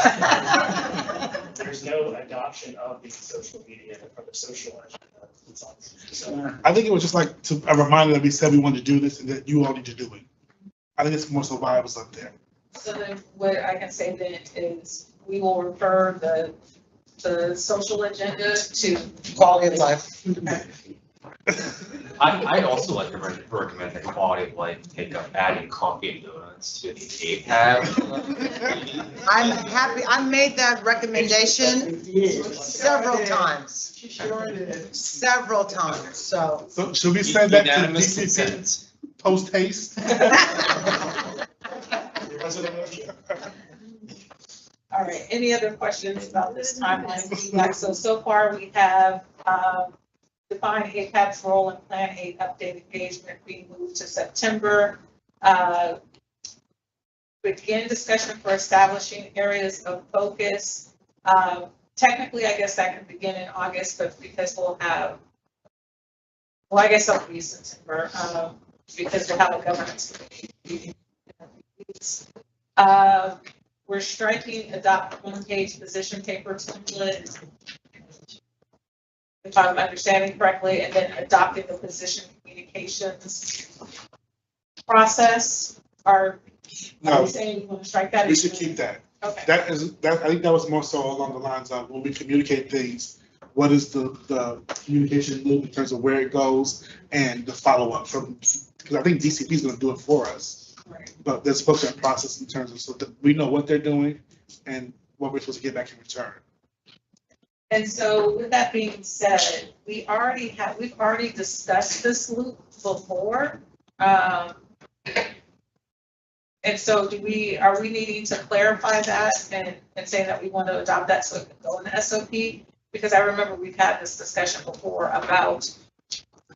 There's no adoption of the social media or the social agenda. So, I think it was just like a reminder that we said we wanted to do this and that you all need to do it. I think it's more so vibes up there. So then what I can say then is we will refer the social agenda to quality of life. I'd also like to recommend that quality of life take up adding coffee and donuts to the APAB. I'm happy, I made that recommendation several times. Several times, so. So should we send that to Unanimous DCP consent. post haste? All right, any other questions about this timeline? So far we have, define APAB's role in Plan 8 update engagement being moved to September. Begin discussion for establishing areas of focus. Technically, I guess that can begin in August, but because we'll have, well, I guess it'll be September, because we'll have a governance meeting. We're striking adopt one-page position paper template, if I'm understanding correctly, and then adopting the position communications process. Are you saying you want to strike that? We should keep that. Okay. I think that was more so along the lines of when we communicate things, what is the communication loop in terms of where it goes and the follow-up from, because I think DCP is going to do it for us. Right. But there's supposed to be a process in terms of so that we know what they're doing and what we're supposed to get back in return. And so with that being said, we've already discussed this loop before. And so are we needing to clarify that and say that we want to adopt that so it can go in the SOP? because I remember we've had this discussion before about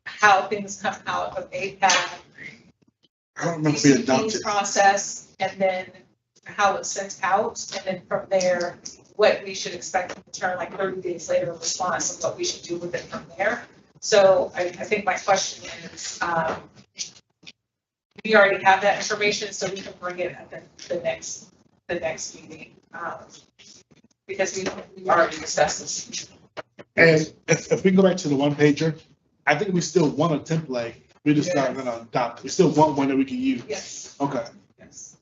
how things come out of APAB, I don't remember being DCP adopted. process, and then how it's sent out, and then from there, what we should expect in return, like 30 days later, a response, and what we should do with it from there. So I think my question is, we already have that information, so we can bring it at the next meeting. Because we already discussed this. And if we go back to the one pager, I think we still want a template. We just not gonna adopt it. We still want one that we can use. Yes. Okay. Yes.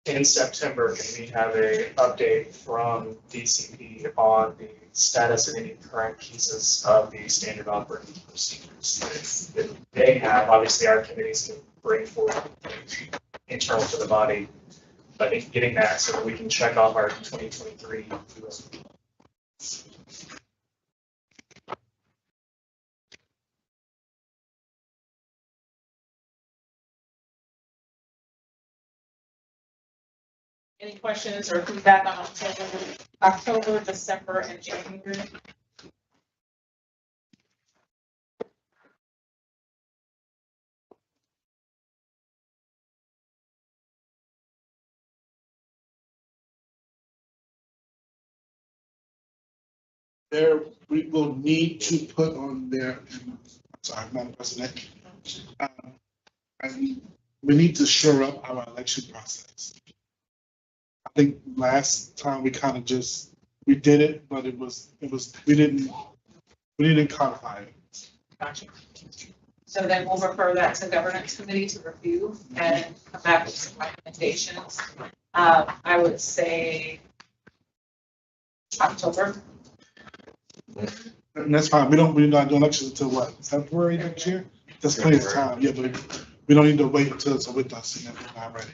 In September, can we have a update from DCP on the status of any current pieces of the standard operating procedures that they have? Obviously, our committees can bring forward internal to the body, but getting that so that we can check off our 2023. Any questions or feedback on October, December, and January? There, we will need to put on there, sorry, Madam President. And we need to shore up our election process. I think last time we kind of just, we did it, but we didn't codify it. Gotcha. So then we'll refer that to governance committee to review and come back with some recommendations. I would say October. And that's fine. We're not doing elections until what, February next year? That's plenty of time. Yeah, but we don't need to wait until it's with us and then we're not ready.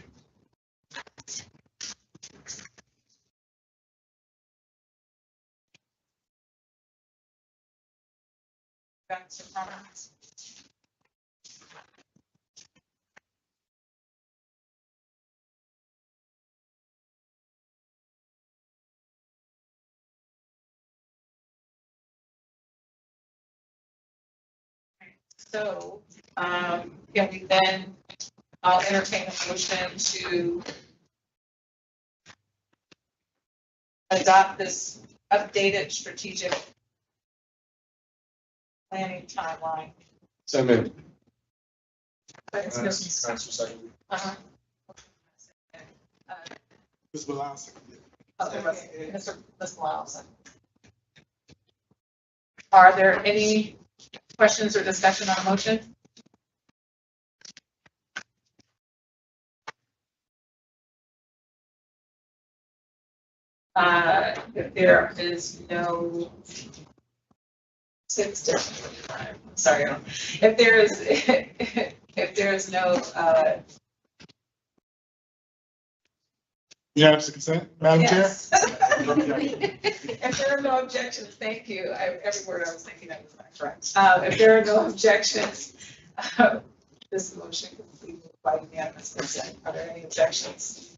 Back to comments. So, can we then, I'll entertain a motion to adopt this updated strategic planning timeline. So moved. Uh-huh. Ms. Belaus. Okay, Mr. Miles. Are there any questions or discussion on the motion? If there is no, sorry, if there is, if there is no, You have to consent, Madam Chair? yes. If there are no objections, thank you. Every word I was thinking that was not correct. If there are no objections, this motion completed by unanimous consent. Are there any objections?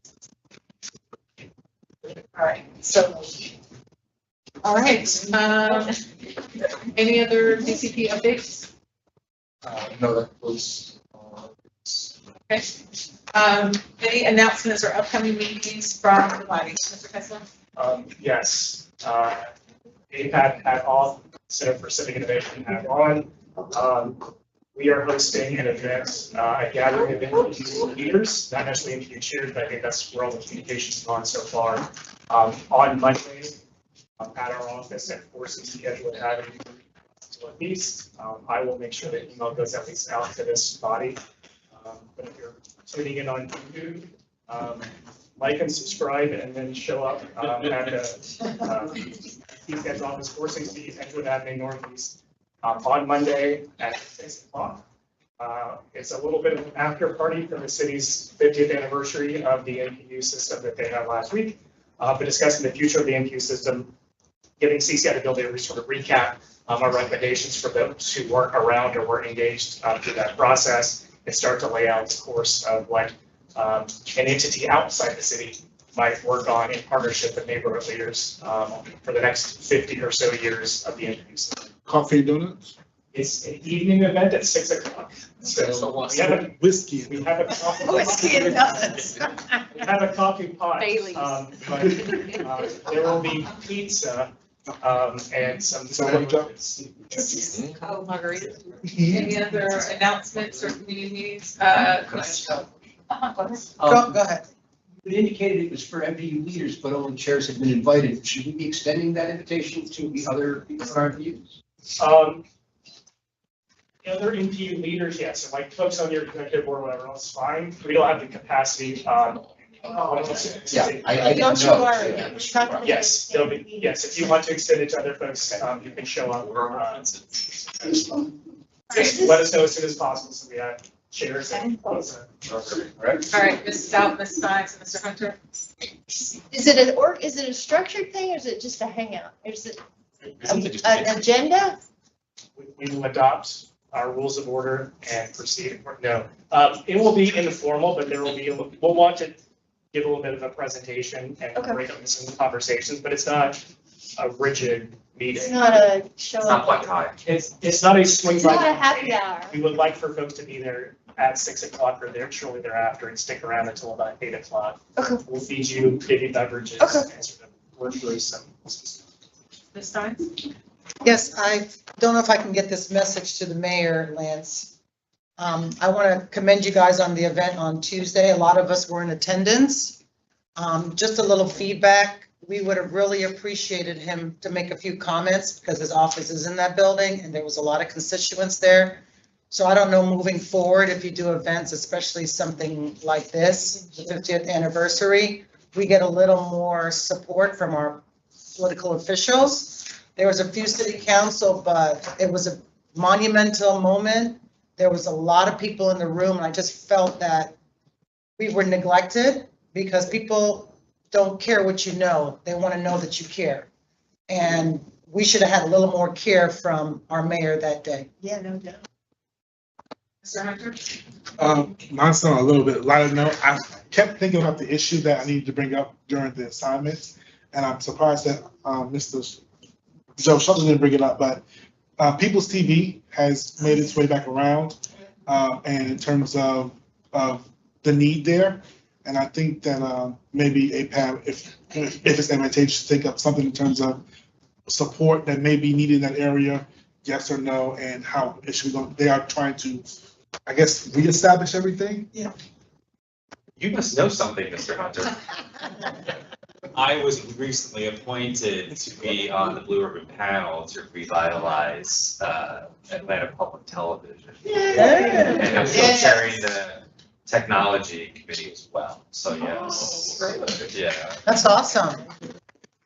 All right, so. All right, any other DCP updates? No, that was. Okay. Any announcements or upcoming meetings from the body? Mr. Kessler? Yes, APAB had off, Center for Civic Innovation had on. We are hosting an event, a gathering of NPU leaders, not necessarily NPU chairs, but I think that's where all the communication's gone so far. On Monday, at our office at 460 Edgewood Avenue, Northeast. I will make sure that email goes at least out to this body. But if you're tuning in on YouTube, like and subscribe and then show up at the East Edge office, 460 Edgewood Avenue Northeast, on Monday at 6 o'clock. It's a little bit of an after party for the city's 50th anniversary of the NPU system that they had last week, but discussing the future of the NPU system, giving CCI the ability to sort of recap our recommendations for those who weren't around or were engaged through that process, and start to lay out the course of what an entity outside the city might work on in partnership with neighborhood leaders for the next 50 or so years of the increase. Coffee and donuts? It's an evening event at 6 o'clock. So we have a Whiskey. we have a coffee. Whiskey and donuts. We have a coffee pot. Baileys. But there will be pizza and some. Oh, margarita. Any other announcements or community meetings? Go ahead. It indicated it was for MPU leaders, but only chairs have been invited. Should we be extending that invitation to the other RVUs? Other NPU leaders, yes, and like folks on your executive board, or whatever else, is fine. We don't have the capacity. Yeah, I didn't Don't you know. worry. Yeah. Yes, there'll be, yes, if you want to extend it to other folks, you can show up. Just let us know as soon as possible, so we have chairs and. Right. All right, Ms. Stout, Ms. Stein, and Mr. Hunter. Is it a structured thing or is it just a hangout? Is it an agenda? We will adopt our rules of order and proceed, no. It will be informal, but there will be, we'll want to give a little bit of a presentation and Okay. break up some conversations, but it's not a rigid meeting. It's not a show. It's not black tie. It's not a swing It's not by. a happy hour. We would like for folks to be there at 6 o'clock or there shortly thereafter and stick around until about 8 o'clock. Okay. We'll feed you, give you beverages. Okay. And sort of work through some. Ms. Stein? Yes, I don't know if I can get this message to the mayor, Lance. I want to commend you guys on the event on Tuesday. A lot of us were in attendance. Just a little feedback. We would have really appreciated him to make a few comments because his office is in that building and there was a lot of constituents there. So I don't know moving forward, if you do events, especially something like this, the 50th anniversary, we get a little more support from our political officials. There was a few city council, but it was a monumental moment. There was a lot of people in the room, and I just felt that we were neglected because people don't care what you know. They want to know that you care. And we should have had a little more care from our mayor that day. Yeah, no doubt. Mr. Hunter? Mine's on a little bit lighter note. I kept thinking about the issue that I needed to bring up during the assignments, and I'm surprised that Mr. Joe Shelton didn't bring it up, but People's TV has made its way back around, and in terms of the need there, and I think that maybe APAB, if it's advantageous, to take up something in terms of support that may be needed in that area, yes or no, and how it should be going. They are trying to, I guess, reestablish everything. Yeah. You must know something, Mr. Hunter. I was recently appointed to be on the Blue Ribbon panel to revitalize Atlanta Public Television. And I'm still chairing the technology committee as well, so yes. Yeah. That's awesome.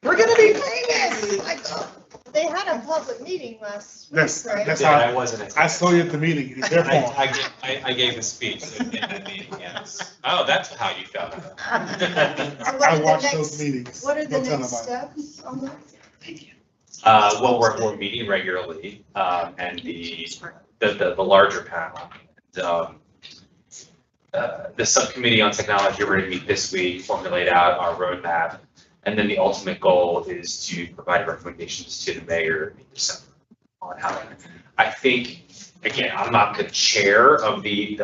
We're gonna be famous. My God. They had a public meeting last week, That's right? that's Yeah, how I wasn't. I saw you at the meeting. Therefore, I gave a speech in that meeting, yes. Oh, that's how you found out. So what I are the watched next- those meetings. What are the Don't tell next nobody. steps on that? Well, we're meeting regularly, and the larger panel. The subcommittee on technology, we're gonna meet this week, formulate out our roadmap. And then the ultimate goal is to provide recommendations to the mayor in December on how. I think, again, I'm not the chair of the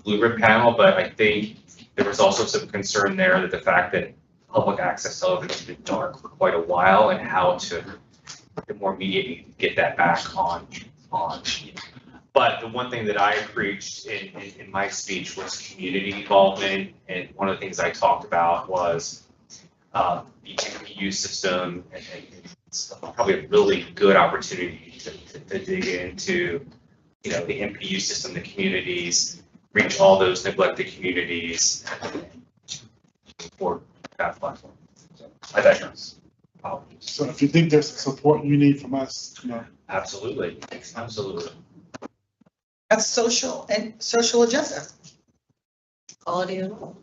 Blue Ribbon panel, but I think there was also some concern there that the fact that public access television has been dark for quite a while and how to more immediately get that back on. But the one thing that I preached in my speech was community involvement, and one of the things I talked about was the MPU system, and it's probably a really good opportunity to dig into, the MPU system, the communities, reach all those neglected communities for that platform. So I digress. Apologies. So if you think there's support you need from us, Absolutely, absolutely. That's social agenda. Quality of life.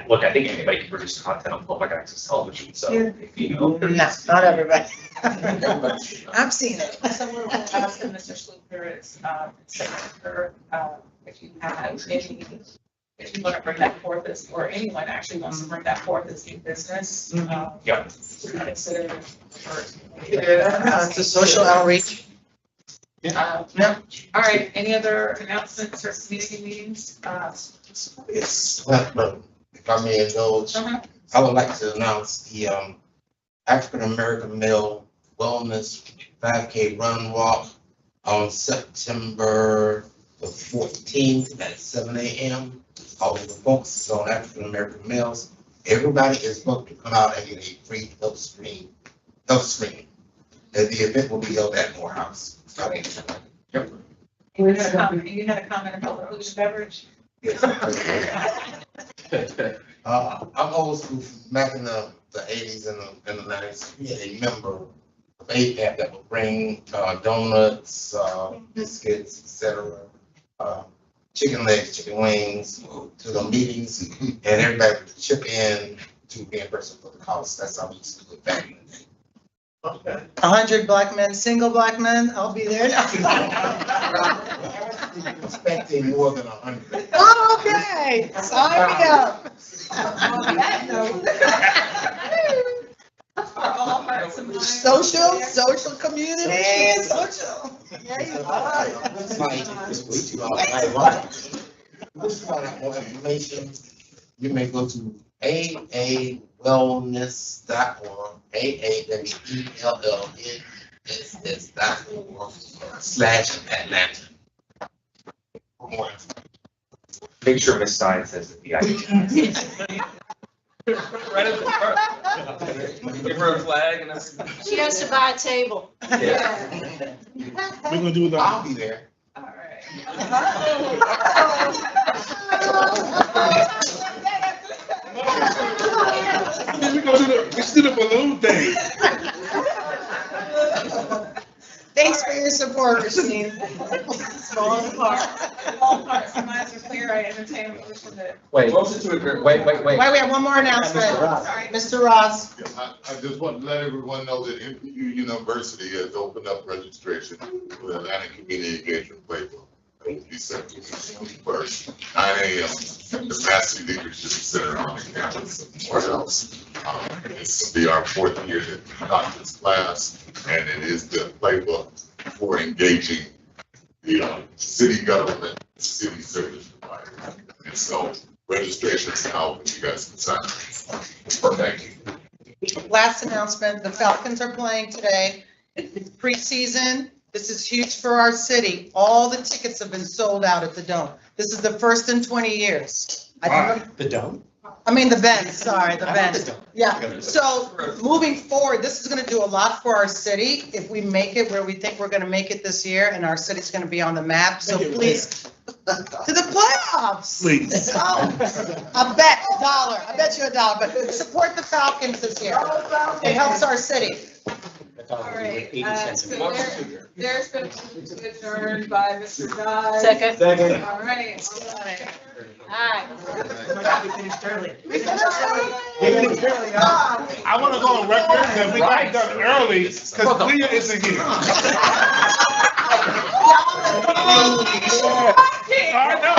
Look, I think anybody can produce content on public access television, so if you know. Not everybody. I've seen it. Someone will ask Mr. Schluter, if you have any if you want to bring that forth as, or anyone actually wants to bring that forth as new business, Yep. consider it for. It's a social outreach. Yeah. All right, any other announcements or community meetings? Yes, well, if I may indulge, I would like to announce the African American Male Wellness 5K Run Walk on September the 14th at 7 a.m. All of the focus is on African American males. Everybody is supposed to come out and get a free health screening. And the event will be held at Morehouse. Yep. You had a comment about the food and beverage? Yes. I'm old school from back in the 80s and the 90s. We had a member of APAB that would bring donuts, biscuits, etc., chicken legs, chicken wings to the meetings, and everybody would chip in to reimburse for the cost. That's how we used to do it back in the day. 100 black men, single black men, I'll be there. Expecting more than 100. Oh, okay, sign me up. On that note. For all hearts and minds. Social community, social. There you go. This is more information. You may go to aawellness.org, aawellness.org/Atlanta. Make sure Ms. Stein says the VIP. Right at the front. Give her a flag and that's. She has to buy a table. Yeah. We're gonna do the. I'll be there. All right. We should do the balloon thing. Thanks for your support, Christine. All hearts and minds are clear. I entertain a motion to. Wait, Motion to adjourn. wait. Wait, we have one more announcement. Sorry. Mr. Ross. Yeah, I just want to let everyone know that NPU University has opened up registration for the Atlanta Community Engagement Playbook. It will be September 21st, 9 a.m. at the Massey Leadership Center on the campus of Morehouse. This will be our 4th year that we taught this class, and it is the playbook for engaging the city government, city service provider. And so registration is now open. You guys can sign up. Thank you. Last announcement, the Falcons are playing today. It's preseason. This is huge for our city. All the tickets have been sold out at the Dome. This is the first in 20 years. The Dome? I mean, the Benz, sorry, the Benz. Yeah, so moving forward, this is gonna do a lot for our city if we make it where we think we're gonna make it this year and our city's gonna be on the map. So please, to the playoffs. Please. I bet you $1, but support the Falcons this year. It helps our city. All right, so there's been adjourned by Mr. Dodd. Second. All right. Hi. I want to go on record that we got done early because Leah isn't here. I know.